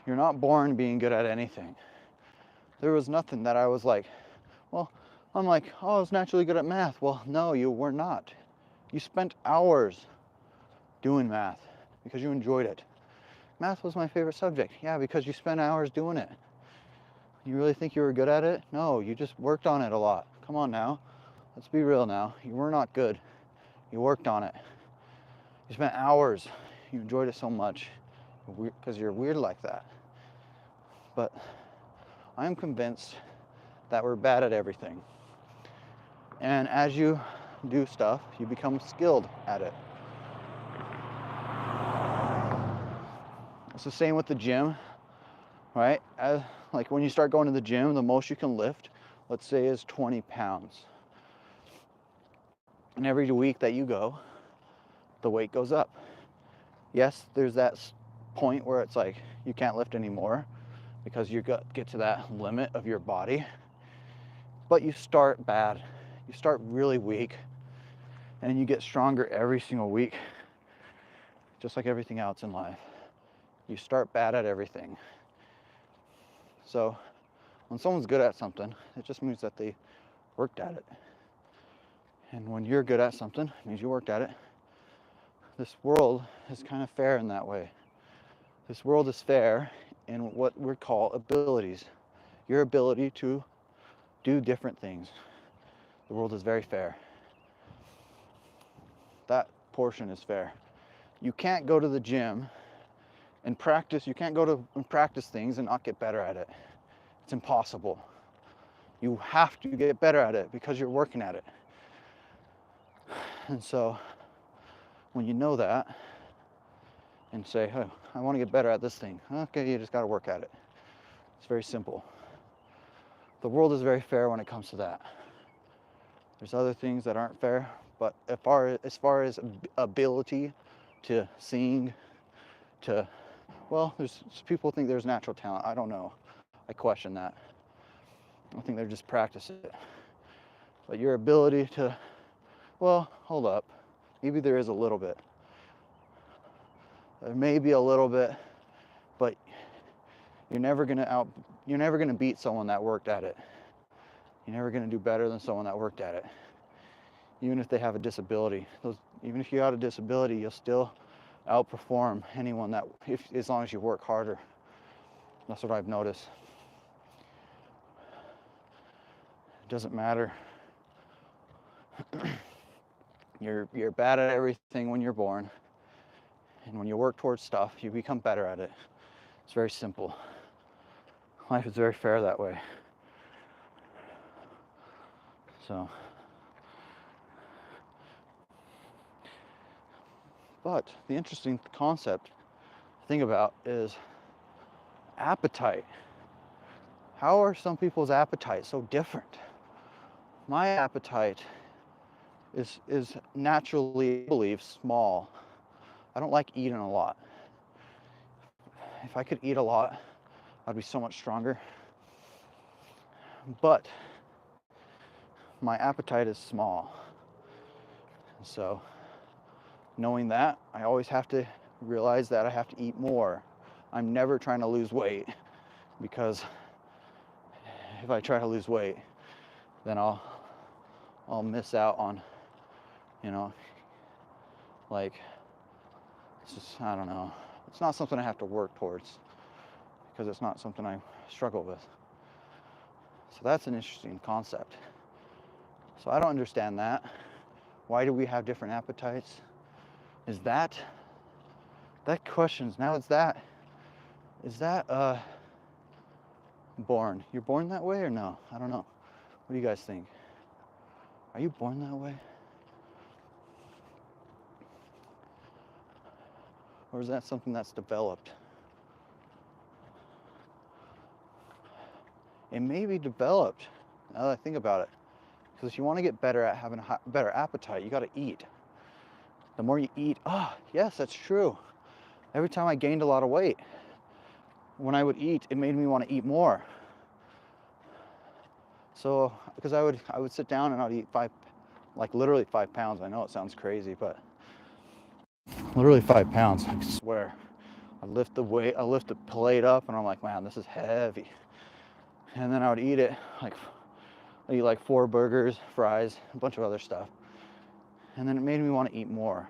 You're not born being good at anything. There was nothing that I was like, oh, I was naturally good at math. Well, no, you were not. You spent hours doing math because you enjoyed it. Math was my favorite subject. Yeah, because you spent hours doing it. You really think you were good at it? No, you just worked on it a lot. Come on now. Let's be real now. You were not good. You worked on it. You spent hours. You enjoyed it so much because you're weird like that. But I am convinced that we're bad at everything. And as you do stuff, you become skilled at it. It's the same with the gym, right? Like when you start going to the gym, the most you can lift, let's say, is 20 pounds. And every week that you go, the weight goes up. Yes, there's that point where it's like you can't lift anymore because you get to that limit of your body. But you start bad. You start really weak, and you get stronger every single week, just like everything else in life. You start bad at everything. So when someone's good at something, it just means that they worked at it. And when you're good at something, it means you worked at it. This world is kind of fair in that way. This world is fair in what we call abilities. Your ability to do different things. The world is very fair. That portion is fair. You can't go to the gym and practice. You can't go to and practice things and not get better at it. It's impossible. You have to get better at it because you're working at it. And so when you know that and say, oh, I want to get better at this thing. Okay, you just got to work at it. It's very simple. The world is very fair when it comes to that. There's other things that aren't fair, but as far as ability to sing, well, there's people think there's natural talent. I don't know. I question that. I think they're just practicing it. But your ability to, well, hold up. Maybe there is a little bit. There may be a little bit, but you're never gonna beat someone that worked at it. You're never gonna do better than someone that worked at it. Even if they have a disability. Even if you have a disability, you'll still outperform anyone as long as you work harder. That's what I've noticed. It doesn't matter. You're bad at everything when you're born. And when you work towards stuff, you become better at it. It's very simple. Life is very fair that way. So, but the interesting concept to think about is appetite. How are some people's appetite so different? My appetite is naturally, I believe, small. I don't like eating a lot. If I could eat a lot, I'd be so much stronger. But my appetite is small. So knowing that, I always have to realize that I have to eat more. I'm never trying to lose weight, because if I try to lose weight, then I'll miss out on, like, it's just, I don't know. It's not something I have to work towards, because it's not something I struggle with. So that's an interesting concept. So I don't understand that. Why do we have different appetites? Is that questions, now is that born? You're born that way or no? I don't know. What do you guys think? Are you born that way? Or is that something that's developed? It may be developed, now that I think about it. Because if you want to get better at having a better appetite, you got to eat. The more you eat, yes, that's true. Every time I gained a lot of weight, when I would eat, it made me want to eat more. So, because I would sit down and I'd eat literally 5 pounds. I know it sounds crazy, but literally 5 pounds, I swear. I lift the plate up and I'm like, man, this is heavy. And then I would eat it, I'd eat like 4 burgers, fries, a bunch of other stuff. And then it made me want to eat more.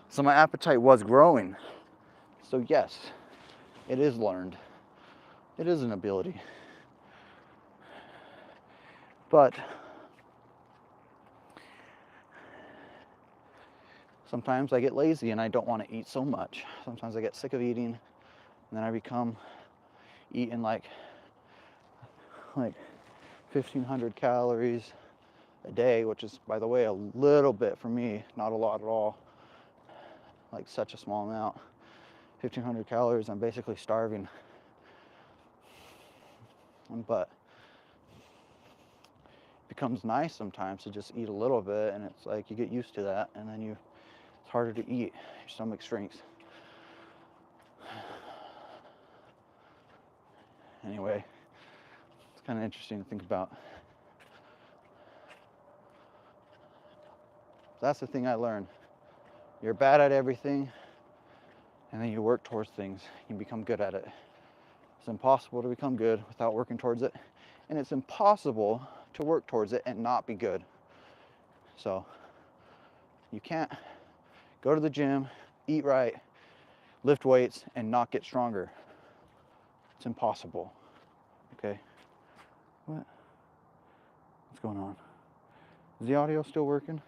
So my appetite was growing. So yes, it is learned. It is an ability. But Sometimes I get lazy and I don't want to eat so much. Sometimes I get sick of eating, and then I become eating like 1,500 calories a day, which is, by the way, a little bit for me, not a lot at all. Like such a small amount. 1,500 calories, I'm basically starving. But it becomes nice sometimes to just eat a little bit, and it's like you get used to that, and then it's harder to eat. Your stomach shrinks. Anyway, it's kind of interesting to think about. That's the thing I learned. You're bad at everything, and then you work towards things. You become good at it. It's impossible to become good without working towards it, and it's impossible to work towards it and not be good. So you can't go to the gym, eat right, lift weights, and not get stronger. It's impossible. Okay? What's going on? Is the audio still working?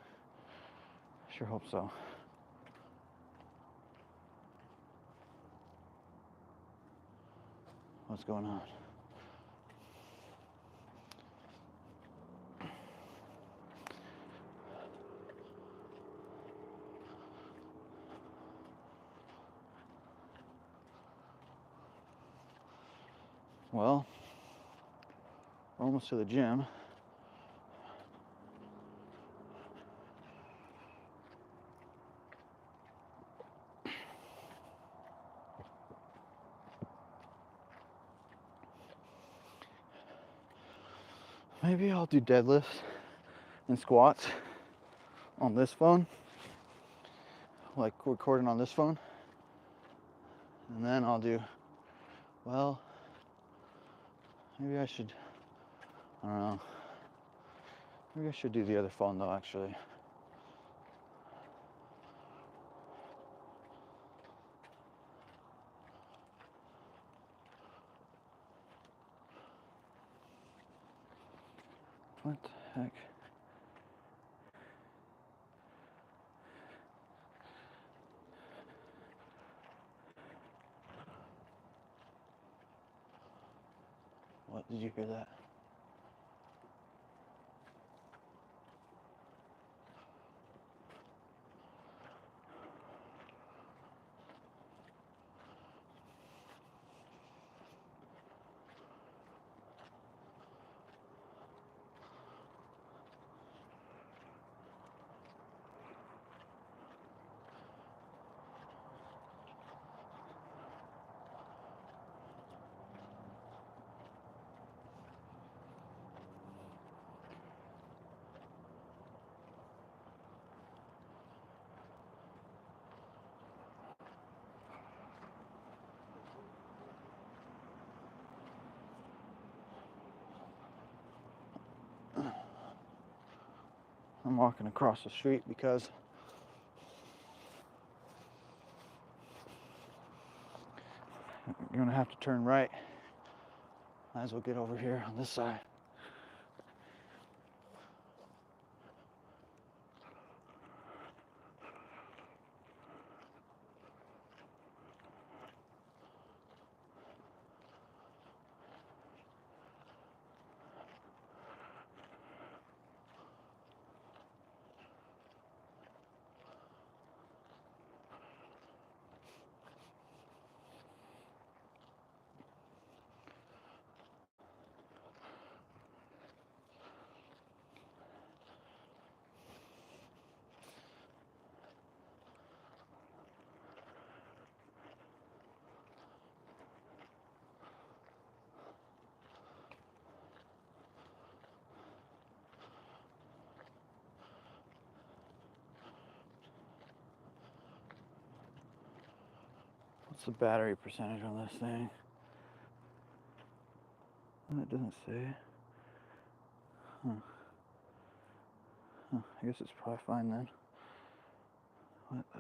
Sure hope so. What's going on? Well, we're almost to the gym. Maybe I'll do deadlifts and squats on this phone, like recording on this phone. And then I'll do, well, maybe I should, I don't know. Maybe I should do the other phone though, actually. What the heck? What, did you hear that? I'm walking across the street because you're gonna have to turn right. Might as well get over here on this side. What's the battery percentage on this thing? It doesn't say. I guess it's probably fine then. What the?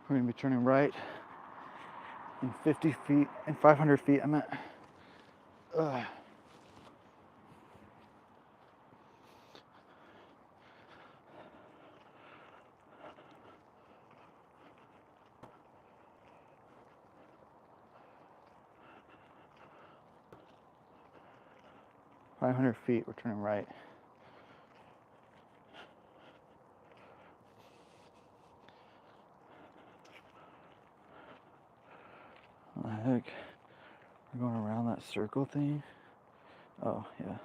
We're gonna be turning right in 50 feet, in 500 feet, I meant. 500 feet, we're turning right. What the heck? We're going around that circle thing? Oh, yeah.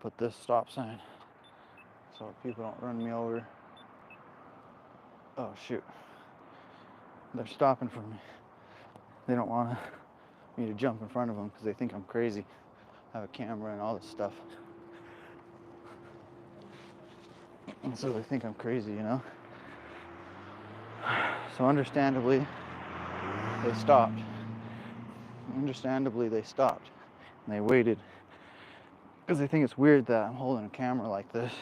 Put this stop sign so people don't run me over. Oh shoot. They're stopping for me. They don't want me to jump in front of them because they think I'm crazy. I have a camera and all this stuff. And so they think I'm crazy, you know? So understandably, they stopped. Understandably, they stopped. And they waited. Because they think it's weird that I'm holding a camera like this.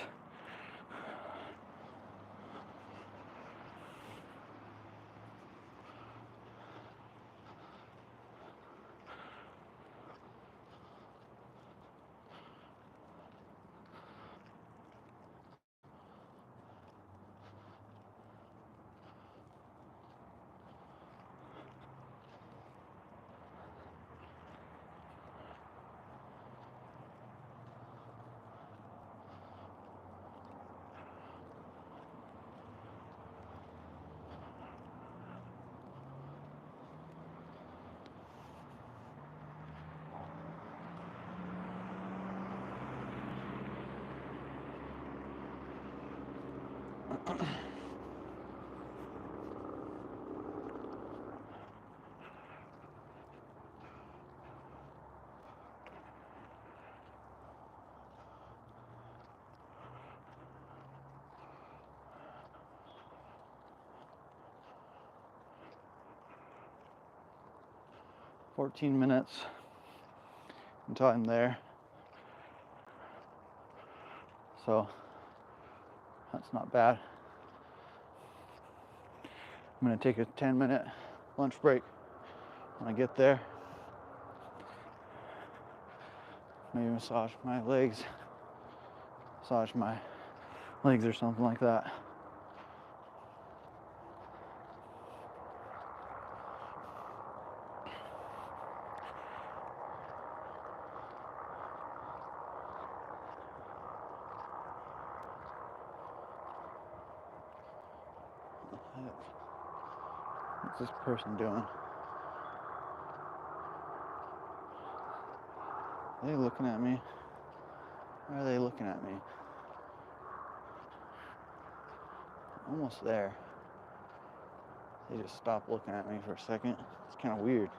"14 minutes until I'm there." So that's not bad. I'm gonna take a 10-minute lunch break when I get there. Maybe massage my legs. Massage my legs or something like that. What's this person doing? Are they looking at me? Why are they looking at me? Almost there. They just stopped looking at me for a second. It's kind of weird.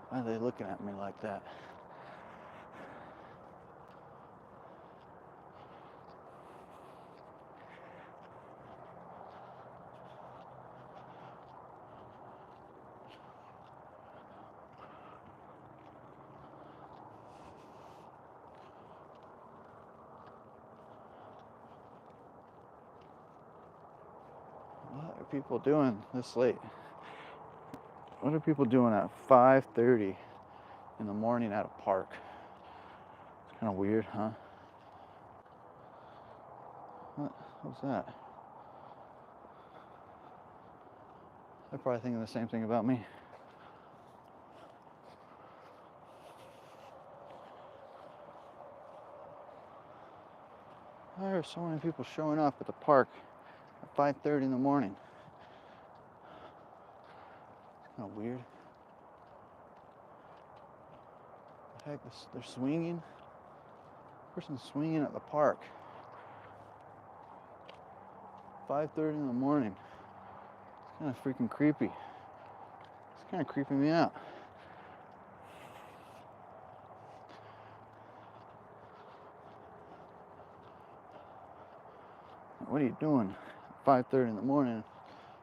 Why are they looking at me like that? What are people doing this late? What are people doing at 5:30 in the morning at a park? It's kind of weird, huh? What was that? They're probably thinking the same thing about me. There are so many people showing up at the park at 5:30 in the morning. Kind of weird. The heck, they're swinging. Person's swinging at the park. 5:30 in the morning. It's kind of freaking creepy. It's kind of creeping me out. What are you doing at 5:30 in the morning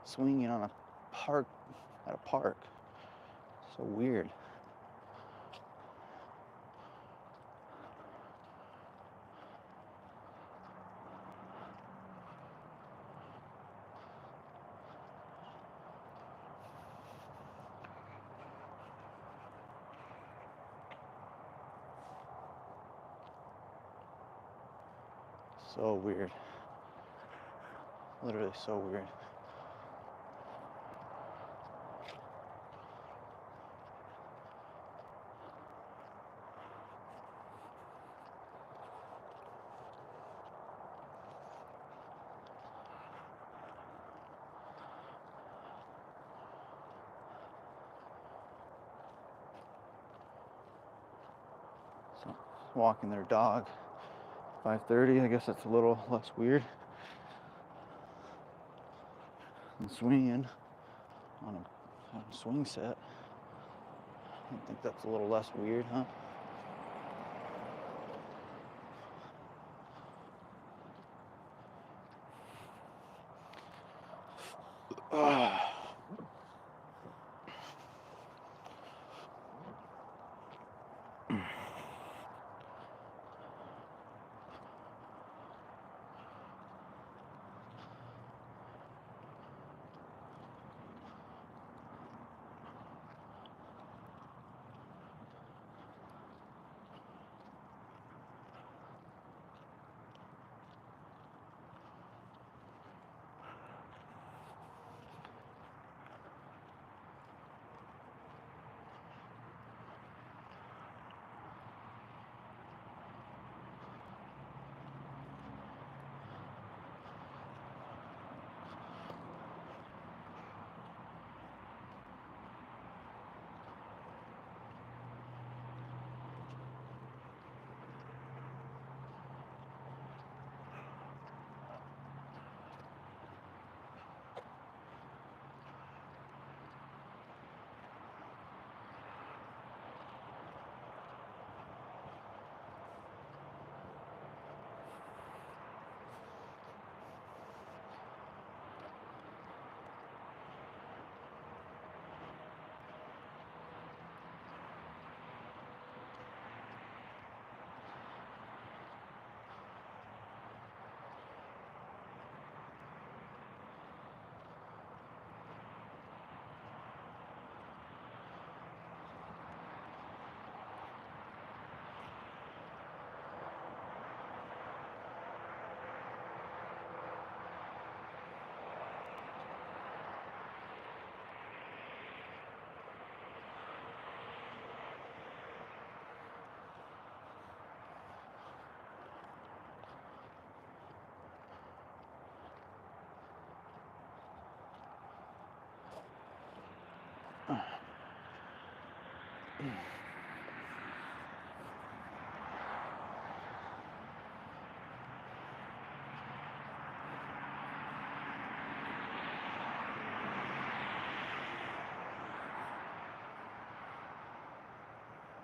swinging on a park, at a park? So weird. So weird. Literally so weird. So walking their dog. 5:30, I guess that's a little less weird. And swinging on a swing set. I think that's a little less weird, huh?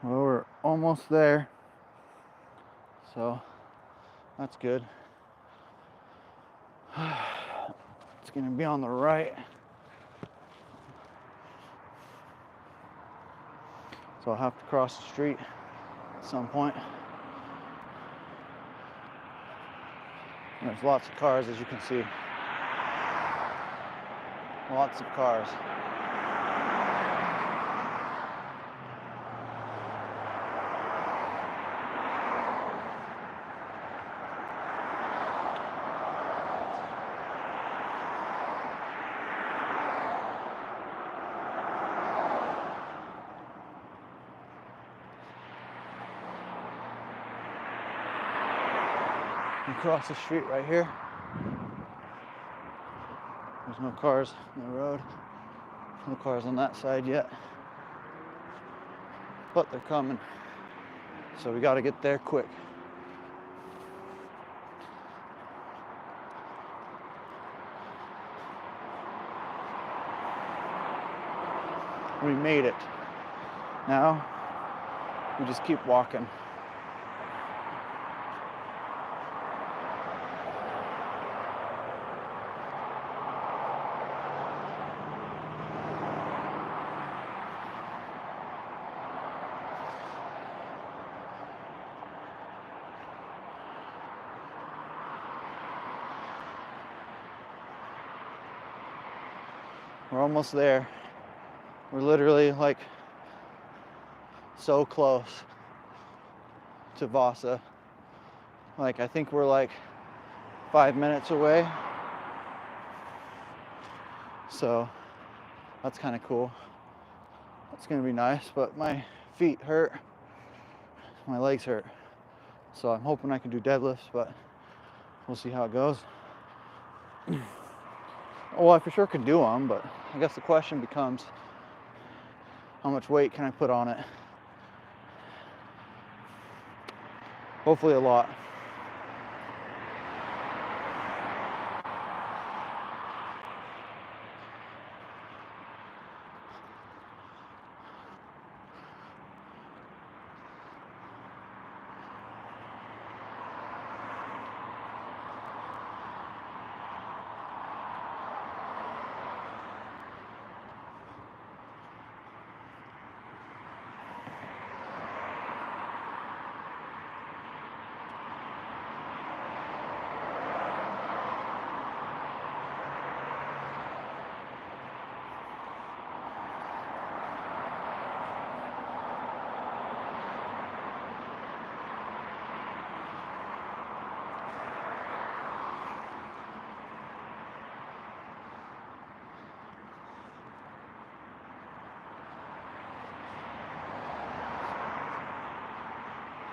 Well, we're almost there, so that's good. It's gonna be on the right, so I'll have to cross the street at some point. There's lots of cars, as you can see. Lots of cars. Across the street right here. There's no cars on the road. No cars on that side yet. But they're coming. So we gotta get there quick. We made it. Now, we just keep walking. We're almost there. We're literally like so close to Vasa. Like I think we're like 5 minutes away. So that's kind of cool. That's gonna be nice, but my feet hurt. My legs hurt. So I'm hoping I can do deadlifts, but we'll see how it goes. Well, I for sure can do them, but I guess the question becomes, how much weight can I put on it? Hopefully a lot.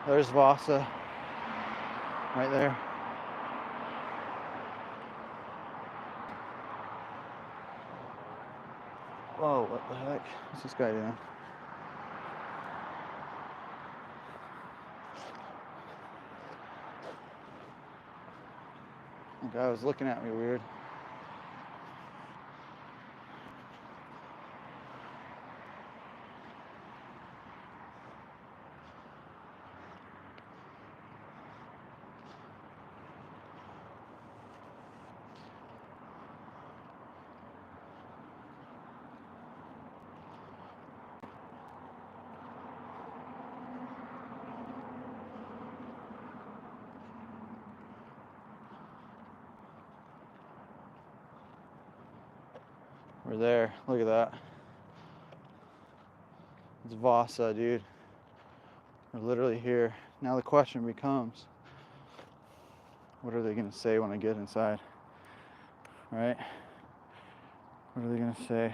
There's Vasa, right there. Whoa, what the heck? What's this guy doing? The guy was looking at me weird. We're there. Look at that. It's Vasa, dude. We're literally here. Now the question becomes, what are they going to say when I get inside? Right? What are they going to say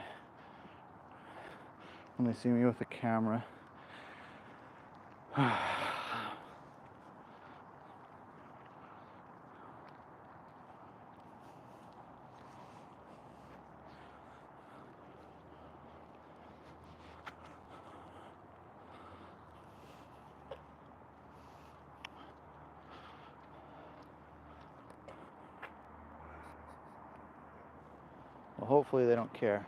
when they see me with a camera? Well, hopefully they don't care.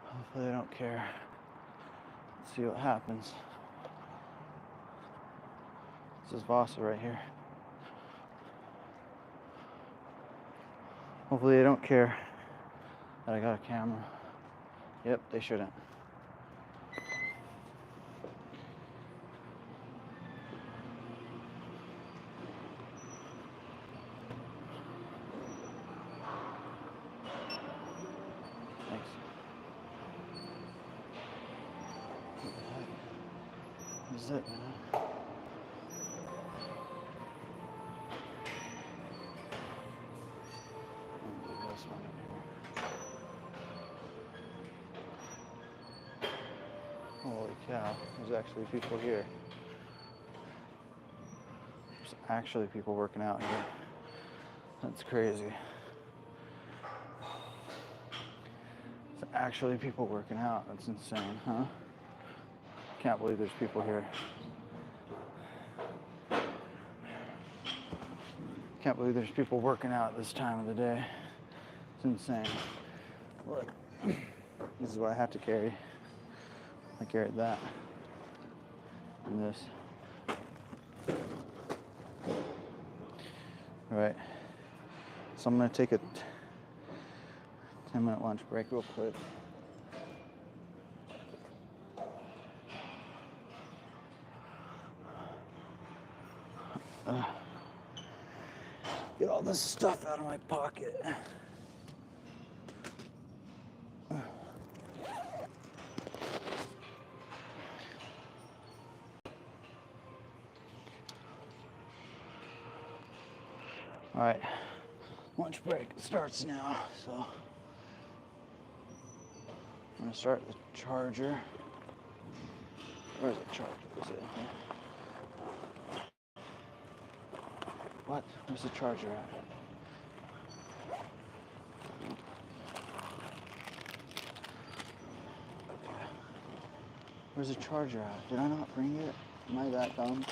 Hopefully they don't care. Let's see what happens. This is Vasa right here. Hopefully they don't care that I got a camera. Yep, they shouldn't. Thanks. is it, man? This one in here. Holy cow, there's actually people here. There's actually people working out here. That's crazy. There's actually people working out. That's insane, huh? Can't believe there's people here. Can't believe there's people working out this time of the day. It's insane. Look, this is what I have to carry. I carried that and this. All right, so I'm gonna take a 10-minute lunch break real quick. Get all this stuff out of my pocket. All right, lunch break starts now, so I'm gonna start the charger. Where's the charger? Is it here? What? Where's the charger at? Okay. Where's the charger at? Did I not bring it? Am I that dumb?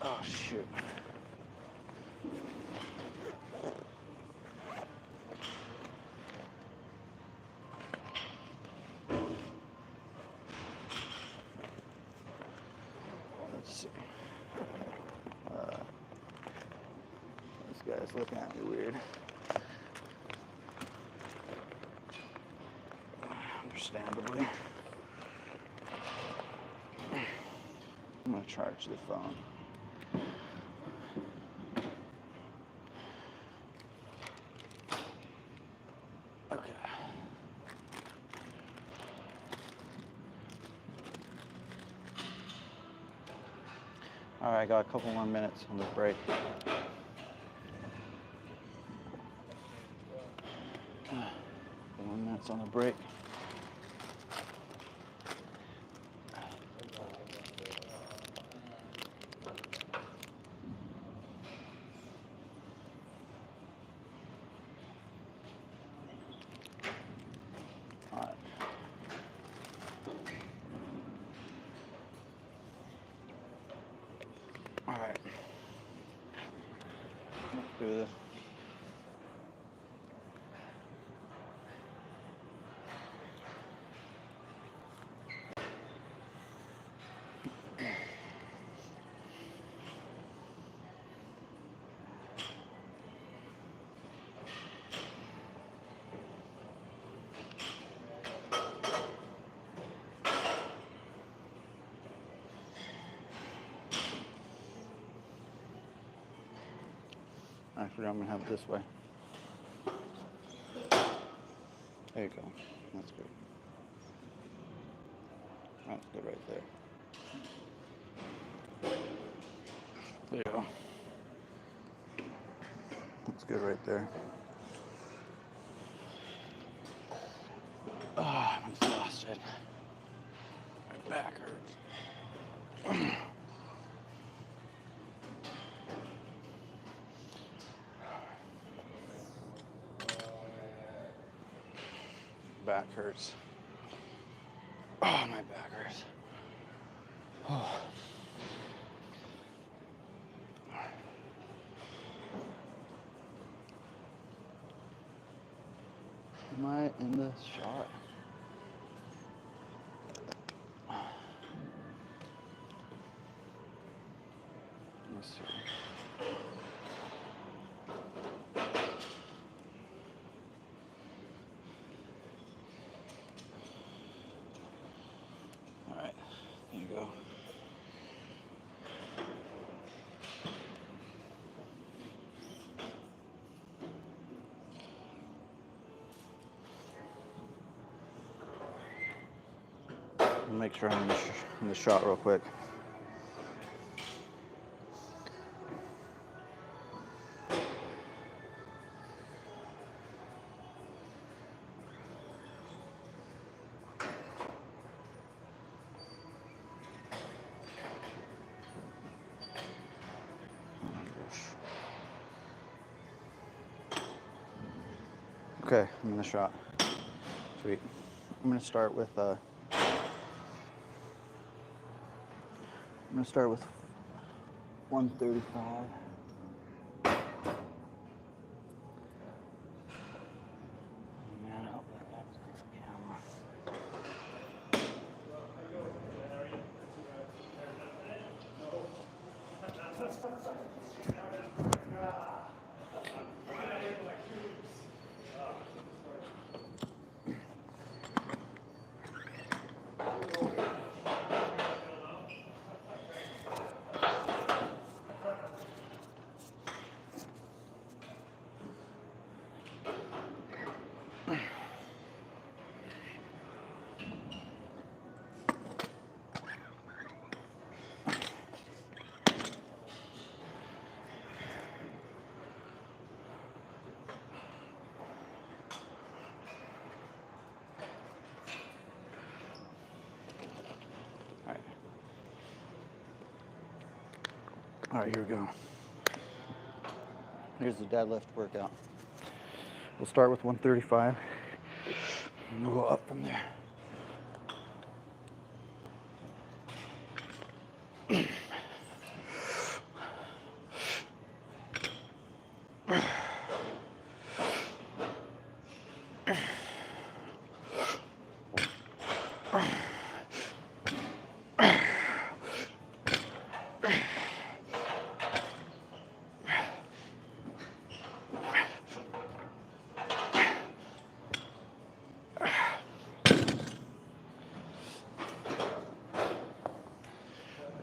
Oh, shoot. Let's see. This guy's looking at me weird. Understandably. I'm gonna charge the phone. Okay. All right, I got a couple more minutes on this break. 1 minute on the break. All right. Let's do this. Actually, I'm gonna have it this way. There you go. That's good. That's good right there. There you go. That's good right there. Oh, I'm exhausted. My back hurts. Back hurts. Oh, my back hurts. Oh. Am I in the shot? Let's see. All right, there you go. Make sure I'm in the shot real quick. Okay, I'm in the shot. Sweet. I'm gonna start with 135. Man, I hope that's the camera. All right, here we go. Here's the deadlift workout. We'll start with 135 and we'll go up from there.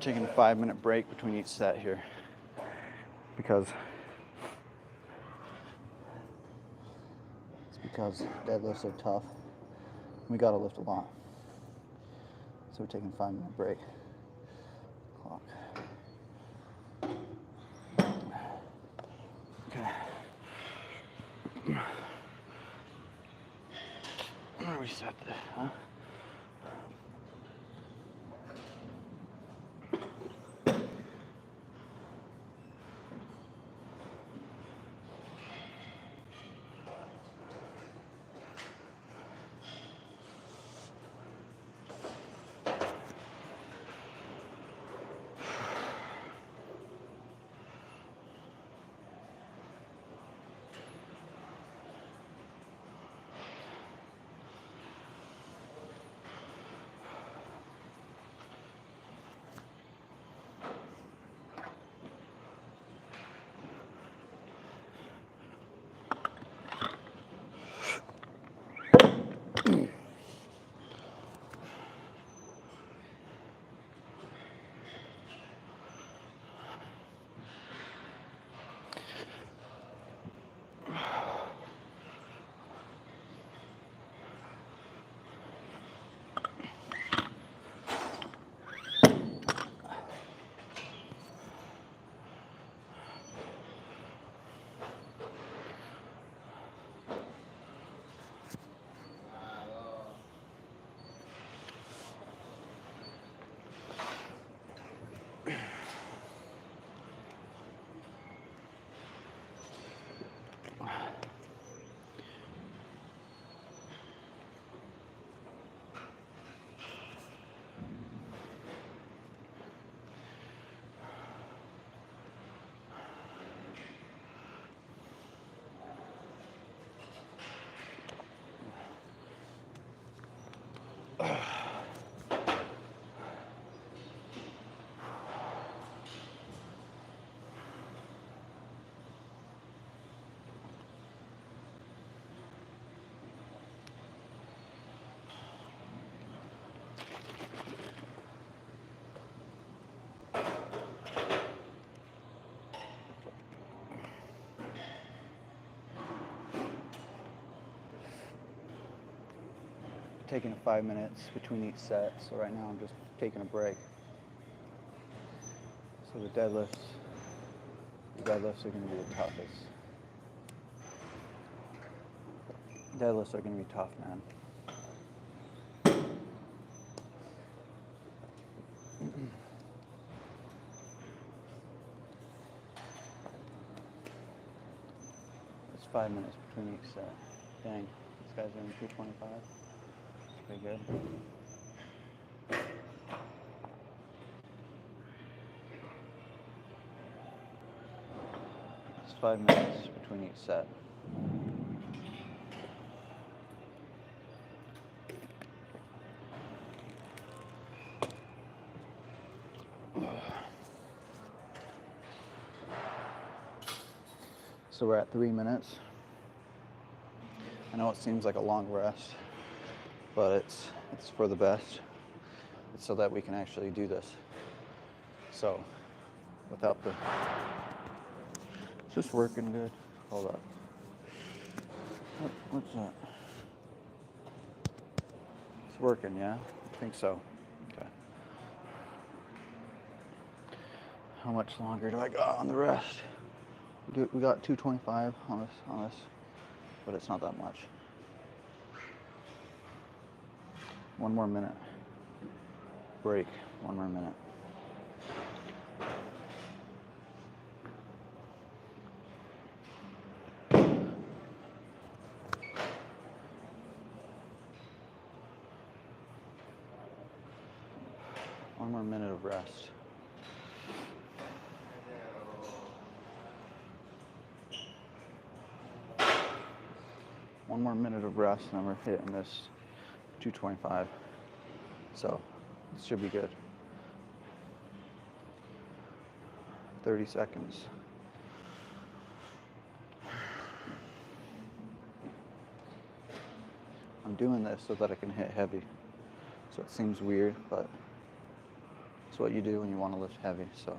Taking a 5-minute break between each set here because deadlifts are tough. We gotta lift a lot. So we're taking a 5-minute break. Clock. Okay. I'm gonna reset this, huh? taking 5 minutes between each set, so right now I'm just taking a break. So the deadlifts are going to be the toughest. Deadlifts are going to be tough, man. It's 5 minutes between each set. Dang, these guys are in 225. That's pretty good. It's 5 minutes between each set. So we're at 3 minutes. I know it seems like a long rest, but it's for the best. It's so that we can actually do this. So without the, it's just working good. Hold up. What's that? It's working, yeah? I think so. Okay. How much longer do I got on the rest? We got 225 on this, but it's not that much. 1 more minute. Break. 1 more minute. One more minute of rest. One more minute of rest, and we're hitting this 225. So it should be good. 30 seconds. I'm doing this so that I can hit heavy. So it seems weird, but it's what you do when you want to lift heavy. So.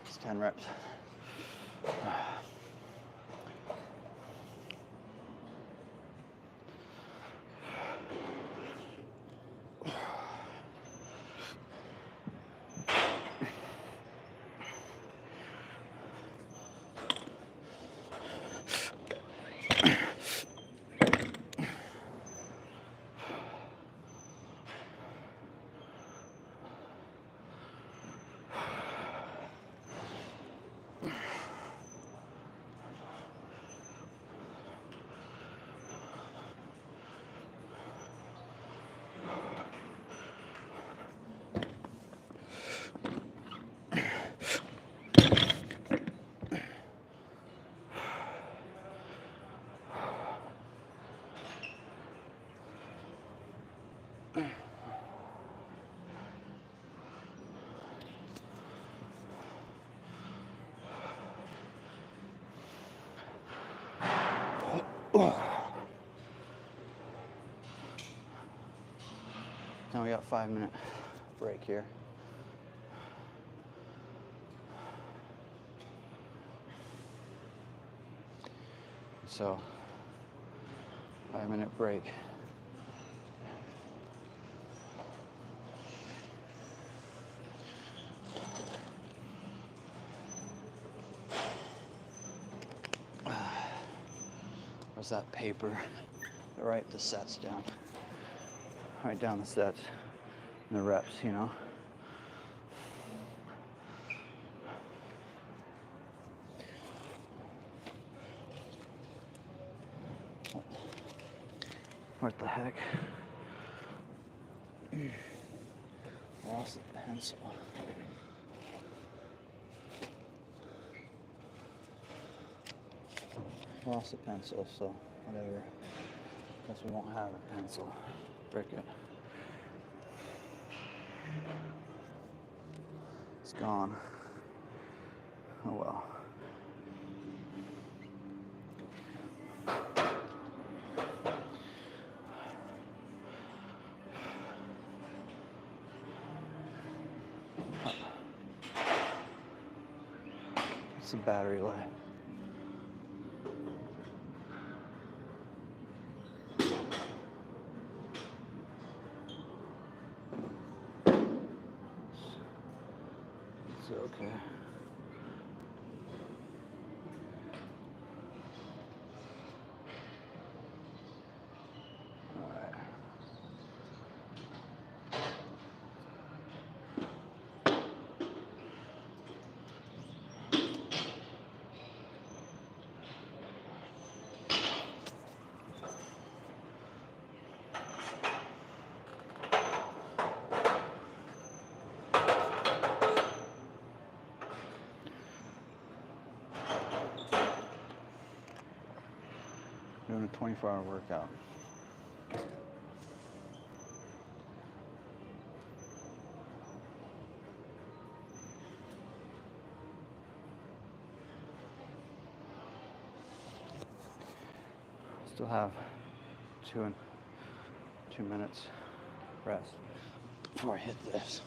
It's 10 reps. Now we got 5 minute break here. So 5 minute break. Where's that paper? Write the sets down. Write down the sets and the reps, you know. What the heck? Lost the pencil. Lost the pencil, so whatever. Guess we won't have a pencil. Frick it. It's gone. Oh well. It's the battery life. It's okay. All right. Doing a 24-hour workout. Still have 2 minutes rest before I hit this.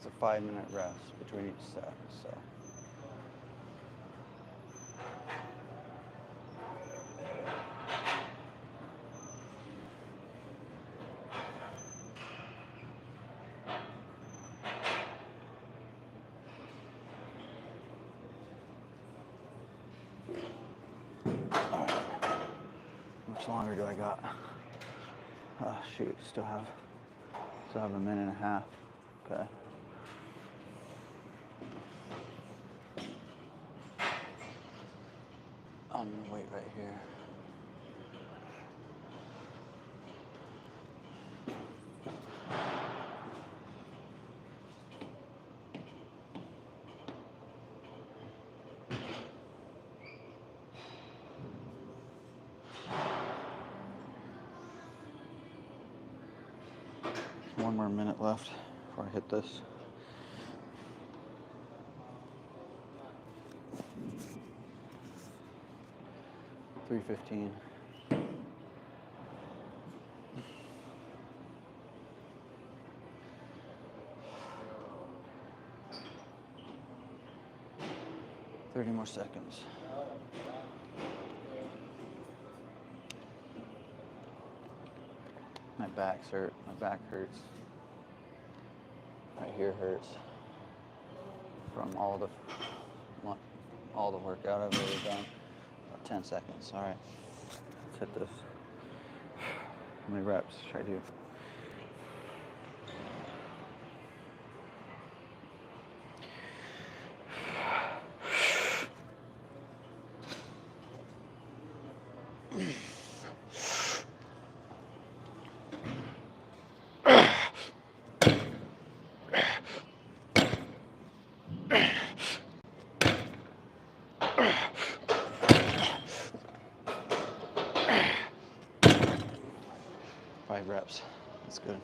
It's a 5-minute rest between each set, so. All right. How much longer do I got? Oh shoot, still have a minute and a half. Okay. I'm gonna wait right here. One more minute left before I hit this. $3:15. Thirty more seconds. My back's hurt. My back hurts. Right here hurts from all the workout I've already done. About 10 seconds. All right, let's hit this. How many reps should I do? Five reps. That's good.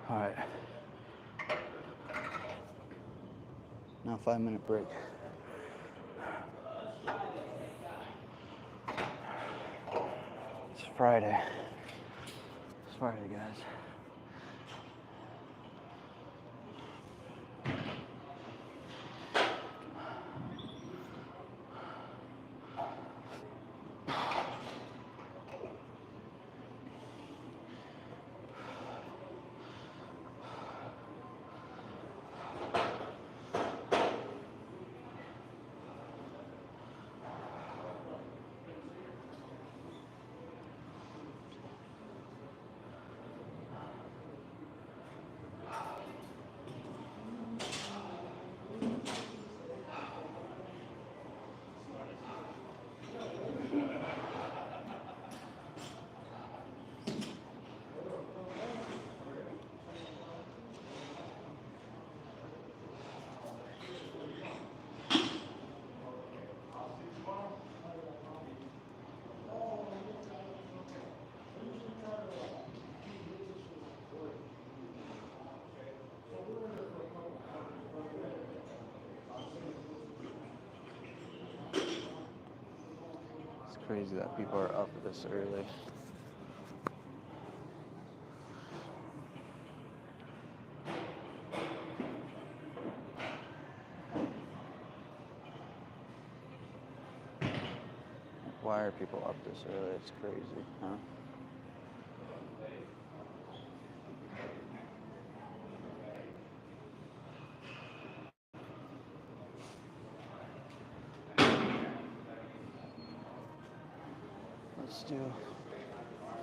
All right. Now 5-minute break. It's Friday. It's Friday, guys. crazy that people are up this early. Why are people up this early? It's crazy, huh? Let's do,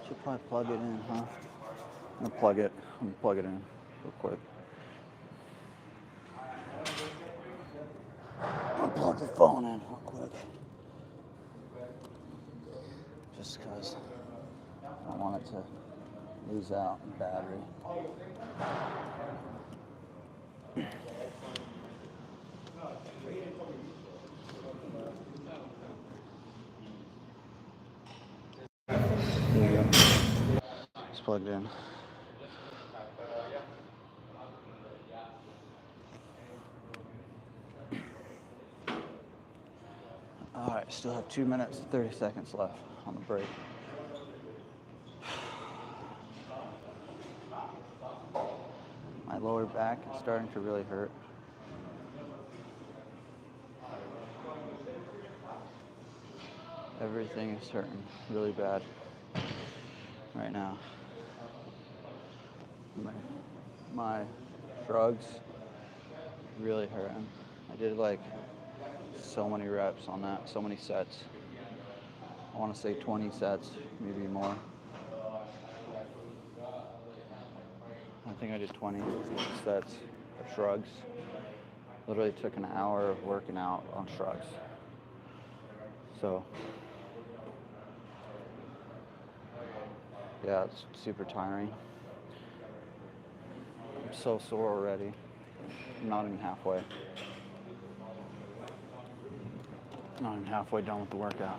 should probably plug it in, huh? I'm gonna plug it in real quick. I'm gonna plug the phone in real quick. Just because I don't want it to lose out in battery. There you go. It's plugged in. All right, still have 2 minutes and 30 seconds left on the break. My lower back is starting to really hurt. Everything is hurting really bad right now. My shrugs really hurting. I did like so many reps on that, so many sets. I want to say 20 sets, maybe more. I think I did 20 sets of shrugs. Literally took an hour of working out on shrugs. So, yeah, it's super tiring. I'm so sore already. I'm not even halfway. Not even halfway done with the workout.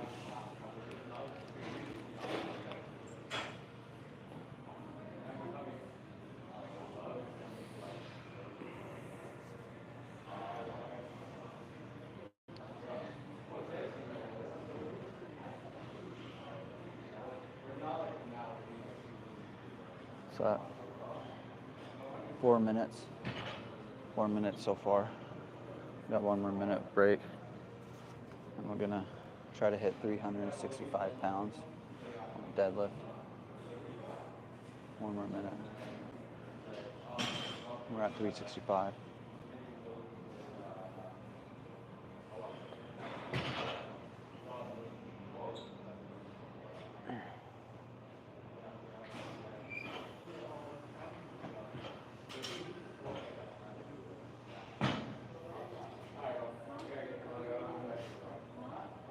So, 4 minutes. 4 minutes so far. Got 1 more minute break. And we're gonna try to hit 365 pounds on the deadlift. 1 more minute. We're at 365.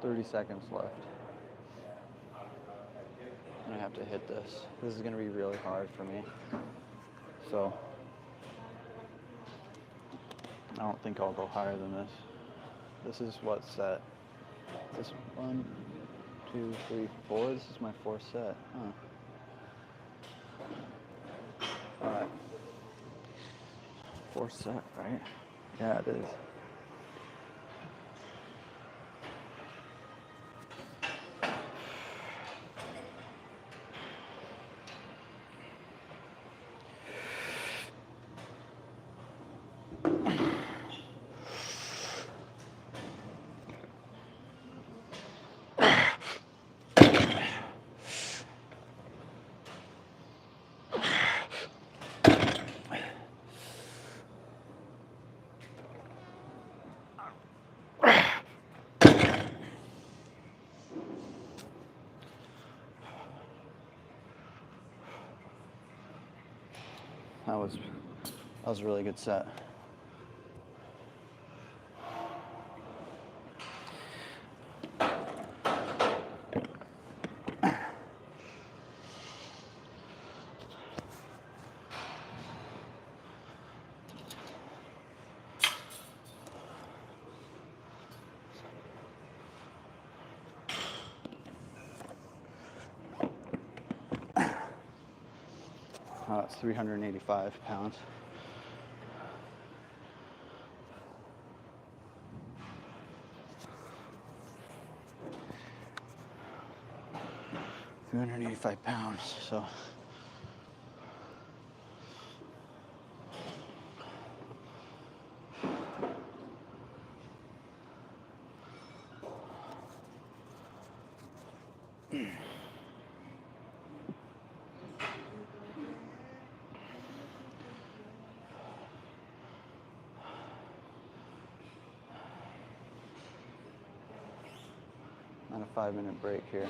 $30 seconds left. And I have to hit this. This is gonna be really hard for me. So I don't think I'll go higher than this. This is what set? Is this 1, 2, 3, 4? This is my 4th set. Huh. All right. 4th set, right? Yeah, it is. That was a really good set. It's 385 pounds. 385 pounds, so. And a 5-minute break here.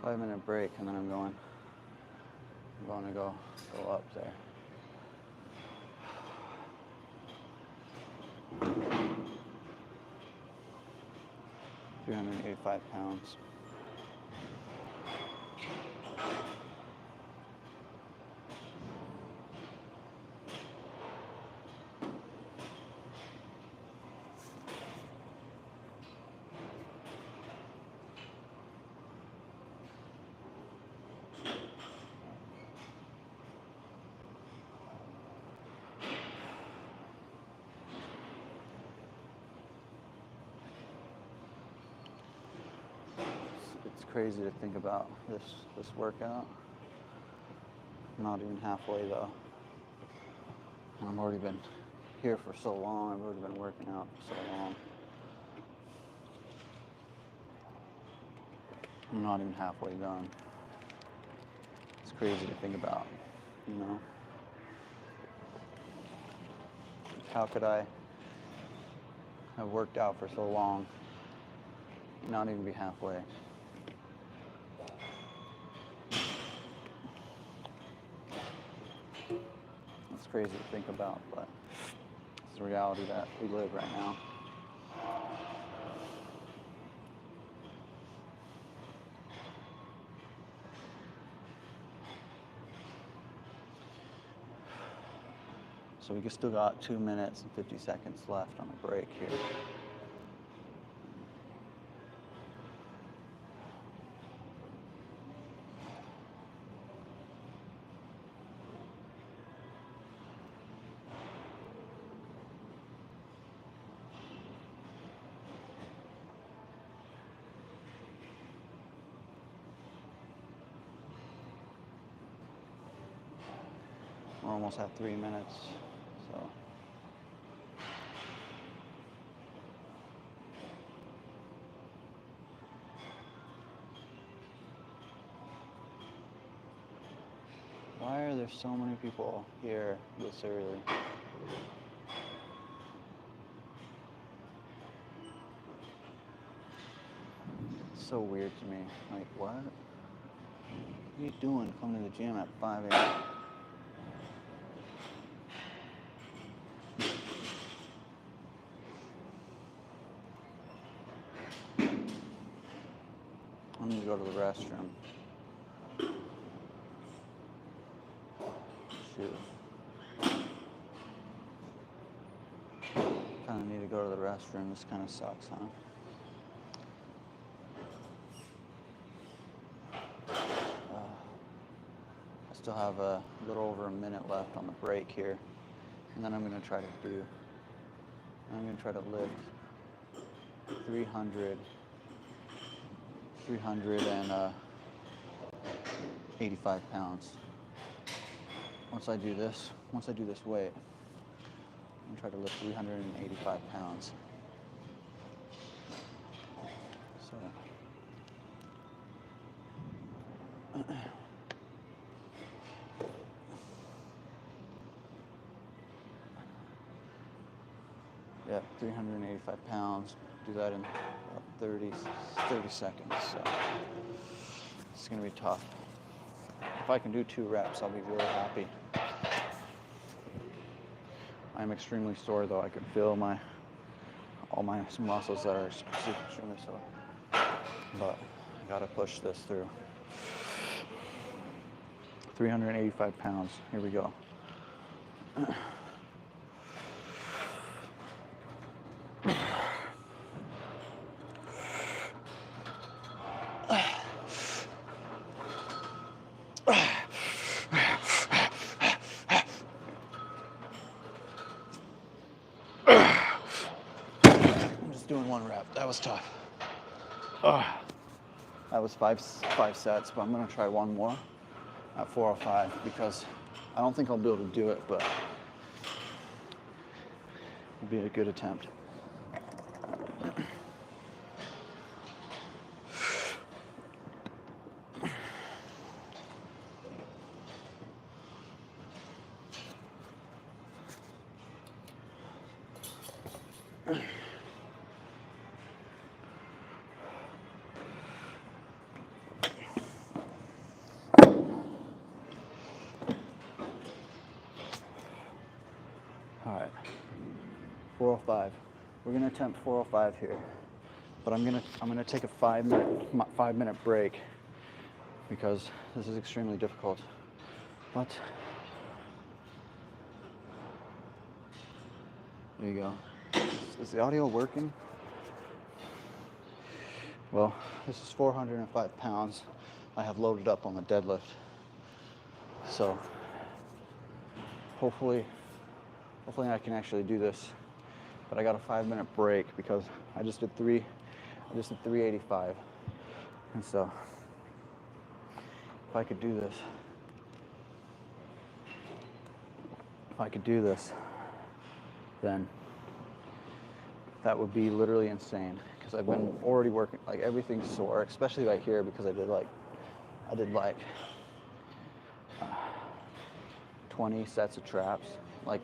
Five-minute break, and then I'm going to go up there. £385. It's crazy to think about this workout. I'm not even halfway though. And I've already been here for so long. I've already been working out for so long. I'm not even halfway done. It's crazy to think about, you know? How could I have worked out for so long and not even be halfway? It's crazy to think about, but it's the reality that we live right now. So we still got 2 minutes and 50 seconds left on the break here. We're almost at 3 minutes, so. Why are there so many people here this early? It's so weird to me. Like, what? What are you doing coming to the gym at 5 a.m.? I need to go to the restroom. Shoot. Kind of need to go to the restroom. This kind of sucks, huh? I still have a little over a minute left on the break here, and then I'm going to try to lift 385 pounds. Once I do this weight, I'm going to try to lift 385 pounds. So. Yeah, 385 pounds. Do that in about 30 seconds. So it's going to be tough. If I can do 2 reps, I'll be really happy. I'm extremely sore though. I can feel all my muscles that are extremely sore. But I gotta push this through. 385 pounds. Here we go. one rep. That was tough. Ugh. That was five sets, but I'm gonna try one more at 405 because I don't think I'll be able to do it, but it'll be a good attempt. All right, 405. We're gonna attempt 405 here, but I'm gonna take a 5-minute break because this is extremely difficult. But there you go. Is the audio working? Well, this is 405 pounds I have loaded up on the deadlift. So hopefully I can actually do this. But I got a 5-minute break because I just did 385. And so if I could do this, then that would be literally insane because I've been already working, like everything's sore, especially right here because I did like 20 sets of traps, like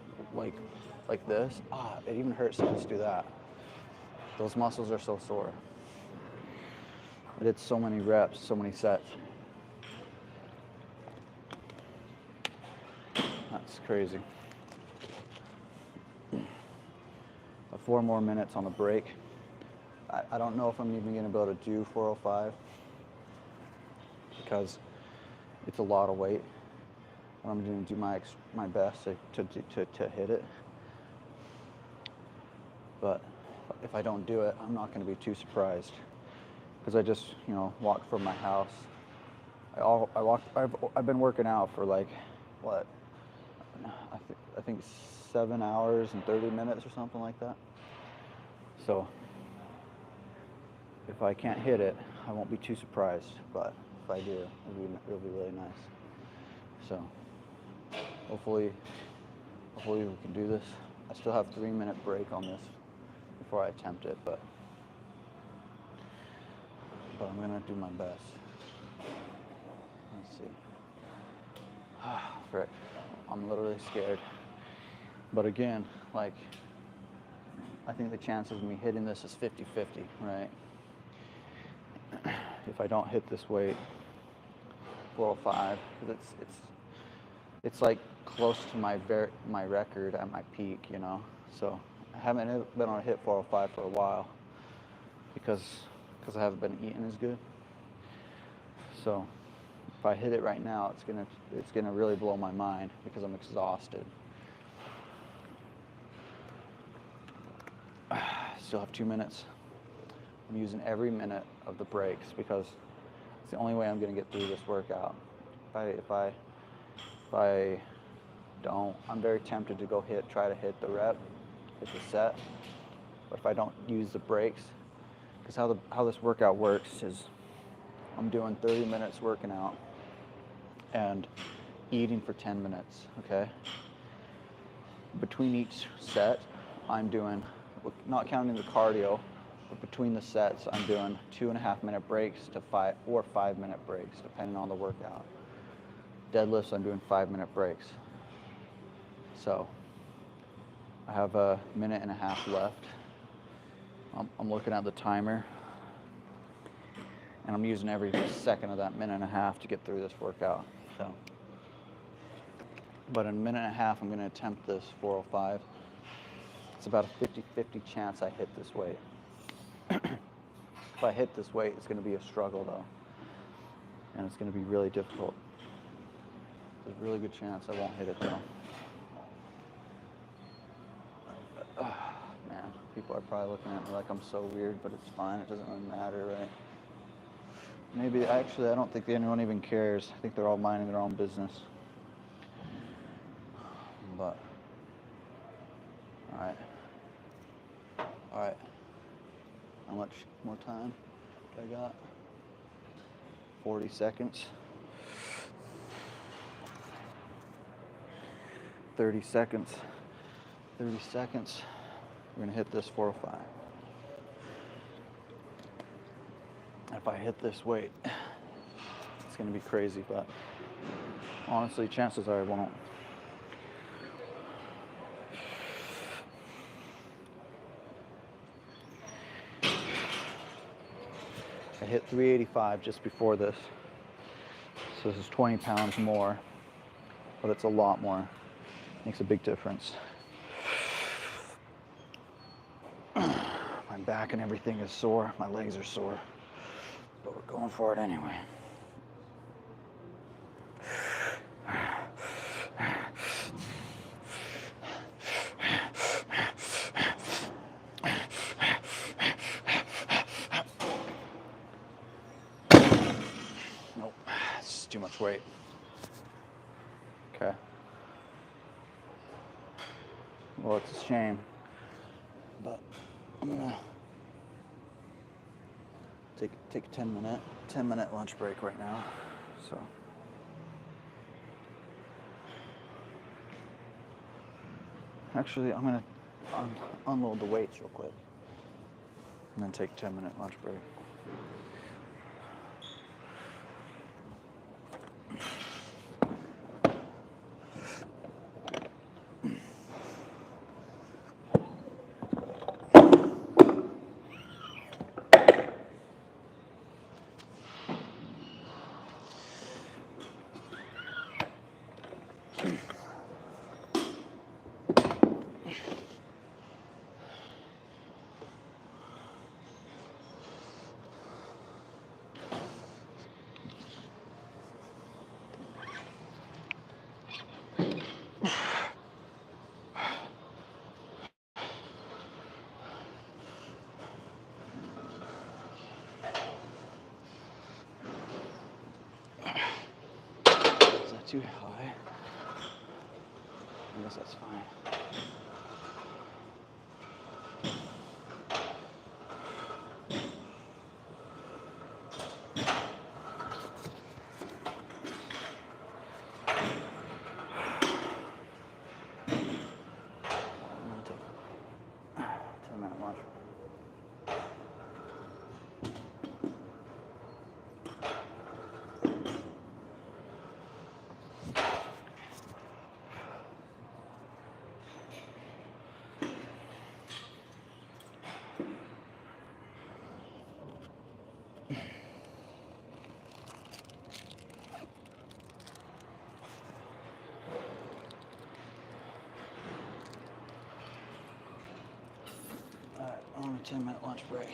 this. It even hurts to just do that. Those muscles are so sore. I did so many reps, so many sets. That's crazy. 4 more minutes on a break. I don't know if I'm even gonna be able to do 405 because it's a lot of weight. I'm gonna do my best to hit it. But if I don't do it, I'm not gonna be too surprised because I just, walked from my house. I've been working out for like, what? I think 7 hours and 30 minutes or something like that. So if I can't hit it, I won't be too surprised. But if I do, it'll be really nice. So hopefully we can do this. I still have 3-minute break on this before I attempt it, but I'm gonna do my best. Let's see. Frick. I'm literally scared. But again, like, I think the chances of me hitting this is 50-50, right? If I don't hit this weight, 405, because it's like close to my record at my peak, So I haven't been on a hit 405 for a while because I haven't been eating as good. So if I hit it right now, it's gonna really blow my mind because I'm exhausted. Still have 2 minutes. I'm using every minute of the breaks because it's the only way I'm gonna get through this workout. If I don't, I'm very tempted to go try to hit the rep, hit the set. But if I don't use the breaks, because how this workout works is I'm doing 30 minutes working out and eating for 10 minutes, okay? Between each set, I'm doing, not counting the cardio, but between the sets, I'm doing 2.5-minute breaks to 5-minute breaks, depending on the workout. Deadlifts, I'm doing 5-minute breaks. So I have a 1.5 minutes left. I'm looking at the timer, and I'm using every second of that 1.5 minutes to get through this workout. So, but in 1.5 minutes, I'm going to attempt this 405. It's about a 50-50 chance I hit this weight. If I hit this weight, it's going to be a struggle though, and it's going to be really difficult. There's a really good chance I won't hit it though. Man, people are probably looking at me like I'm so weird, but it's fine. It doesn't really matter, right? Maybe, actually, I don't think anyone even cares. I think they're all minding their own business. But, all right. much more time I got. 40 seconds. 30 seconds. 30 seconds. We're gonna hit this 405. If I hit this weight, it's gonna be crazy, but honestly, chances are I won't. I hit 385 just before this. So this is 20 pounds more, but it's a lot more. Makes a big difference. My back and everything is sore. My legs are sore, but we're going for it anyway. Nope, it's just too much weight. Okay. Well, it's a shame, but I'm gonna take a 10-minute lunch break right now. So actually, I'm gonna unload the weights real quick, and then take a 10-minute lunch break. Is that too high? I guess that's fine. I'm gonna take a 10-minute lunch. All right, on a 10-minute lunch break.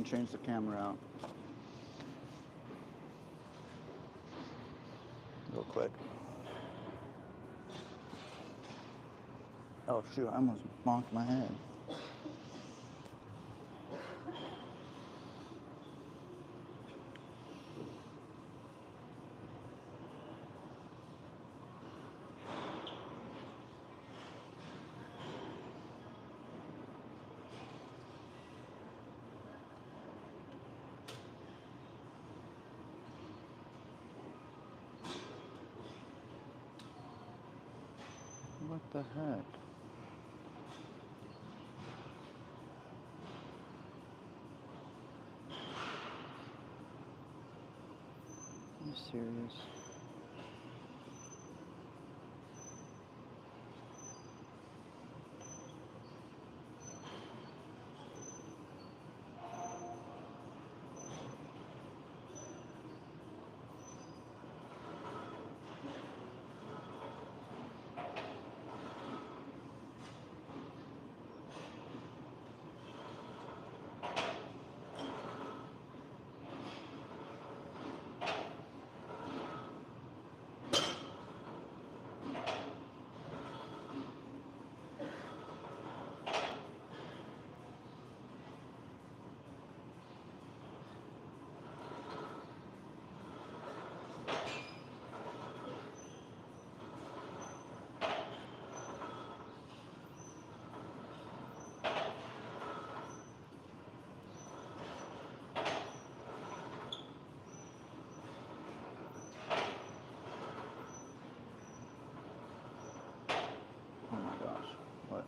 gonna change the camera out real quick. Oh shoot, I almost bonked my head. What the heck? Are you serious? Oh my gosh, what?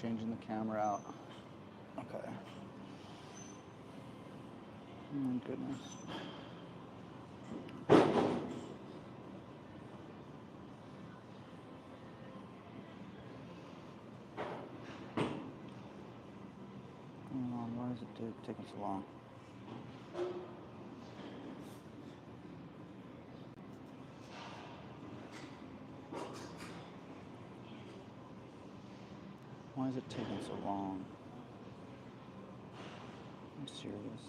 Changing the camera out. Okay. Oh my goodness. Why is it taking so long? Why is it taking so long? I'm serious.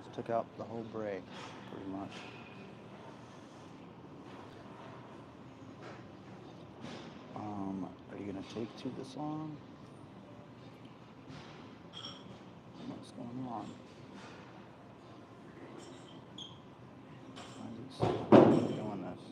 Just took out the whole brake, pretty much. Are you gonna take this long? What's going on? Why is it doing this?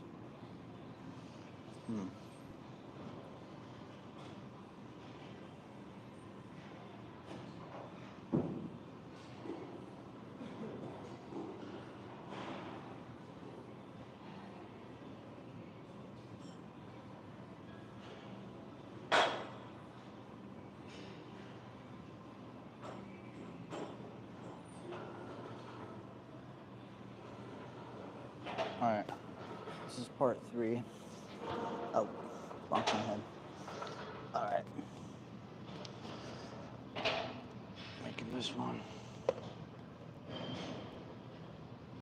All right, this is part 3. Oh, bumped my head. All right, making this one.